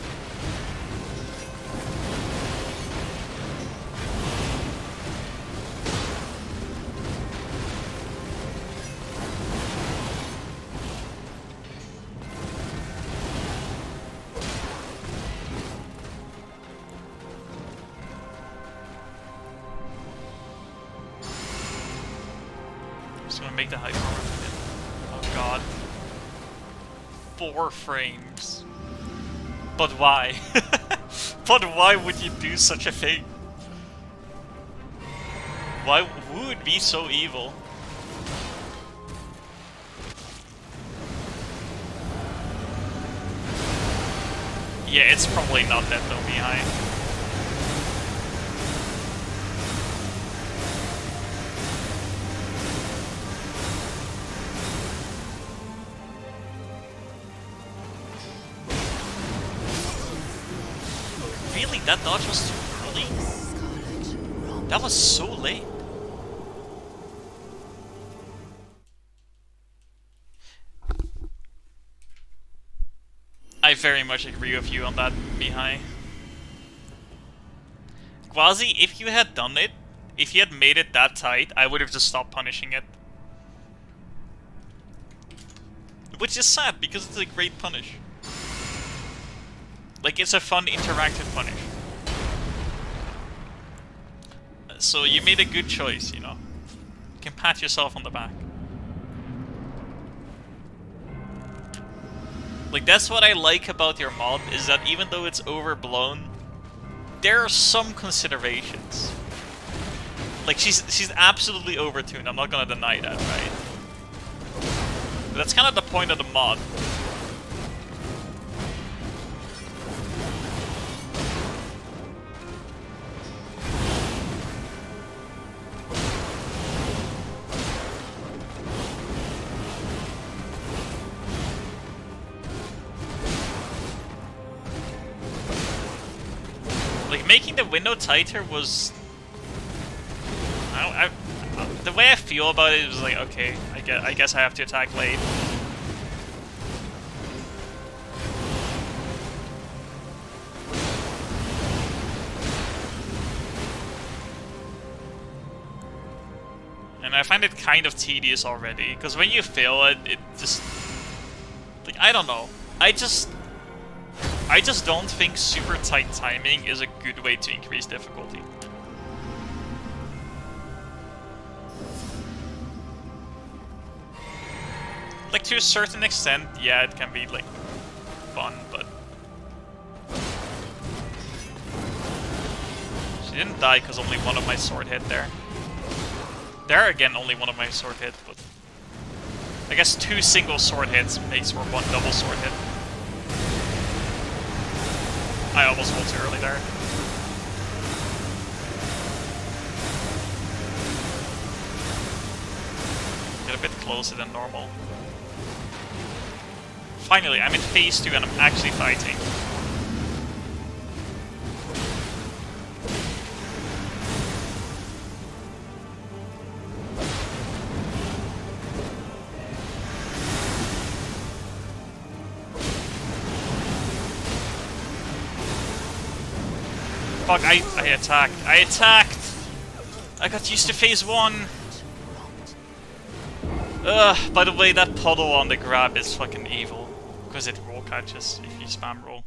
Make the hyper armor fit. Oh god. 4 frames. But why? But why would you do such a thing? Why who would be so evil? Yeah, it's probably not that though, Mihai. That dodge was too early? That was so late. I very much agree with you on that, Mihai. Gwazi, if you had done it, if you had made it that tight, I would have just stopped punishing it. Which is sad, because it's a great punish. Like, it's a fun, interactive punish. So you made a good choice, you know. You can pat yourself on the back. Like, that's what I like about your mod, is that even though it's overblown, there are some considerations. Like, she's absolutely overtuned, I'm not gonna deny that, right? But that's kind of the point of the mod. Like, making the window tighter was... the way I feel about it was like, okay, I guess I have to attack late. And I find it kind of tedious already, because when you fail it, it just... like, I don't know. I just don't think super tight timing is a good way to increase difficulty. Like, to a certain extent, yeah, it can be, like, fun, but... she didn't die because only one of my sword hit there. There, again, only one of my sword hit, but... I guess 2 single sword hits makes for 1 double sword hit. I almost rolled too early there. Get a bit closer than normal. Finally, I'm in phase 2 and I'm actually fighting. Fuck, I attacked. I attacked! I got used to phase 1! Ugh, by the way, that puddle on the grab is fucking evil. Because it roll catches if you spam roll.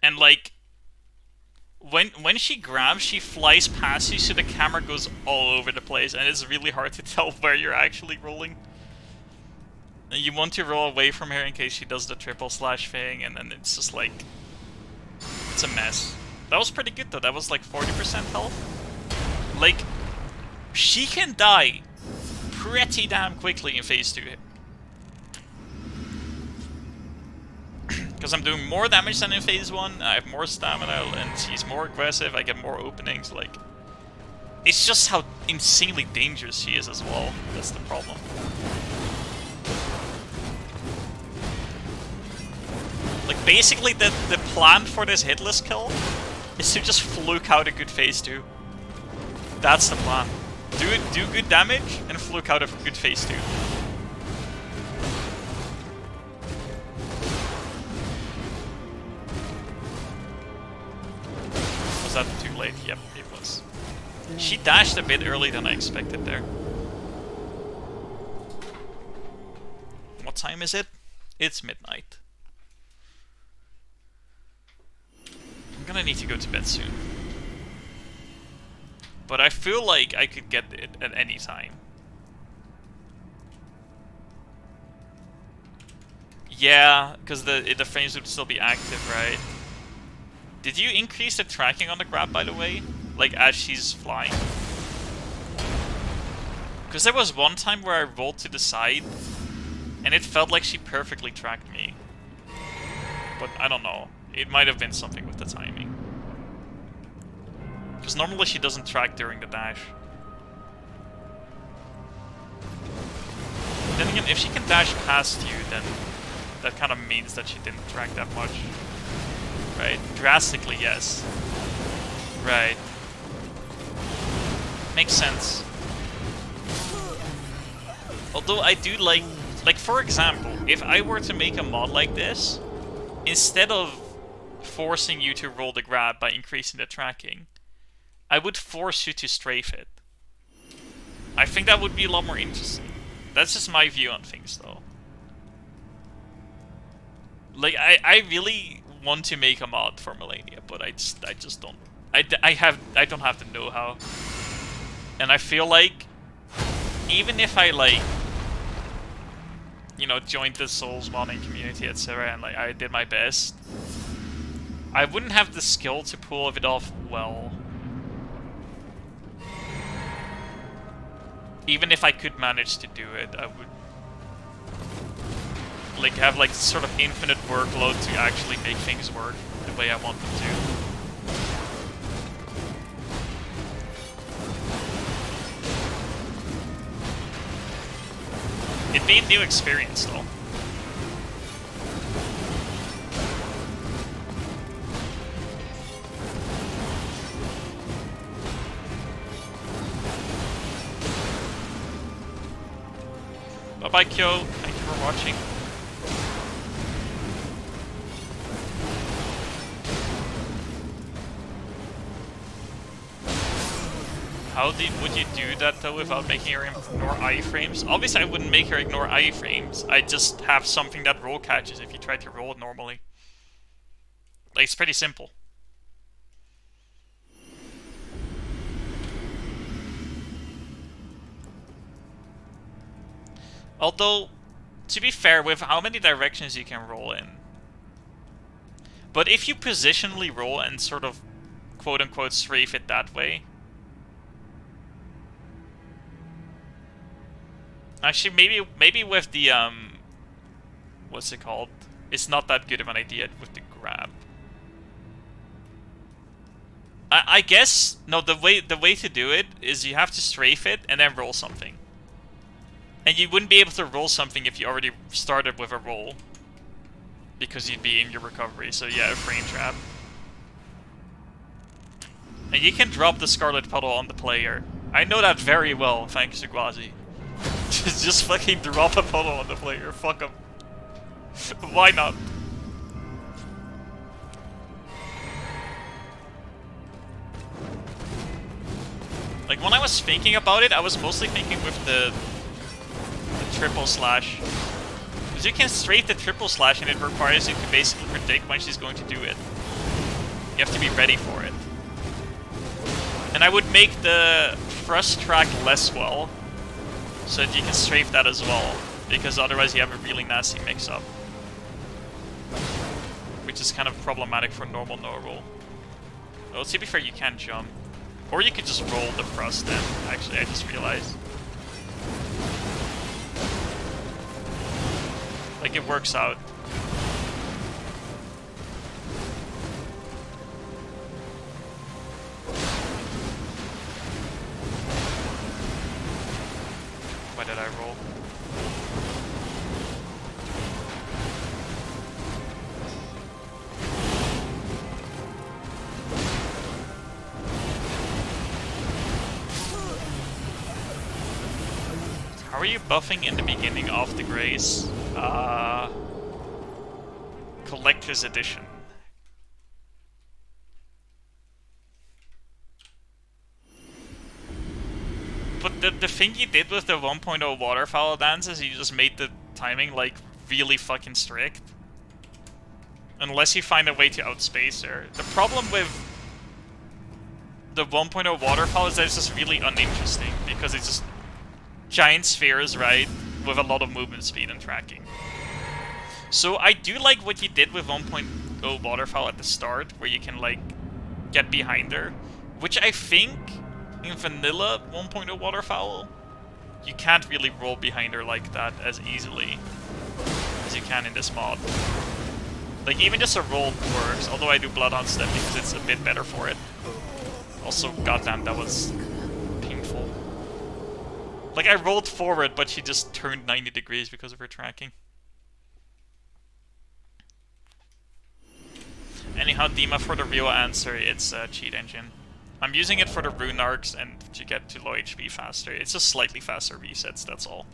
And like... When she grabs, she flies past you, so the camera goes all over the place, and it's really hard to tell where you're actually rolling. And you want to roll away from her in case she does the triple slash thing, and then it's just like... it's a mess. That was pretty good though, that was like 40% health. Like, she can die pretty damn quickly in phase 2. Because I'm doing more damage than in phase 1, I have more stamina, and she's more aggressive, I get more openings, like... it's just how insanely dangerous she is as well, that's the problem. Like, basically, the plan for this hitless kill is to just fluke out a good phase 2. That's the plan. Do good damage, and fluke out a good phase 2. Was that too late? Yep, it was. She dashed a bit earlier than I expected there. What time is it? It's midnight. I'm gonna need to go to bed soon. But I feel like I could get it at any time. Yeah, because the frames would still be active, right? Did you increase the tracking on the grab, by the way? Like, as she's flying? Because there was one time where I rolled to the side, and it felt like she perfectly tracked me. But I don't know. It might have been something with the timing. Because normally she doesn't track during the dash. Then again, if she can dash past you, then that kind of means that she didn't track that much. Right? Drastically, yes. Right. Makes sense. Although I do like, for example, if I were to make a mod like this, instead of forcing you to roll the grab by increasing the tracking, I would force you to strafe it. I think that would be a lot more interesting. That's just my view on things, though. Like, I really want to make a mod for Malenia, but I just don't. I don't have the know-how. And I feel like, even if I, like, you know, joined the Souls modding community, etc., and like I did my best, I wouldn't have the skill to pull it off well. Even if I could manage to do it, I would like have like sort of infinite workload to actually make things work the way I want them to. It'd be a new experience though. Bye-bye, Kyo. Thank you for watching. How would you do that though without making her ignore iframes? Obviously I wouldn't make her ignore iframes. I just have something that roll catches if you try to roll it normally. Like, it's pretty simple. Although, to be fair, with how many directions you can roll in. But if you positionally roll and sort of quote-unquote strafe it that way. Actually, maybe with the, what's it called? It's not that good of an idea with the grab. I guess, no, the way to do it is you have to strafe it and then roll something. And you wouldn't be able to roll something if you already started with a roll. Because you'd be in your recovery, so yeah, a frame trap. And you can drop the Scarlet Puddle on the player. I know that very well, thanks to Gwazi. Just fucking drop a puddle on the player, fuck him. Why not? Like, when I was thinking about it, I was mostly thinking with the triple slash. Because you can strafe the triple slash and it requires you to basically predict when she's going to do it. You have to be ready for it. And I would make the thrust track less well, so that you can strafe that as well, because otherwise you have a really nasty mix-up. Which is kind of problematic for normal no-roll. Well, to be fair, you can jump. Or you could just roll the thrust then, actually, I just realized. Like, it works out. Why did I roll? How are you buffing in the beginning of the Grace? Collector's Edition. But the thing you did with the 1.0 waterfowl dance is you just made the timing, like, really fucking strict. Unless you find a way to outspace her. The problem with the 1.0 waterfowl is that it's just really uninteresting, because it's just giant spheres, right, with a lot of movement speed and tracking. So I do like what you did with 1.0 waterfowl at the start, where you can, like, get behind her, which I think in vanilla 1.0 waterfowl, you can't really roll behind her like that as easily as you can in this mod. Like, even just a roll works, although I do blood on step because it's a bit better for it. Also, goddamn, that was painful. Like, I rolled forward, but she just turned 90 degrees because of her tracking. Anyhow, Dima, for the real answer, it's a cheat engine. I'm using it for the rune arcs and to get to low HP faster. It's just slightly faster resets, that's all.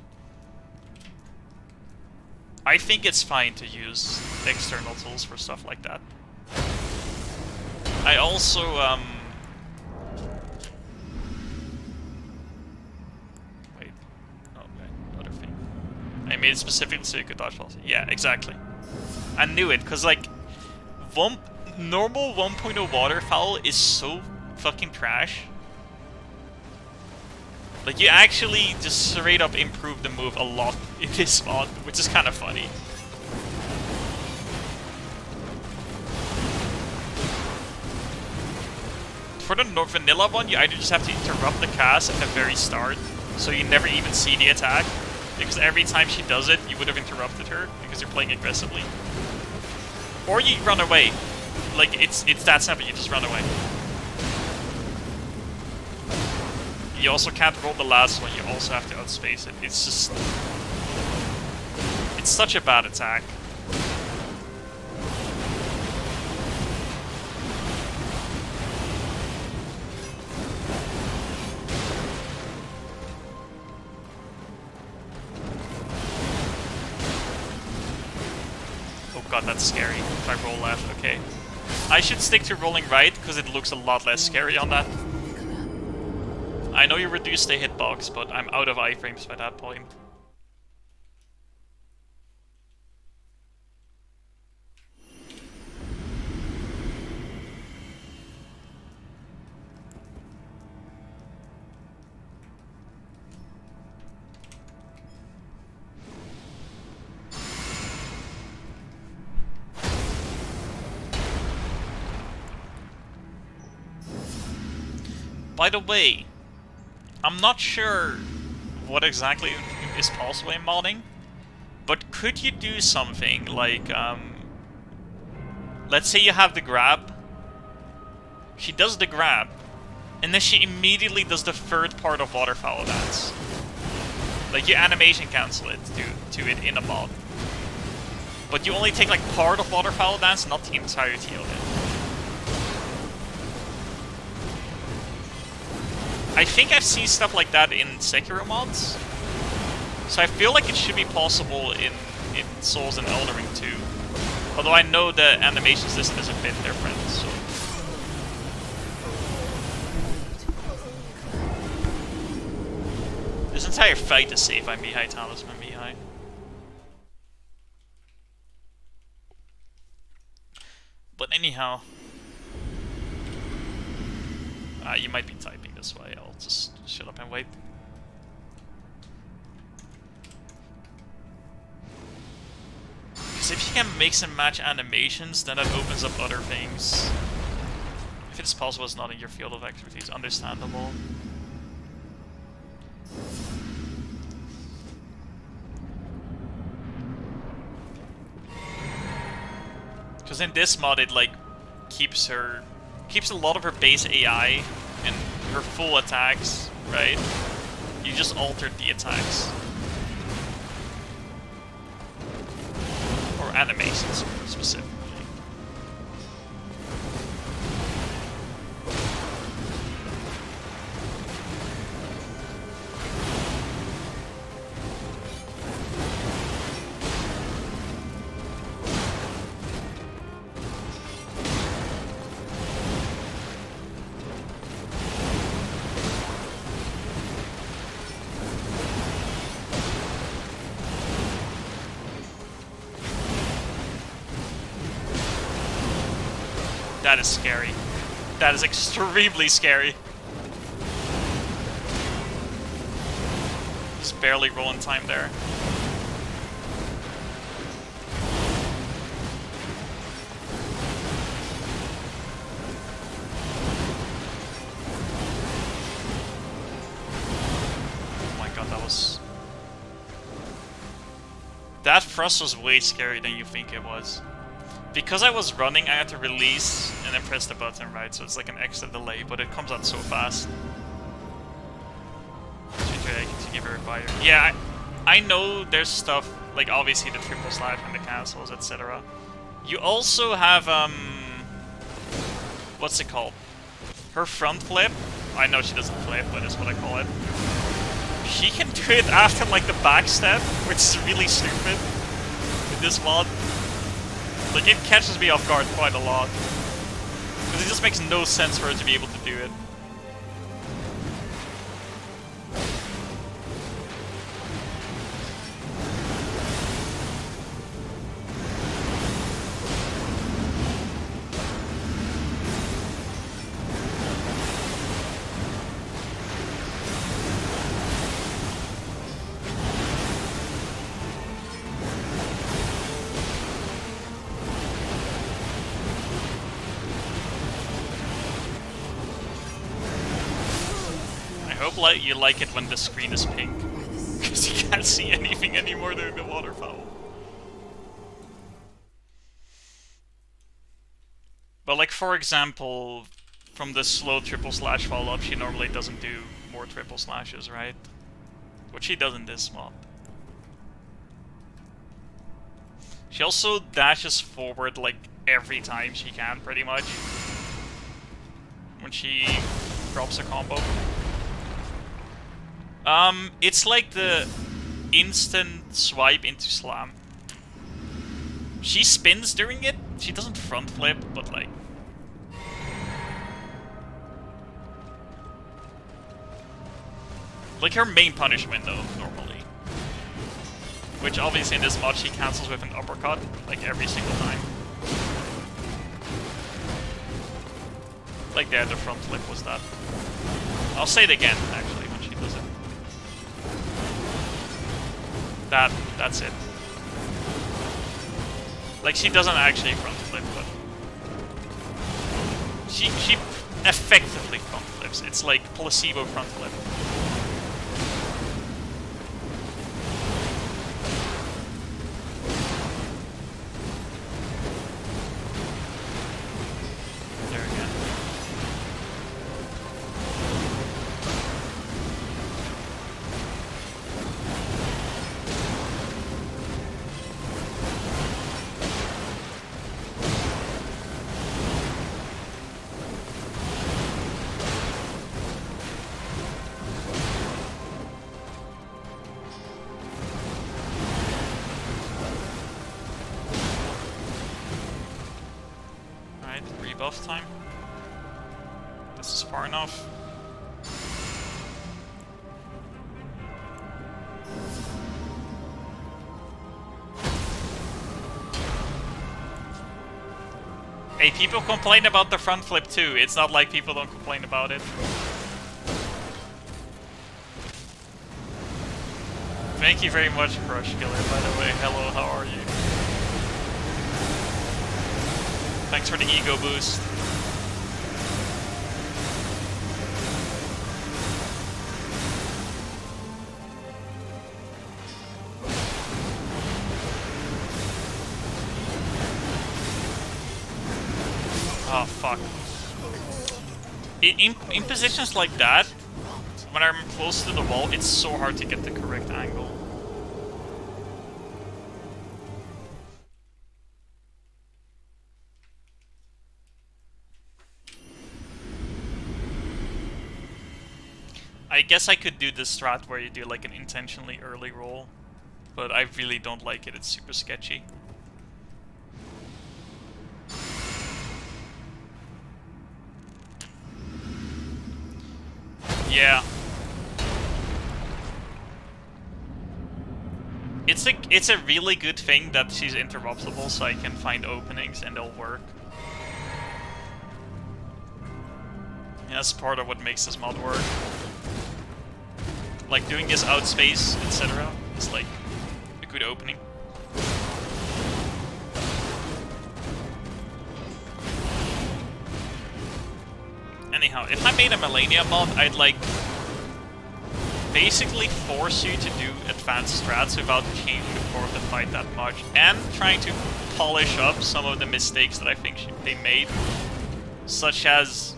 I think it's fine to use external tools for stuff like that. I also, wait. Oh, okay. Other thing. I made it specifically so you could dodge balls. Yeah, exactly. I knew it, because, like, normal 1.0 waterfowl is so fucking trash. Like, you actually just straight up improve the move a lot in this mod, which is kind of funny. For the vanilla one, you either just have to interrupt the cast at the very start, so you never even see the attack, because every time she does it, you would have interrupted her, because you're playing aggressively. Or you run away. Like, it's that simple, you just run away. You also can't roll the last one, you also have to outspace it. It's just... it's such a bad attack. Oh god, that's scary. If I roll left, okay. I should stick to rolling right, because it looks a lot less scary on that. I know you reduced the hitbox, but I'm out of iframes by that point. By the way, I'm not sure what exactly is possible in modding, but could you do something like, let's say you have the grab, she does the grab, and then she immediately does the third part of waterfowl dance. Like, you animation cancel it to it in a mod. But you only take like part of waterfowl dance, not the entirety of it. I think I've seen stuff like that in Sekiro mods, so I feel like it should be possible in Souls and Elden Ring too. Although I know the animation system is a bit different, so... This entire fight is saved by Mihai Talisman Mihai. But anyhow... you might be typing this way, I'll just shut up and wait. Because if you can mix and match animations, then that opens up other things. If it's possible, it's not in your field of expertise, understandable. Because in this mod, it like keeps a lot of her base AI and her full attacks, right? You just altered the attacks. Or animations, specifically. That is scary. That is extremely scary. Just barely rolling time there. Oh my god, that was... That thrust was way scarier than you think it was. Because I was running, I had to release and then press the button, right? So it's like an extra delay, but it comes out so fast. To give her a fire. Yeah, I know there's stuff, like obviously the triple slash and the castles, etc. You also have, what's it called? Her front flip. I know she doesn't flip, but it's what I call it. She can do it after like the back step, which is really stupid in this mod. Like, it catches me off guard quite a lot. Because it just makes no sense for her to be able to do it. hope you like it when the screen is pink. Because you can't see anything anymore during the waterfowl. But like, for example, from the slow triple slash follow-up, she normally doesn't do more triple slashes, right? Which she does in this mod. She also dashes forward like every time she can, pretty much. When she drops a combo. It's like the instant swipe into slam. She spins during it. She doesn't front flip, but like... Like her main punishment though, normally. Which obviously in this mod she cancels with an uppercut, like every single time. Like there, the front flip was that. I'll say it again, actually, when she does it. That's it. Like, she doesn't actually front flip, but... She effectively front flips. It's like placebo front flip. There again. Rebuff time. This is far enough. Hey, people complain about the front flip too. It's not like people don't complain about it. Thank you very much, Crush Killer, by the way. Hello, how are you? Thanks for the ego boost. Oh, fuck. In positions like that, when I'm close to the wall, it's so hard to get the correct angle. I guess I could do this strat where you do like an intentionally early roll, but I really don't like it, it's super sketchy. Yeah. It's a really good thing that she's interruptible, so I can find openings and they'll work. Yeah, that's part of what makes this mod work. Like, doing this outspace, etc. is like a good opening. Anyhow, if I made a Malenia mod, I'd like basically force you to do advanced strats without changing the core of the fight that much, and trying to polish up some of the mistakes that I think they made, such as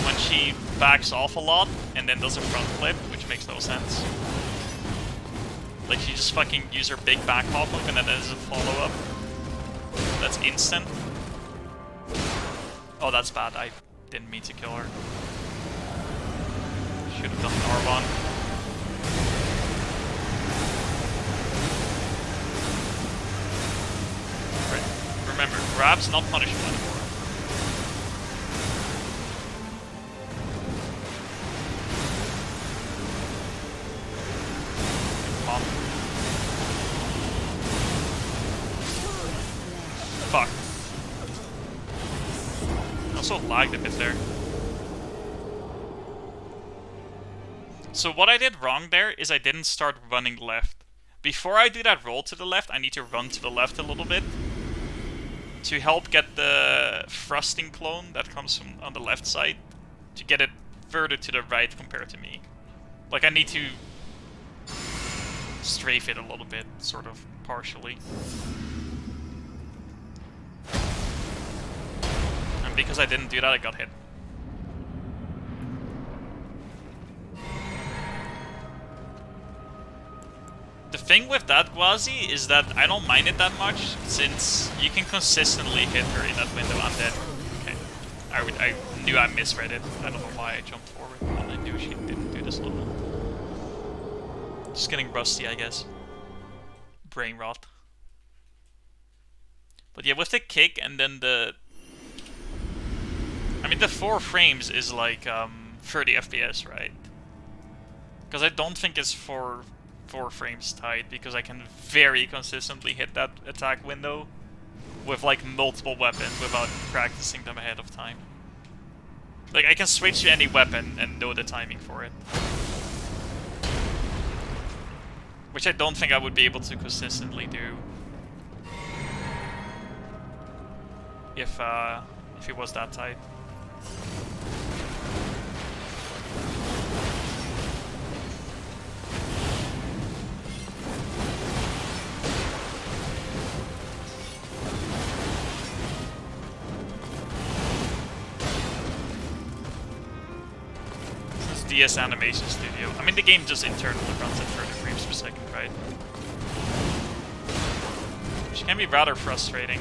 when she backs off a lot and then does a front flip, which makes no sense. Like, she just fucking use her big back hop up and then there's a follow-up. That's instant. Oh, that's bad. I didn't mean to kill her. Should have done an R1. Right. Remember, grab's not punishable anymore. Fuck. I also lagged a bit there. So what I did wrong there is I didn't start running left. Before I do that roll to the left, I need to run to the left a little bit to help get the thrusting clone that comes from on the left side, to get it further to the right compared to me. Like, I need to strafe it a little bit, sort of, partially. And because I didn't do that, I got hit. The thing with that Gwazi is that I don't mind it that much, since you can consistently hit her in that window. I'm dead. Okay. I knew I misread it. I don't know why I jumped forward, but I knew she didn't do this level. Just getting rusty, I guess. Brain rot. But yeah, with the kick and then the... I mean, the 4 frames is like 30 FPS, right? Because I don't think it's 4 frames tight, because I can very consistently hit that attack window with like multiple weapons without practicing them ahead of time. Like, I can switch to any weapon and know the timing for it. Which I don't think I would be able to consistently do if it was that tight. DS Animation Studio. I mean, the game just internally runs at 30 frames per second, right? Which can be rather frustrating.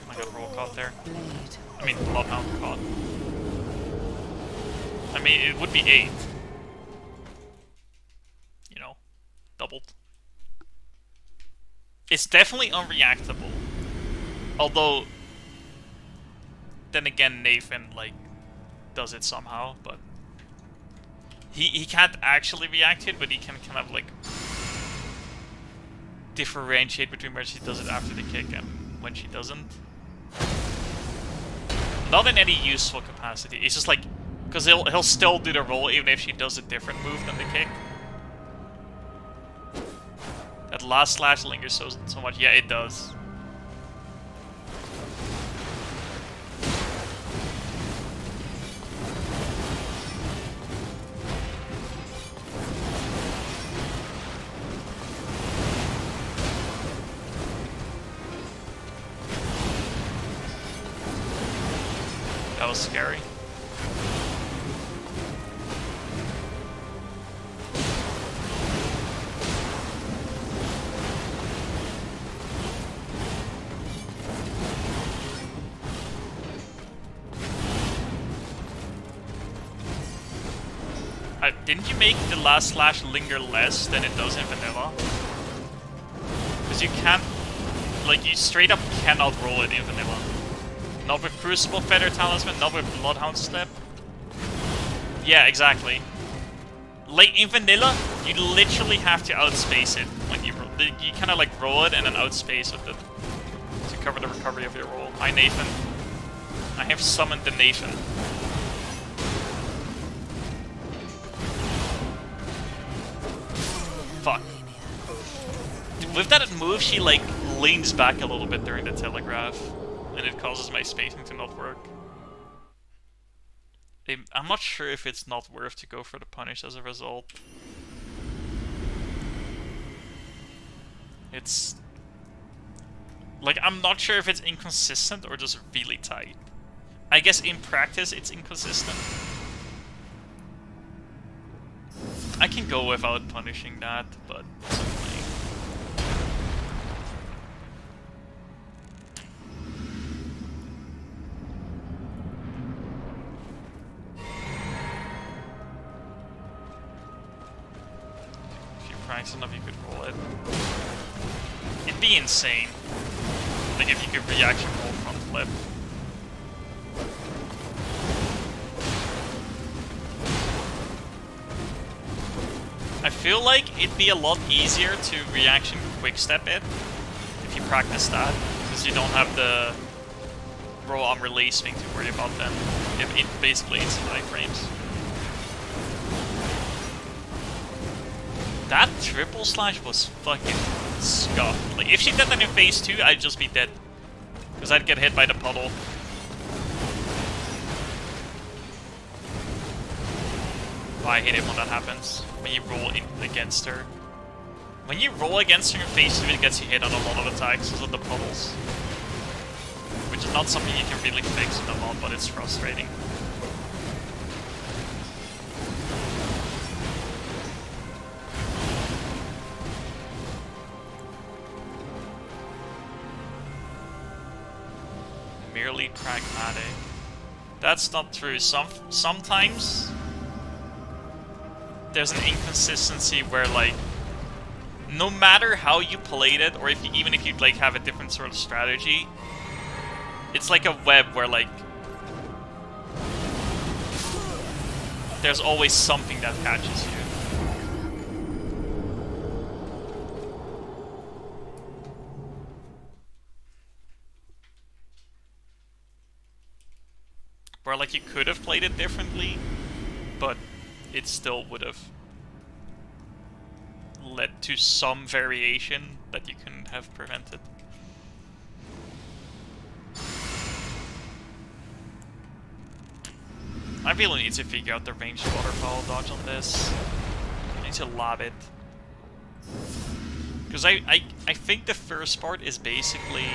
I got roll caught there. I mean, Bloodhound caught. I mean, it would be 8. You know, doubled. It's definitely unreactable. Although... then again, Nathan, like, does it somehow, but... He can't actually react to it, but he can kind of, like... differentiate between when she does it after the kick and when she doesn't. Not in any useful capacity, it's just like... because he'll still do the roll even if she does a different move than the kick. That last slash lingers so much. Yeah, it does. That was scary. Didn't you make the last slash linger less than it does in vanilla? Because you can't... like, you straight up cannot roll it in vanilla. Not with Crucible Feather Talisman, not with Bloodhound Step. Yeah, exactly. Like, in vanilla, you literally have to outspace it when you roll. You kind of like roll it and then outspace with it to cover the recovery of your roll. Hi, Nathan. I have summoned the Nathan. Fuck. With that move, she like leans back a little bit during the telegraph, and it causes my spacing to not work. I'm not sure if it's not worth to go for the punish as a result. It's... like, I'm not sure if it's inconsistent or just really tight. I guess in practice it's inconsistent. I can go without punishing that, but it's annoying. If you practice enough, you could roll it. It'd be insane. Like if you could reaction roll front flip. I feel like it'd be a lot easier to reaction quickstep it if you practice that, because you don't have the roll on release thing to worry about then. It basically it's 5 frames. That triple slash was fucking scuffed. Like if she did that in phase 2, I'd just be dead. Because I'd get hit by the puddle. Oh, I hate it when that happens. When you roll against her. When you roll against her in phase 2, it gets you hit on a lot of attacks because of the puddles. Which is not something you can really fix in the mod, but it's frustrating. Merely pragmatic. That's not true. Sometimes there's an inconsistency where, like, no matter how you played it, or even if you like have a different sort of strategy, it's like a web where, like, there's always something that catches you. Where, like, you could have played it differently, but it still would have led to some variation that you couldn't have prevented. I really need to figure out the ranged waterfowl dodge on this. I need to lob it. Because I think the first part is basically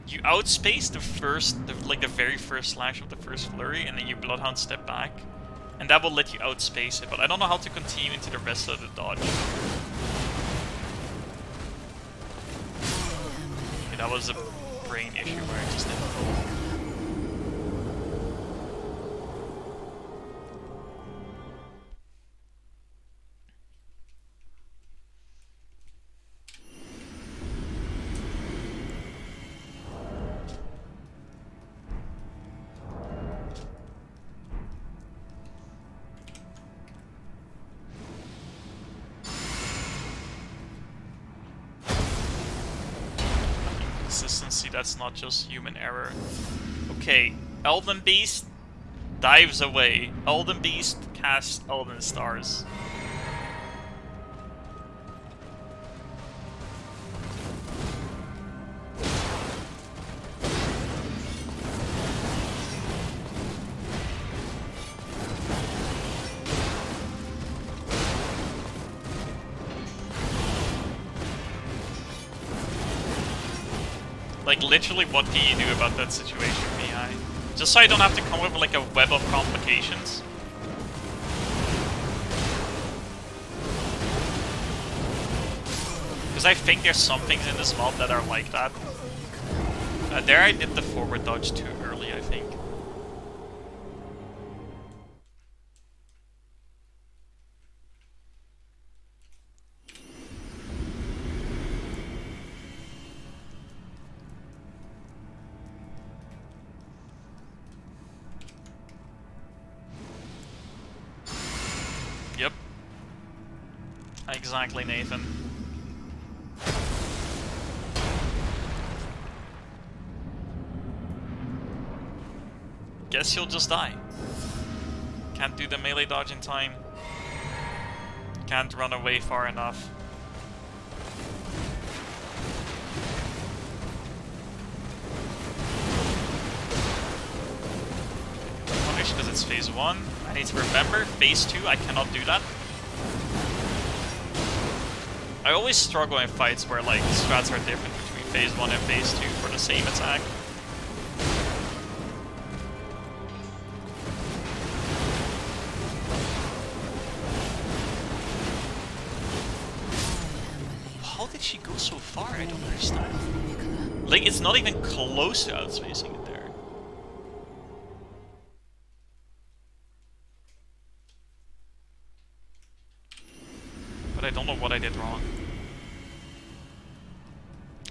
you outspace the very first slash of the first flurry, and then you Bloodhound step back. And that will let you outspace it, but I don't know how to continue into the rest of the dodge. Okay, that was a brain issue where I just didn't roll. Consistency, that's not just human error. Okay, Elden Beast dives away. Elden Beast casts Elden Stars. Like, literally, what can you do about that situation, Mihai? Just so I don't have to come up with, like, a web of complications. Because I think there's some things in this mod that are like that. There I did the forward dodge too early, I think. Yep. Exactly, Nathan. Guess you'll just die. Can't do the melee dodge in time. Can't run away far enough. Punish because it's phase 1. I need to remember, phase 2, I cannot do that. I always struggle in fights where, like, strats are different between phase 1 and phase 2 for the same attack. How did she go so far? I don't understand. Like, it's not even close to outspacing it there. But I don't know what I did wrong.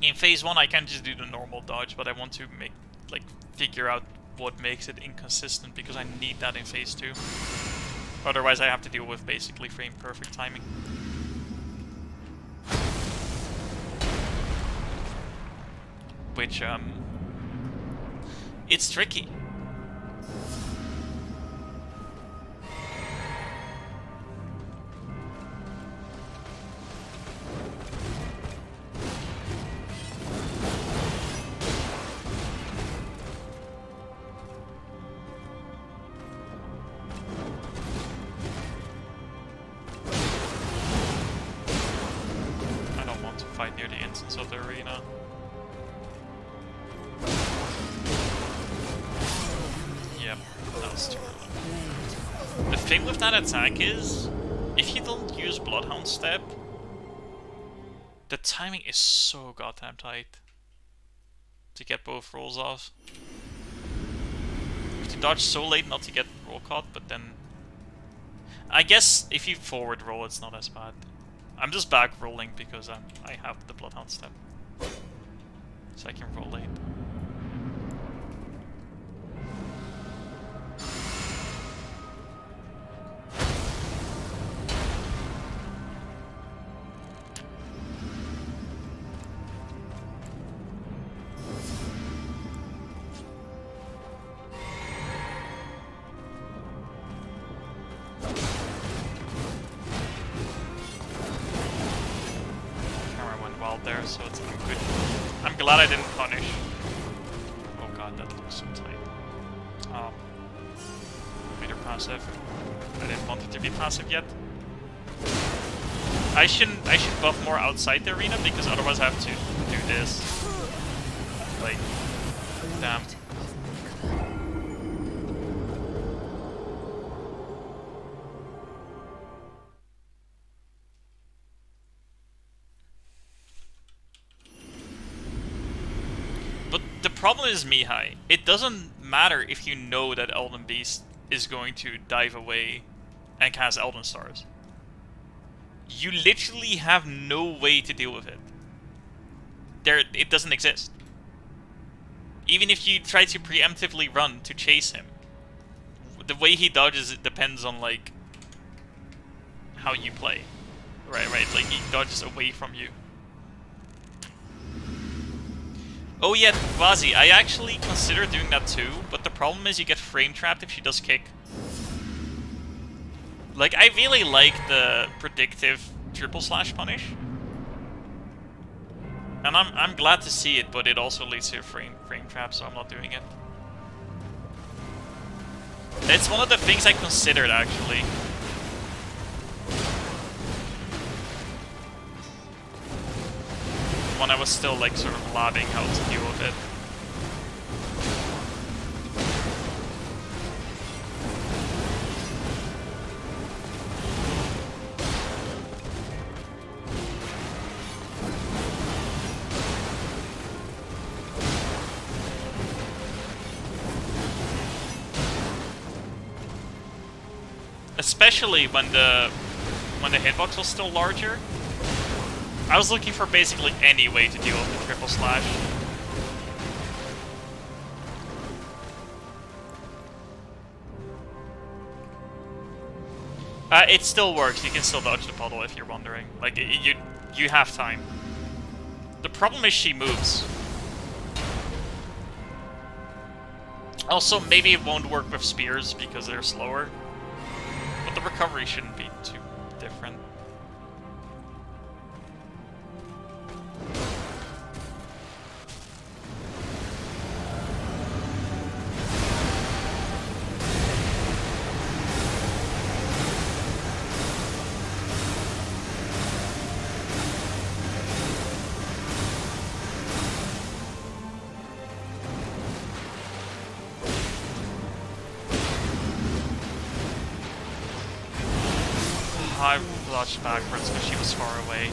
In phase 1 I can just do the normal dodge, but I want to figure out what makes it inconsistent, because I need that in phase 2. Otherwise I have to deal with basically frame perfect timing. Which, it's tricky. fight near the entrance of the arena. Yep, that was too early. The thing with that attack is, if you don't use Bloodhound Step, the timing is so goddamn tight to get both rolls off. You have to dodge so late not to get roll caught, but then... I guess if you forward roll, it's not as bad. I'm just back rolling because I have the Bloodhound Step. So I can roll late. There, so it's good. I'm glad I didn't punish. Oh god, that looks so tight. Oh. Made her passive. I didn't want it to be passive yet. I should buff more outside the arena because otherwise I have to do this. Like, damn. The problem is Mihai. It doesn't matter if you know that Elden Beast is going to dive away and cast Elden Stars. You literally have no way to deal with it. It doesn't exist. Even if you try to preemptively run to chase him, the way he dodges it depends on like how you play. Right, like he dodges away from you. Oh yeah, Gwazi, I actually considered doing that too, but the problem is you get frame trapped if she does kick. Like, I really like the predictive triple slash punish. And I'm glad to see it, but it also leads to a frame trap, so I'm not doing it. It's one of the things I considered actually. When I was still like sort of labbing how to deal with it. Especially when the hitbox was still larger. I was looking for basically any way to deal with the triple slash. It still works. You can still dodge the puddle if you're wondering. Like, you have time. The problem is she moves. Also, maybe it won't work with spears because they're slower. But the recovery shouldn't be too different. I dodged backwards because she was far away.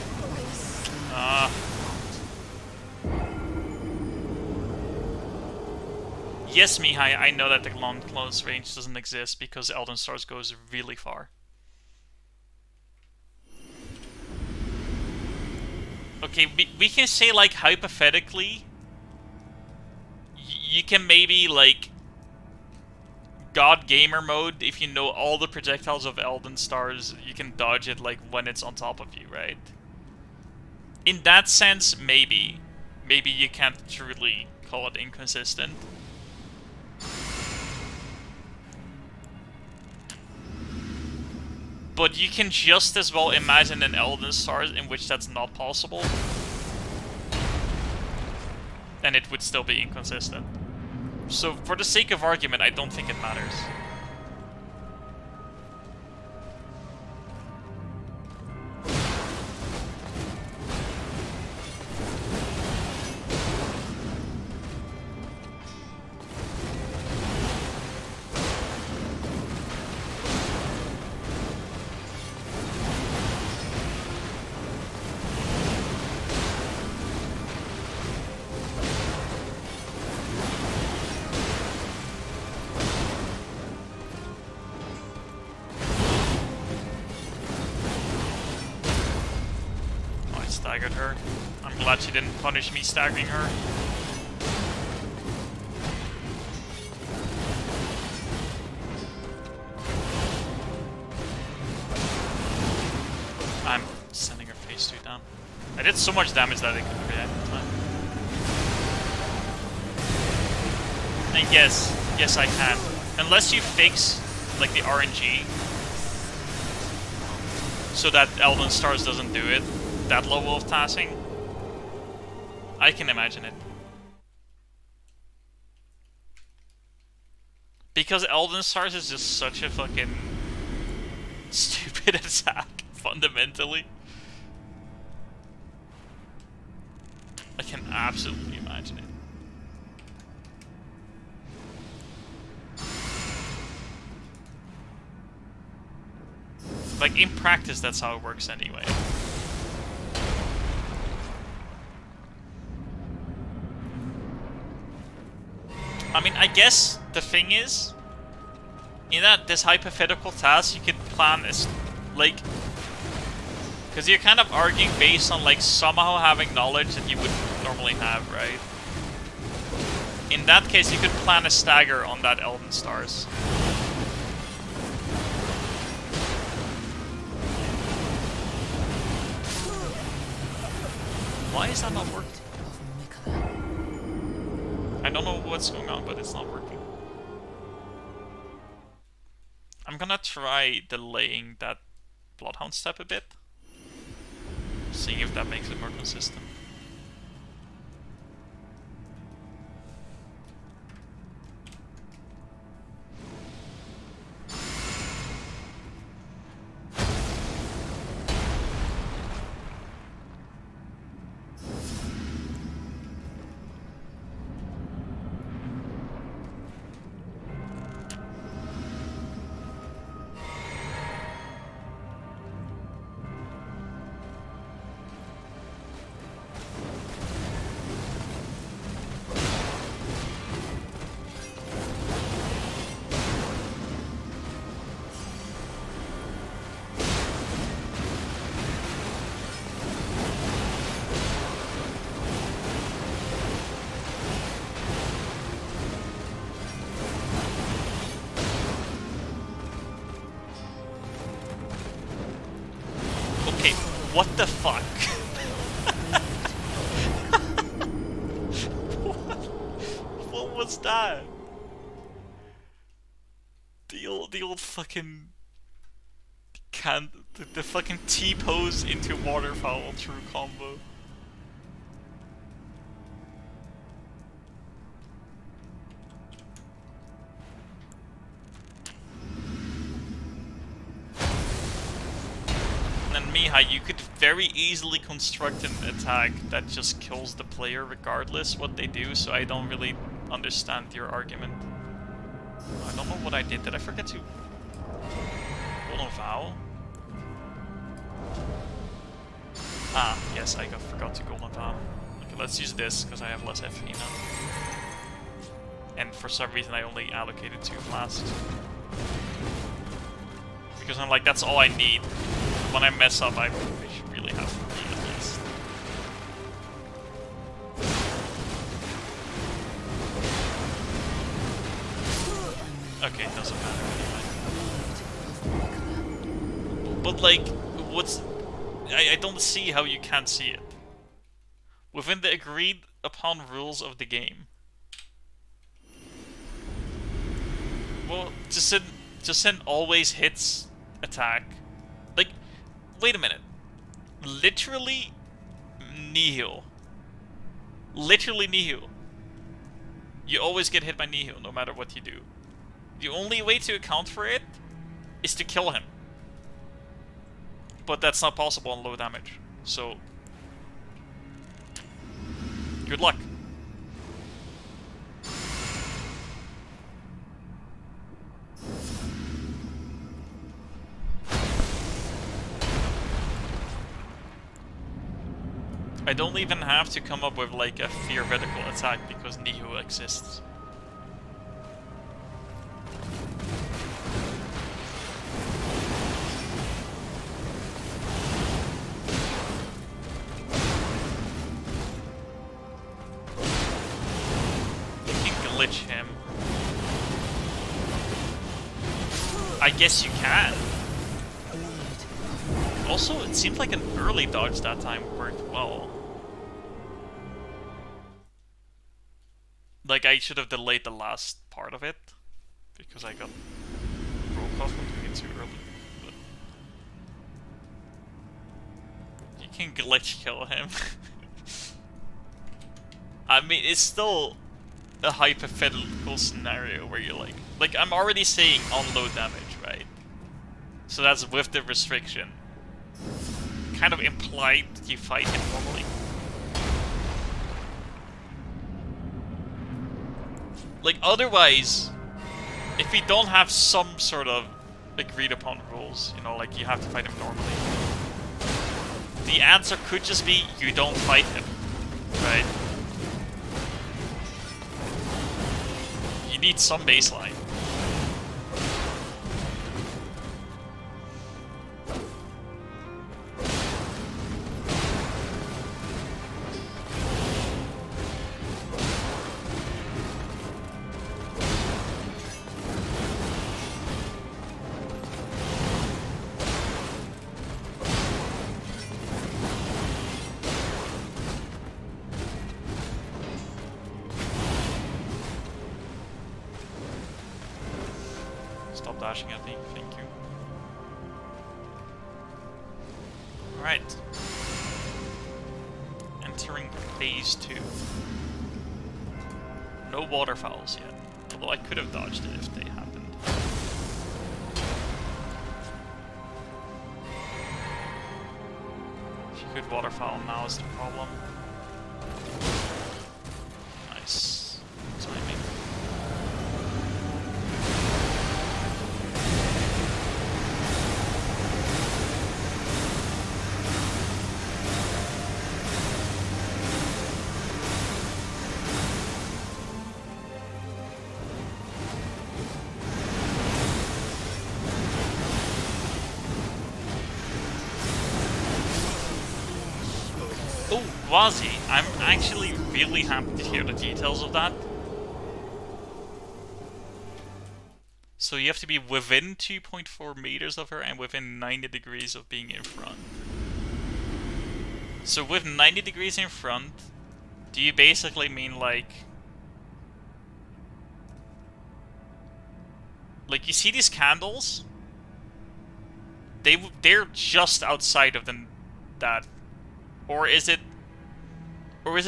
Yes, Mihai, I know that the long close range doesn't exist because Elden Stars goes really far. Okay, we can say, like, hypothetically, you can maybe, like, God Gamer mode, if you know all the projectiles of Elden Stars, you can dodge it, like, when it's on top of you, right? In that sense, maybe. Maybe you can't truly call it inconsistent. But you can just as well imagine an Elden Stars in which that's not possible. And it would still be inconsistent. So, for the sake of argument, I don't think it matters. staggered her. I'm glad she didn't punish me staggering her. I'm sending her phase 2 down. I did so much damage that I couldn't react in time. And yes I can. Unless you fix, like, the RNG, so that Elden Stars doesn't do it, that level of tassing, I can imagine it. Because Elden Stars is just such a fucking stupid attack, fundamentally. I can absolutely imagine it. Like, in practice, that's how it works anyway. I mean, I guess the thing is, in that this hypothetical task, you could plan as, like, because you're kind of arguing based on, like, somehow having knowledge that you wouldn't normally have, right? In that case, you could plan a stagger on that Elden Stars. Why is that not working? I don't know what's going on, but it's not working. I'm gonna try delaying that Bloodhound step a bit. Seeing if that makes it more consistent. What the fuck? what was that? The old fucking the fucking T-pose into waterfowl true combo. You could very easily construct an attack that just kills the player regardless what they do, so I don't really understand your argument. I don't know what I did. Did I forget to hold on Vow? Ah, yes, I forgot to Golden Vow. Okay, let's use this, because I have less FP now. And for some reason I only allocated 2 blasts. Because I'm like, that's all I need. When I mess up, I should really have 3 at least. Okay, it doesn't matter anyway. But like, what's... I don't see how you can't see it. Within the agreed upon rules of the game. Well, just send always hits attack. Like, wait a minute. Literally nihil. Literally nihil. You always get hit by nihil no matter what you do. The only way to account for it is to kill him. But that's not possible on low damage. So, good luck. I don't even have to come up with like a theoretical attack because Nihil exists. glitch him. I guess you can. Also, it seemed like an early dodge that time worked well. Like, I should have delayed the last part of it, because I got broke off from doing it too early. But you can glitch kill him. I mean, it's still a hypothetical scenario where you're like I'm already saying on low damage, right? So that's with the restriction. Kind of implied that you fight him normally. Like, otherwise, if we don't have some sort of agreed upon rules, you know, like you have to fight him normally, the answer could just be you don't fight him, right? You need some baseline. Stop dashing at me, thank you. Alright. Entering phase 2. No waterfowls yet, although I could have dodged it if they happened. If you could waterfowl now is the problem. Nice timing. Oh, Gwazi. I'm actually really happy to hear the details of that. So you have to be within 2.4 meters of her and within 90 degrees of being in front. So with 90 degrees in front, do you basically mean like you see these candles? They're just outside of that. Or is it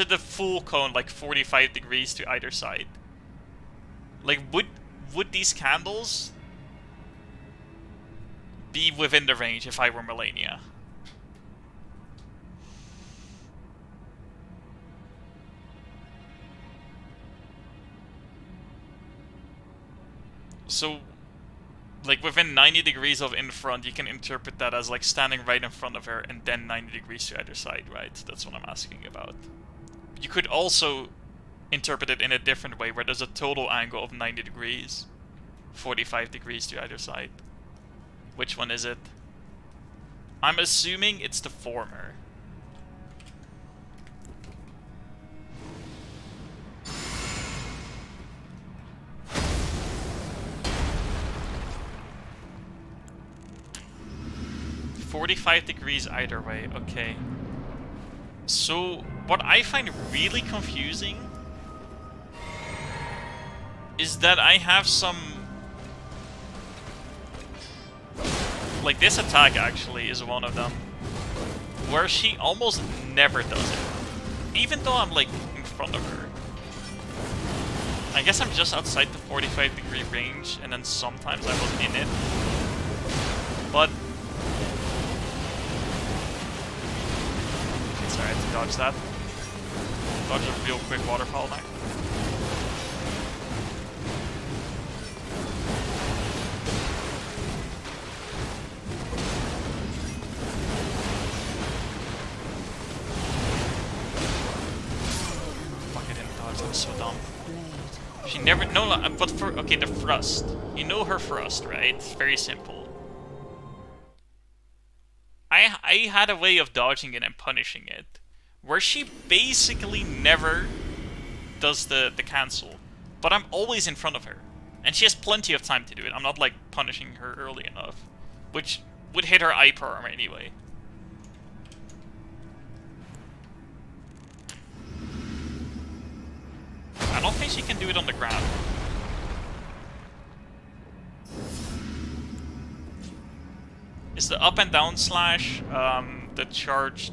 the full cone, like 45 degrees to either side? Like, would these candles be within the range if I were Malenia? So, like, within 90 degrees of in front, you can interpret that as, like, standing right in front of her and then 90 degrees to either side, right? That's what I'm asking about. You could also interpret it in a different way, where there's a total angle of 90 degrees. 45 degrees to either side. Which one is it? I'm assuming it's the former. "45 degrees either way," okay. So, what I find really confusing is that I have some... Like, this attack actually is one of them, where she almost never does it. Even though I'm, like, in front of her. I guess I'm just outside the 45 degree range, and then sometimes I was in it. But... Sorry, I had to dodge that. Dodge a real quick waterfall now. Fuck, I didn't dodge, that was so dumb. She never... No, but for... Okay, the thrust. You know her thrust, right? It's very simple. I had a way of dodging it and punishing it, where she basically never does the cancel. But I'm always in front of her. And she has plenty of time to do it. I'm not, like, punishing her early enough. Which would hit her eye armor anyway. I don't think she can do it on the ground. Is the up and down slash, the charge,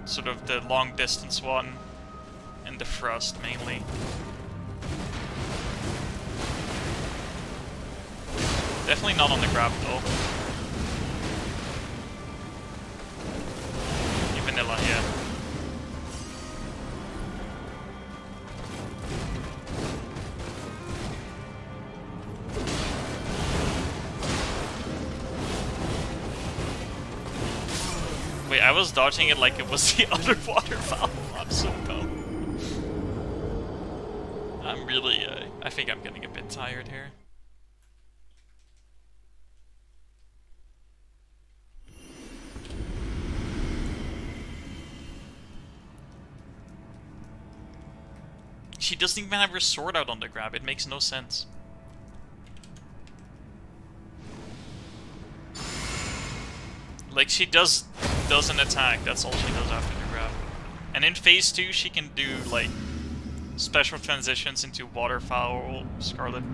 sort of the long distance one, and the thrust mainly. Definitely not on the grab though. Vanilla, yeah. Wait, I was dodging it like it was the other waterfowl. I'm so dumb. I'm really, I think I'm getting a bit tired here. She doesn't even have her sword out on the grab, it makes no sense. Like, she does an attack, that's all she does after the grab. And in phase 2 she can do, like, special transitions into waterfowl, scarlet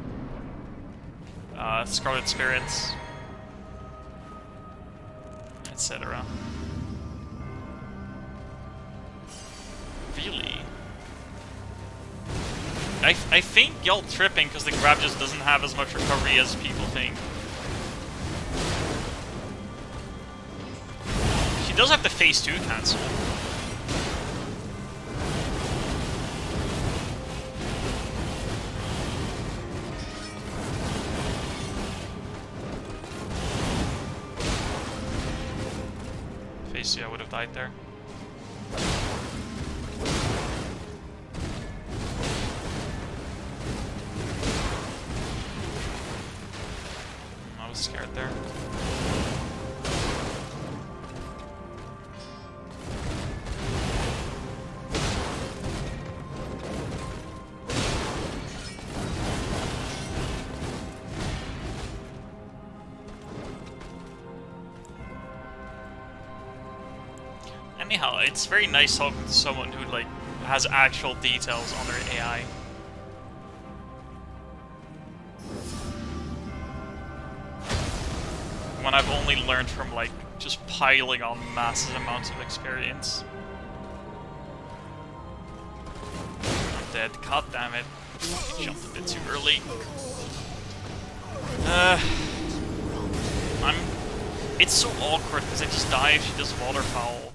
spirits, etc. Really? I think y'all tripping because the grab just doesn't have as much recovery as people think. She does have the phase 2 cancel. Phase 2, I would have died there. I was scared there. Anyhow, it's very nice talking to someone who, like, has actual details on their AI. When I've only learned from, like, just piling on massive amounts of experience. I'm dead. God damn it. I jumped a bit too early. It's so awkward because I just die if she does waterfowl.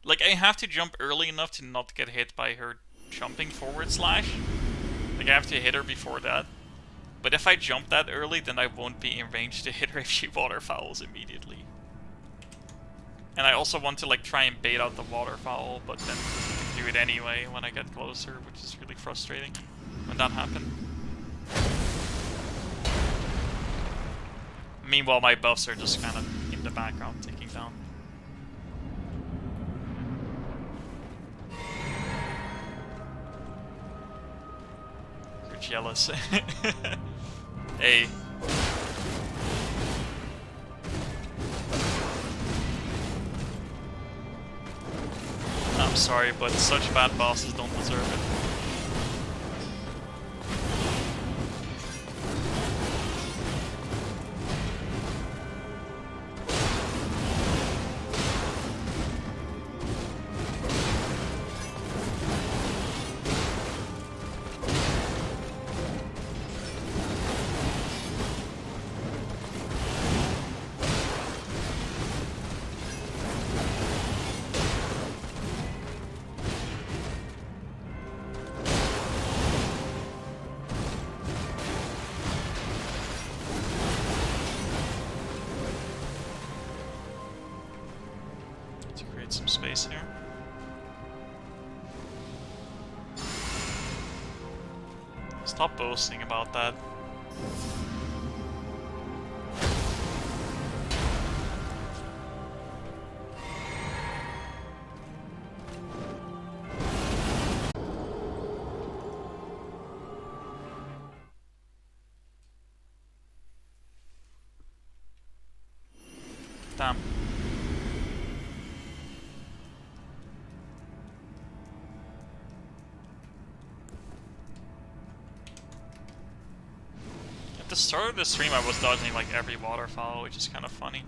Like, I have to jump early enough to not get hit by her jumping forward slash. Like, I have to hit her before that. But if I jump that early, then I won't be in range to hit her if she waterfowls immediately. And I also want to, like, try and bait out the waterfowl, but then do it anyway when I get closer, which is really frustrating when that happens. Meanwhile, my buffs are just kind of in the background ticking down. You're jealous. Hey. I'm sorry, but such bad bosses don't deserve it. Some space here. Stop boasting about that. Damn. At the start of the stream I was dodging like every waterfall, which is kind of funny.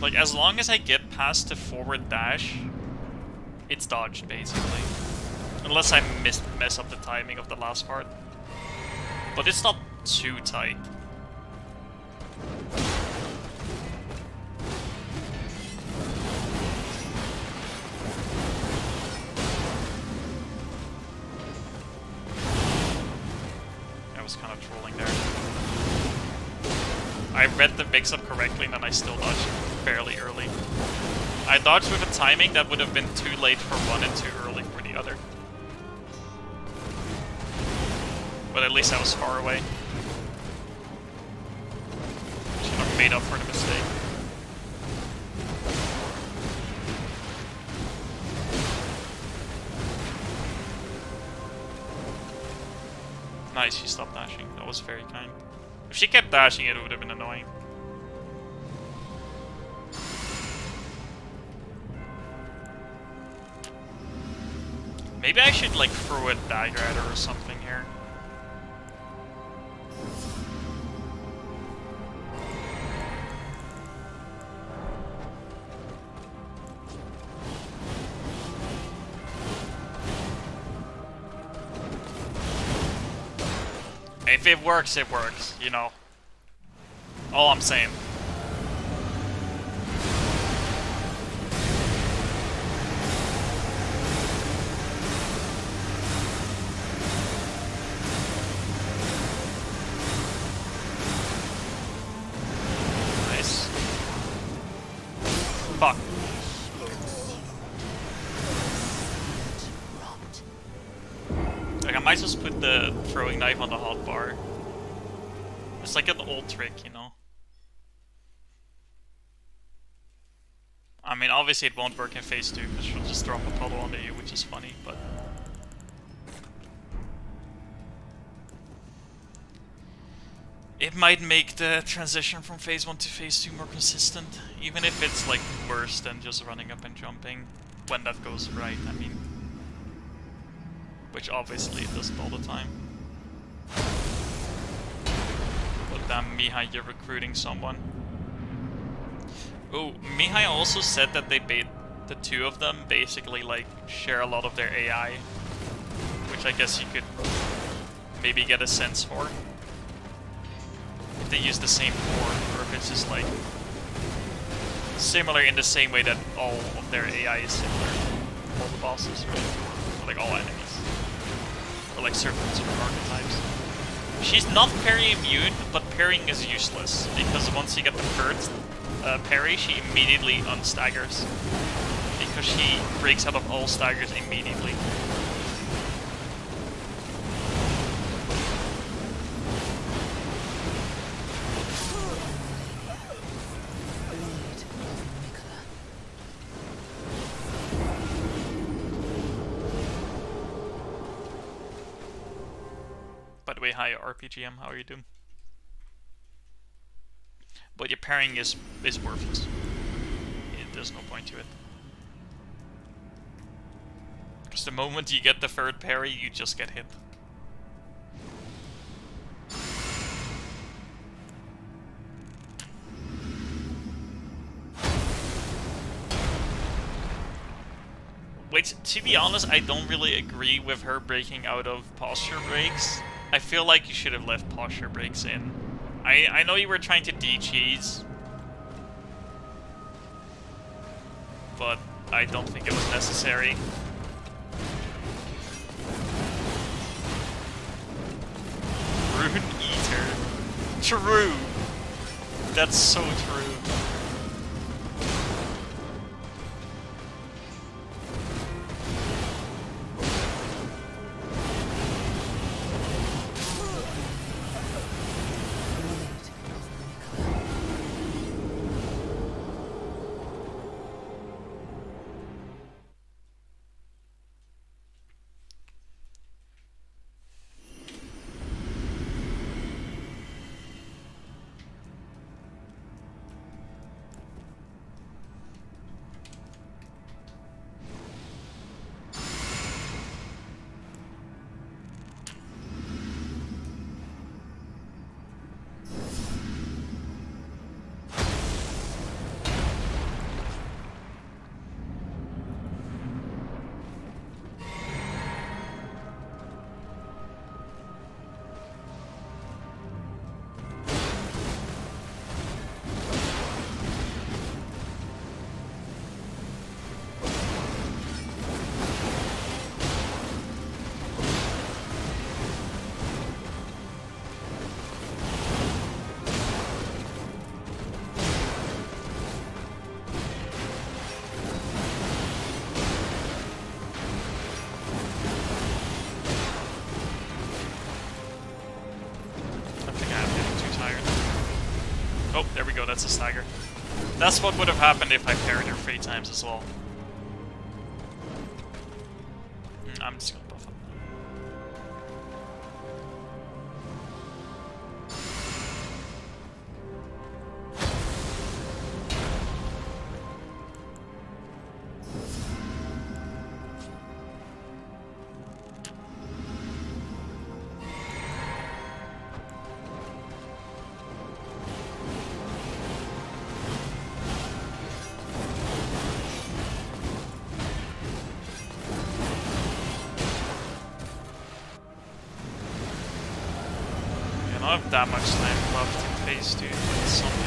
Like, as long as I get past the forward dash, it's dodged, basically. Unless I mess up the timing of the last part. But it's not too tight. I was kind of trolling there. I read the mix-up correctly and then I still dodged fairly early. I dodged with a timing that would have been too late for one and too early for the other. But at least I was far away. Should have made up for the mistake. Nice, she stopped dashing. That was very kind. If she kept dashing, it would have been annoying. Maybe I should, like, throw a dagger at her or something here. If it works, you know. All I'm saying. Nice. Fuck. Like, I might just put the throwing knife on the hotbar. It's like an old trick, you know? I mean, obviously it won't work in phase 2, because she'll just drop a puddle onto you, which is funny, but... it might make the transition from phase 1 to phase 2 more consistent, even if it's, like, worse than just running up and jumping, when that goes right, I mean. Which obviously it doesn't all the time. But damn, Mihai, you're recruiting someone. Oh, Mihai also said that the two of them basically like share a lot of their AI, which I guess you could maybe get a sense for. If they use the same core, or if it's just like similar in the same way that all of their AI is similar. All the bosses, right? Or like all enemies. Or like certain sort of archetypes. She's not parry immune, but parrying is useless, because once you get the first parry, she immediately unstaggers. Because she breaks out of all staggers immediately. By the way, hi RPGM, how are you doing? But your parrying is worthless. There's no point to it. Because the moment you get the third parry, you just get hit. Which, to be honest, I don't really agree with her breaking out of posture breaks. I feel like you should have left posture breaks in. I know you were trying to de-cheese, but I don't think it was necessary. Rune Eater. True! That's so true. go, that's a stagger. That's what would have happened if I parried her 3 times as well. I'm just gonna buff up. I don't have that much time left in phase 2 for something.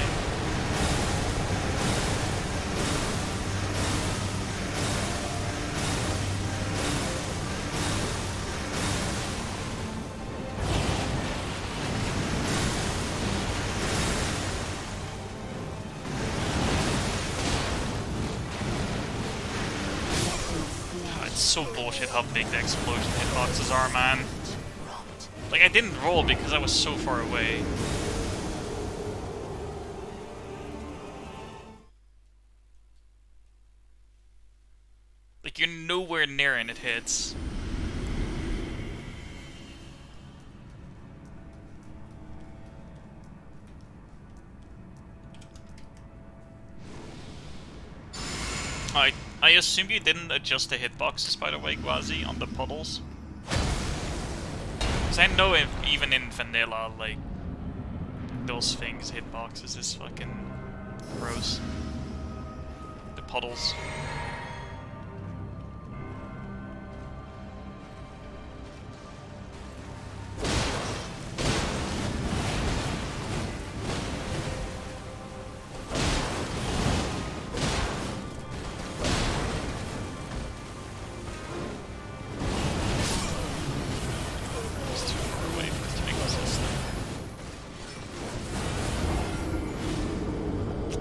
It's so bullshit how big the explosion hitboxes are, man. Like, I didn't roll because I was so far away. Like, you're nowhere near and it hits. I assume you didn't adjust the hitboxes, by the way, Gwazi, on the puddles? Because I know if even in vanilla, like, those things, hitboxes, is fucking gross. The puddles.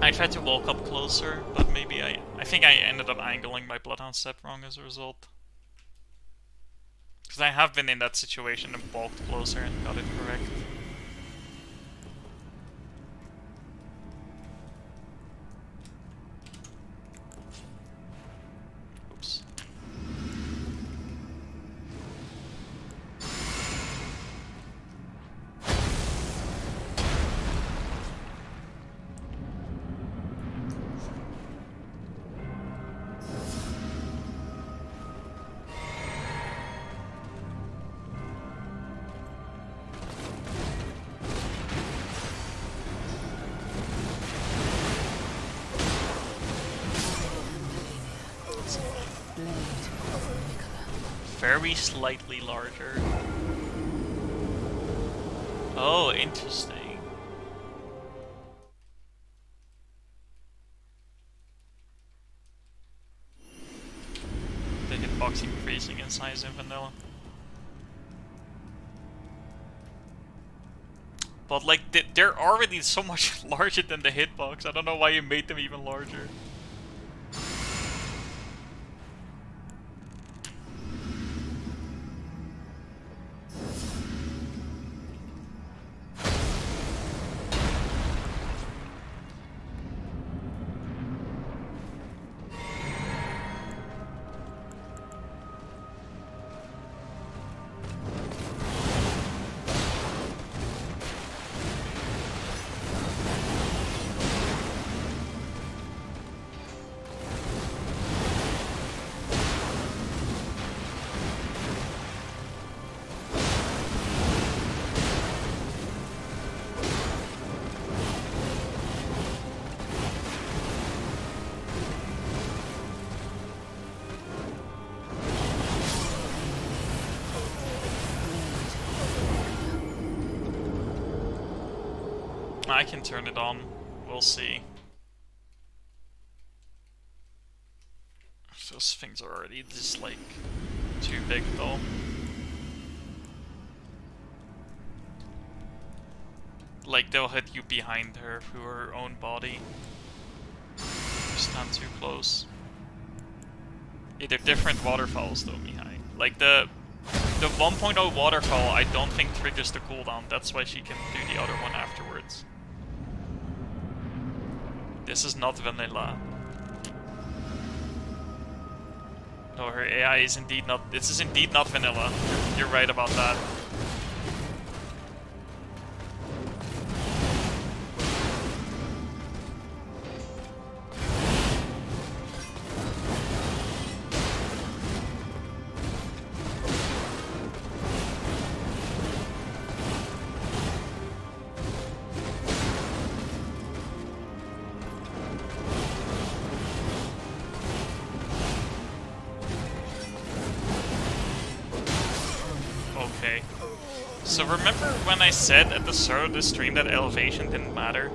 I tried to walk up closer, but maybe I think I ended up angling my Bloodhound step wrong as a result. Because I have been in that situation and walked closer and got it correct. Oops. Very slightly larger. Oh, interesting. The hitbox increasing in size in vanilla. But like, they're already so much larger than the hitbox. I don't know why you made them even larger. I can turn it on. We'll see. Those things are already just like too big though. Like they'll hit you behind her through her own body. Stand too close. Yeah, they're different waterfalls though, Mihai. Like the 1.0 waterfall I don't think triggers the cooldown, that's why she can do the other one afterwards. This is not vanilla. No, her AI is indeed not... This is indeed not vanilla. You're right about that. Okay. So remember when I said at the start of the stream that elevation didn't matter?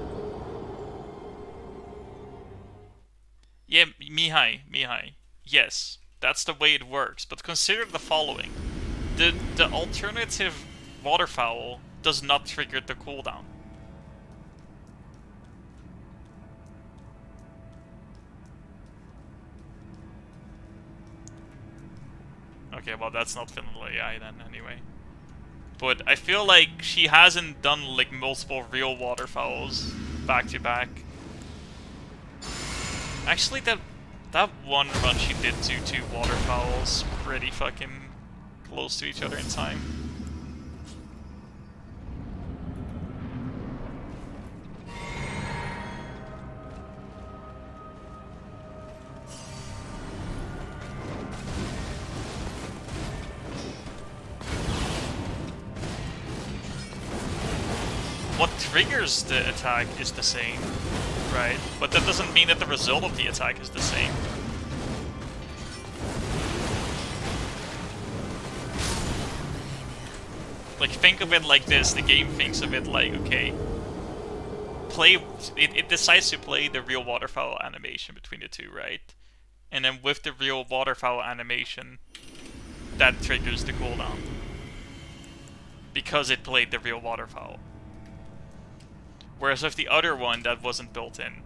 Yeah, Mihai. Yes, that's the way it works, but consider the following. The alternative waterfowl does not trigger the cooldown. Okay, well that's not vanilla AI then anyway. But I feel like she hasn't done like multiple real waterfowls back to back. Actually, that one run she did do 2 waterfowls pretty fucking close to each other in time. What triggers the attack is the same, right? But that doesn't mean that the result of the attack is the same. Like, think of it like this, the game thinks of it like, okay, it decides to play the real waterfowl animation between the two, right? And then with the real waterfowl animation, that triggers the cooldown. Because it played the real waterfowl. Whereas with the other one, that wasn't built in.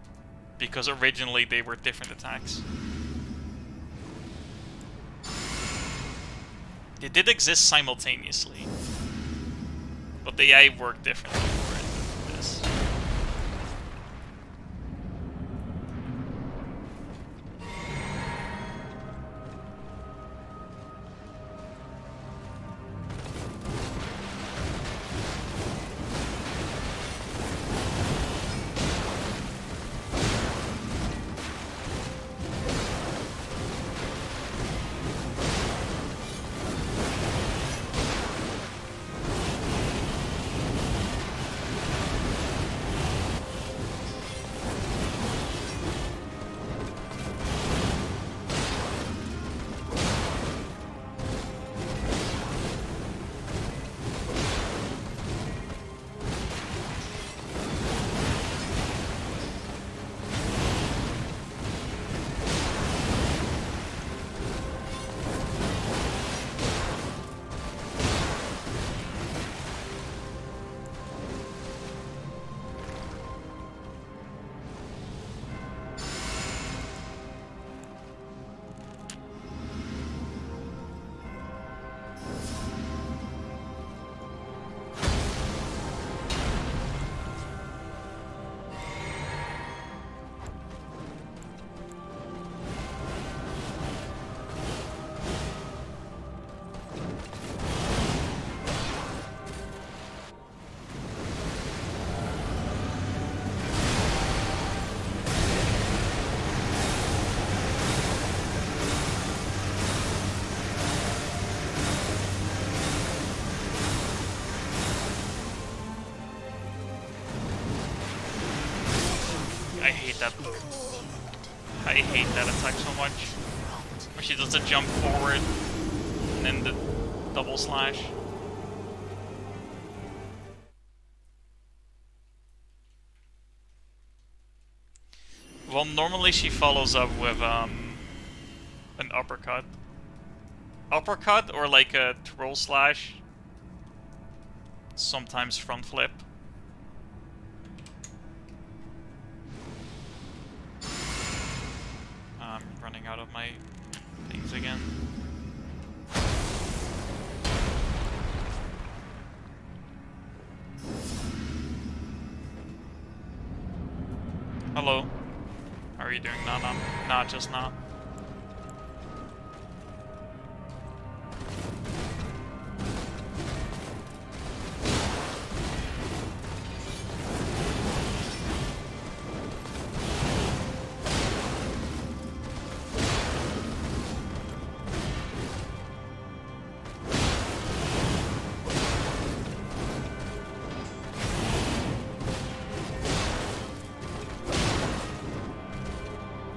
Because originally they were different attacks. They did exist simultaneously. But the AI worked differently for this. I hate that attack so much. Where she does a jump forward and then the double slash. Well, normally she follows up with an uppercut. Uppercut or like a troll slash. Sometimes front flip. I'm running out of my things again. Hello. are you doing? No, no, not just now.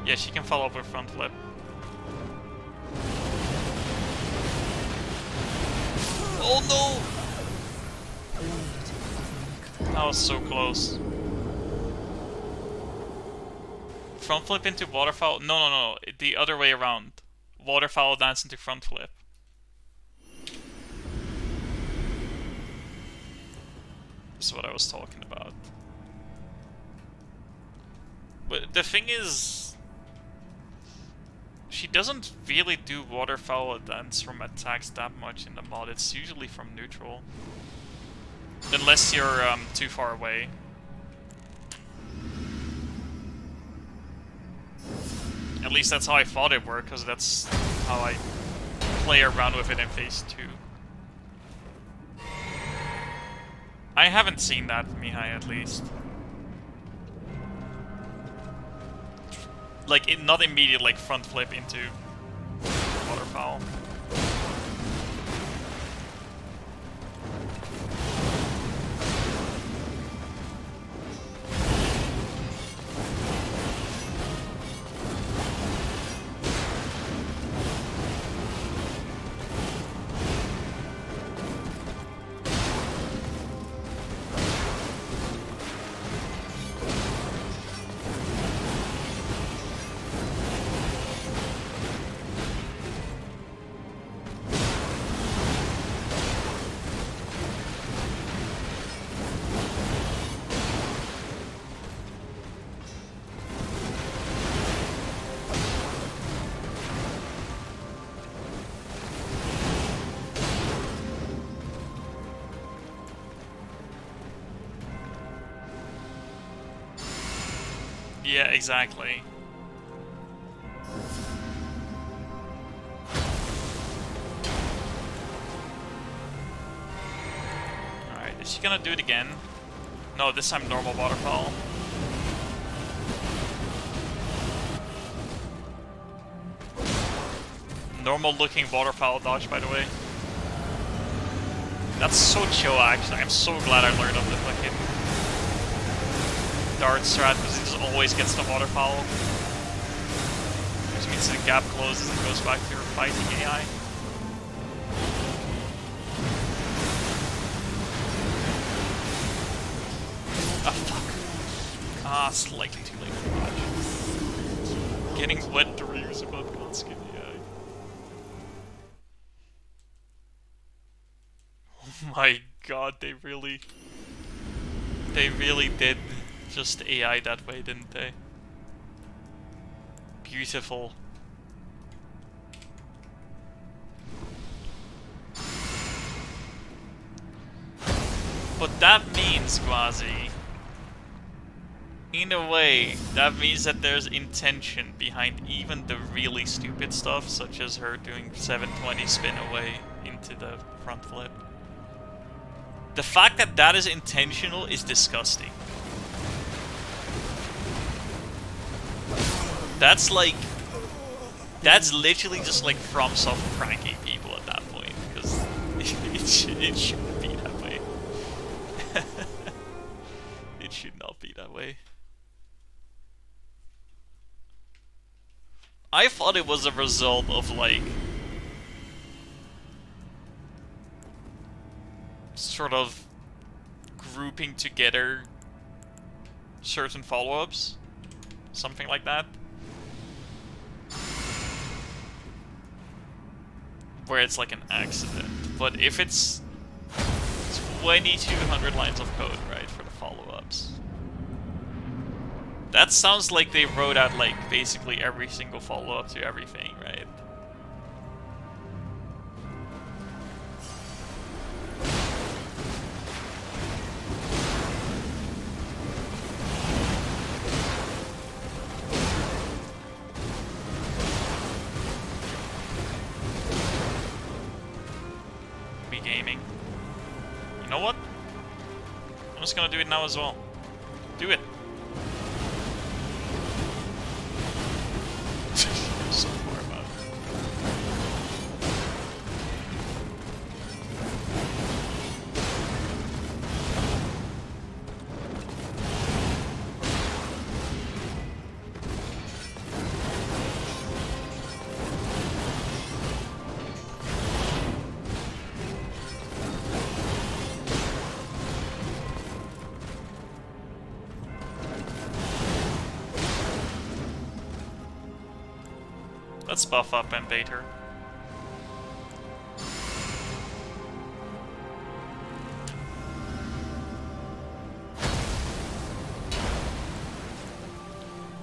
Yeah, she can follow up with front flip. Oh no! That was so close. Front flip into waterfowl? No, no, no. The other way around. Waterfowl dance into front flip. This is what I was talking about. But the thing is, she doesn't really do waterfowl dance from attacks that much in the mod. It's usually from neutral. Unless you're too far away. At least that's how I thought it worked, because that's how I play around with it in phase 2. I haven't seen that, Mihai, at least. Like, not immediate, like, front flip into waterfowl. Yeah, exactly. Alright, is she gonna do it again? No, this time normal waterfall. Normal looking waterfowl dodge, by the way. That's so chill, actually. I'm so glad I learned of the fucking dart strat, because it just always gets the waterfowl. Which means the gap closes and goes back to your fighting AI. Ah, fuck. Ah, slightly too late for dodge. Getting wet dreams about gold skin AI. Oh my god, they really did just AI that way, didn't they? Beautiful. But that means, Gwazi, in a way, that means that there's intention behind even the really stupid stuff, such as her doing 720 spin away into the front flip. The fact that that is intentional is disgusting. That's like... That's literally just like FromSoft pranking people at that point, because it shouldn't be that way. It should not be that way. I thought it was a result of like... sort of grouping together certain follow-ups. Something like that. Where it's like an accident. But if it's 2,200 lines of code, right, for the follow-ups. That sounds like they wrote out like basically every single follow-up to everything, right? gaming. You know what? I'm just gonna do it now as well. Do it. So far about it. Let's buff up and bait her.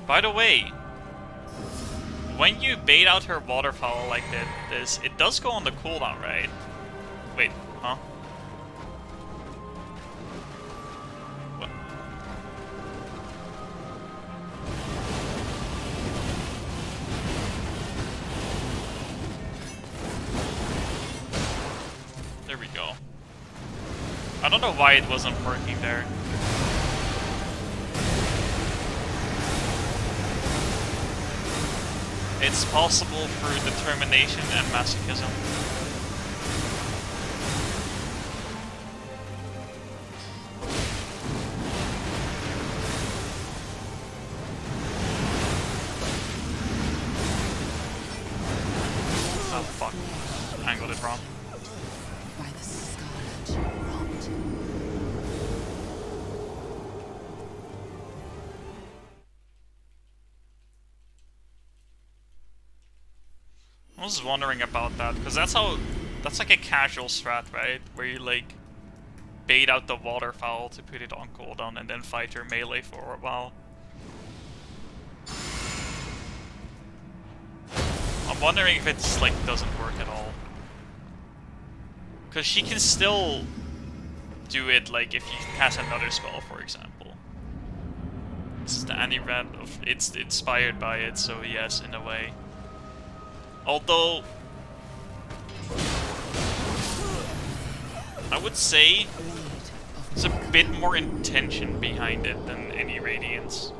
By the way, when you bait out her waterfowl like this, it does go on the cooldown, right? Wait, huh? What? There we go. I don't know why it wasn't working there. It's possible through determination and masochism. Oh fuck. Angled it wrong. By the scarlet rot. I was wondering about that, because that's like a casual strat, right? Where you like bait out the waterfowl to put it on cooldown and then fight your melee for a while. I'm wondering if it's like doesn't work at all. Because she can still do it like if you cast another spell, for example. This is the anti-red of it's inspired by it, so yes, in a way. Although I would say there's a bit more intention behind it than any Radiance.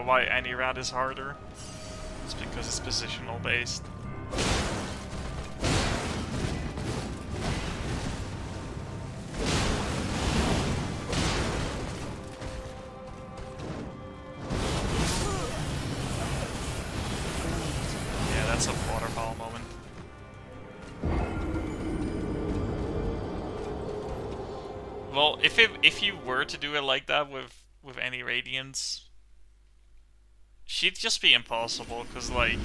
Why any rat is harder? It's because it's positional based. Yeah, that's a waterfall moment. Well, if you were to do it like that with any Radiance, she'd just be impossible, because like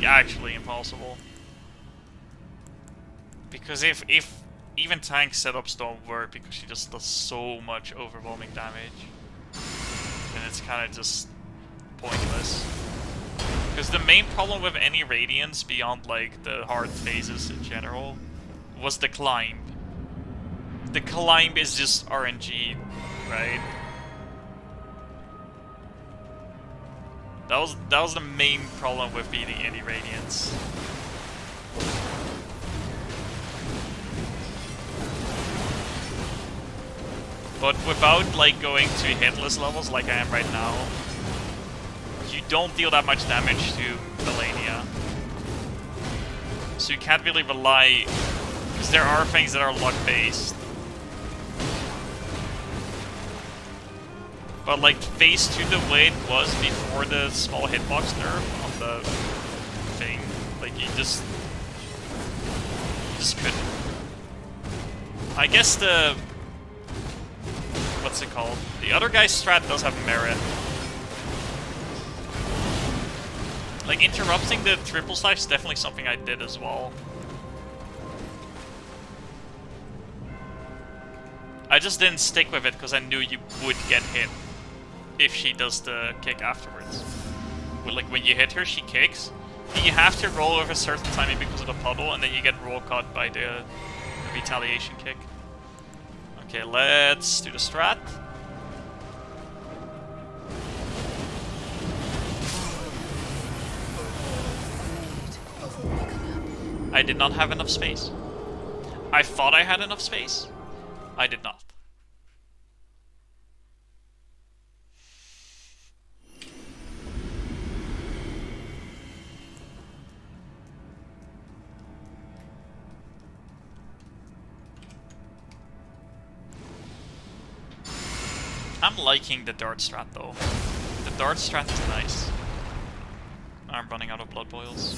actually impossible. Because if even tank setups don't work because she just does so much overwhelming damage, then it's kind of just pointless. Because the main problem with any Radiance beyond like the hard phases in general was the climb. The climb is just RNG, right? That was the main problem with beating any Radiance. But without like going to hitless levels like I am right now, you don't deal that much damage to Malenia. So you can't really rely, because there are things that are luck based. But like phase 2 the way it was before the small hitbox nerf on the thing, like you just couldn't. I guess the, what's it called? The other guy's strat does have merit. Like interrupting the triple slash is definitely something I did as well. I just didn't stick with it because I knew you would get hit if she does the kick afterwards. Well, like when you hit her, she kicks. You have to roll with a certain timing because of the puddle, and then you get roll caught by the retaliation kick. Okay, let's do the strat. I did not have enough space. I thought I had enough space. I did not. I'm liking the dart strat though. The dart strat is nice. I'm running out of blood boils.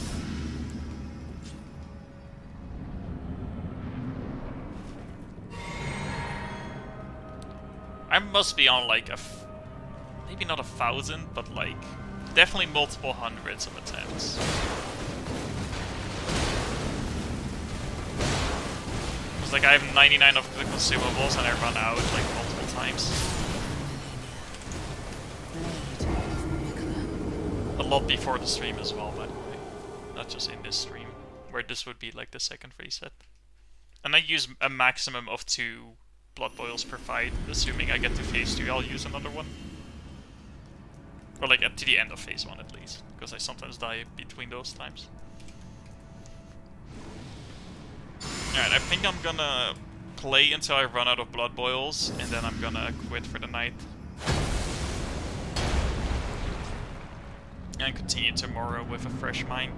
I must be on like maybe not 1,000, but like definitely multiple hundreds of attempts. It's like I have 99 of the consumables and I run out like multiple times. A lot before the stream as well, by the way. Not just in this stream, where this would be like the second reset. And I use a maximum of 2 blood boils per fight, assuming I get to phase 2, I'll use another one. Or like up to the end of phase 1 at least, because I sometimes die between those times. Alright, I think I'm gonna play until I run out of blood boils, and then I'm gonna quit for the night. And continue tomorrow with a fresh mind.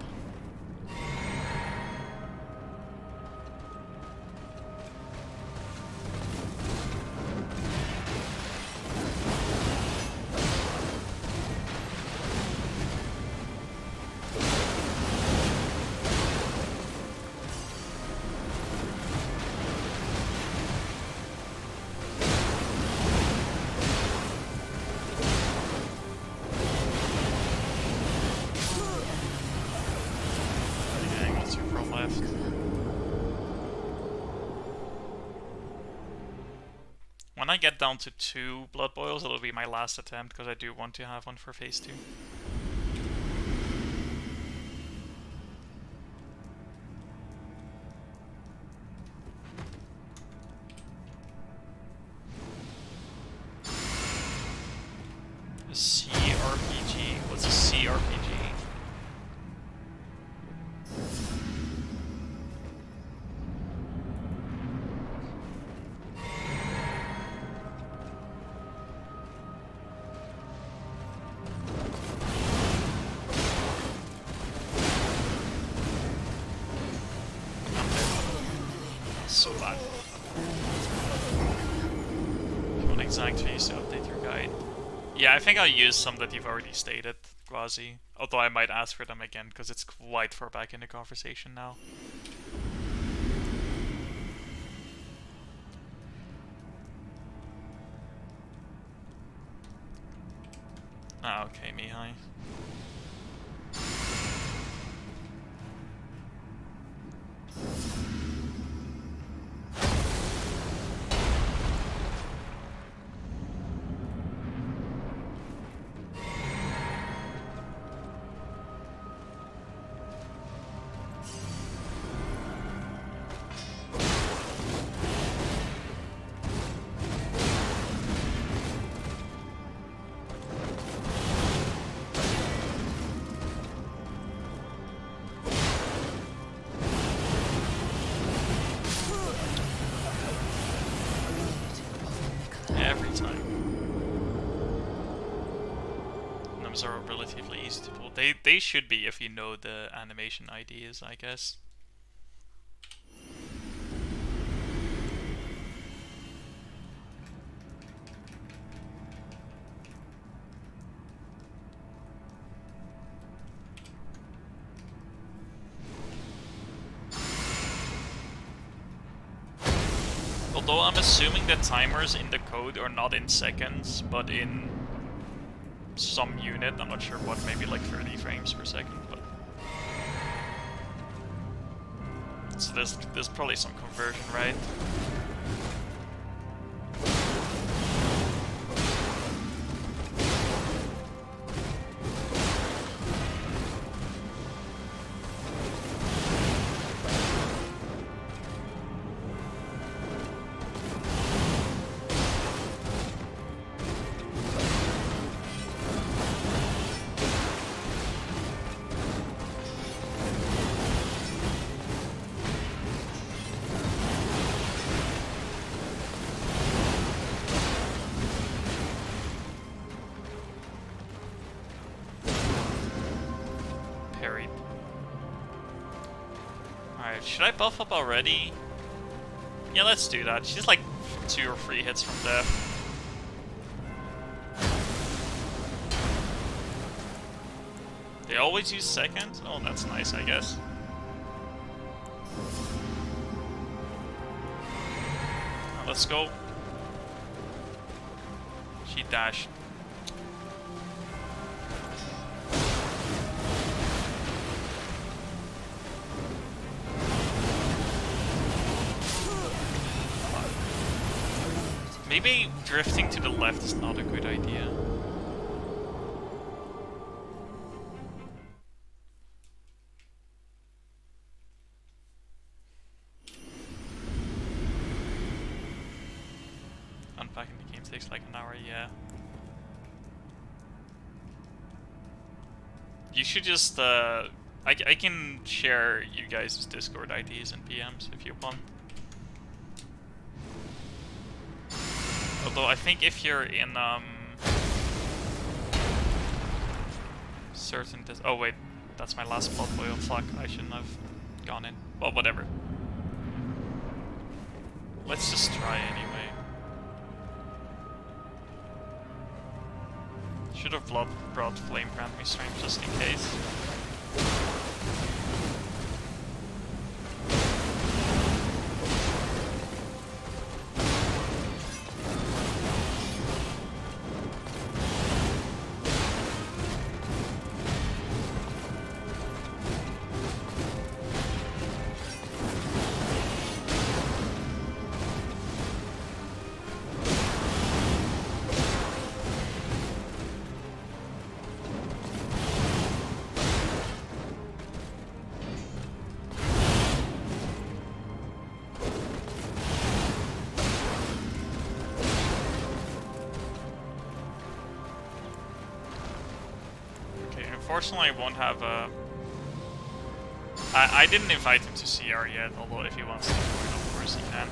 When I get down to 2 blood boils, it'll be my last attempt, because I do want to have one for phase 2. A CRPG? What's a CRPG? So bad. If you want exact fees to update your guide. Yeah, I think I'll use some that you've already stated, Gwazi. Although I might ask for them again, because it's quite far back in the conversation now. Ah, okay, Mihai. Every time. Numbers are relatively easy to pull. They should be if you know the animation ideas, I guess. Although I'm assuming the timers in the code are not in seconds, but in some unit. I'm not sure what, maybe like 30 frames per second, but... So there's probably some conversion, right? Alright, should I buff up already? Yeah, let's do that. She's like 2 or 3 hits from death. They always use second? Oh, that's nice, I guess. Now let's go. She dashed. Maybe drifting to the left is not a good idea. Unpacking the game takes like an hour, yeah. You should just, I can share you guys' Discord IDs and PMs if you want. Although I think if you're in, certain oh wait, that's my last blood boil, fuck, I shouldn't have gone in. Well, whatever. Let's just try anyway. Should have brought Flame Brand me strength just in case. Unfortunately, I won't have a... I didn't invite him to CR yet, although if he wants to join, of course he can.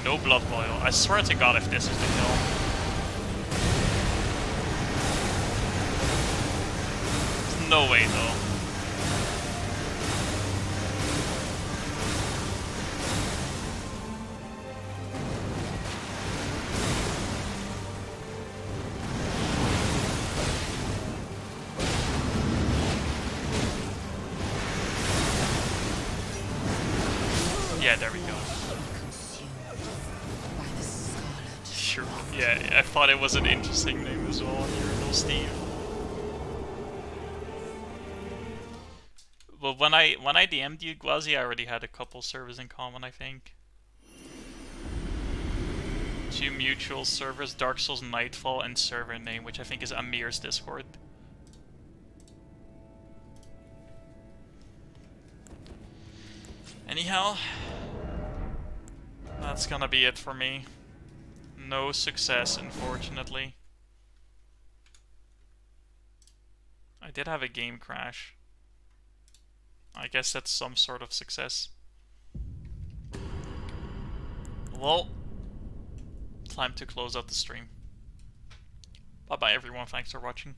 No blood boil. I swear to God if this is the kill. There's no way though. Yeah, there we go. Sure. Yeah, I thought it was an interesting name as well, Uriel Steve. Well, when I DM'd you, Gwazi, I already had a couple servers in common, I think. 2 mutual servers, Dark Souls Nightfall, and server name, which I think is Amir's Discord. Anyhow, that's gonna be it for me. No success, unfortunately. I did have a game crash. I guess that's some sort of success. Well, time to close out the stream. Bye bye everyone, thanks for watching.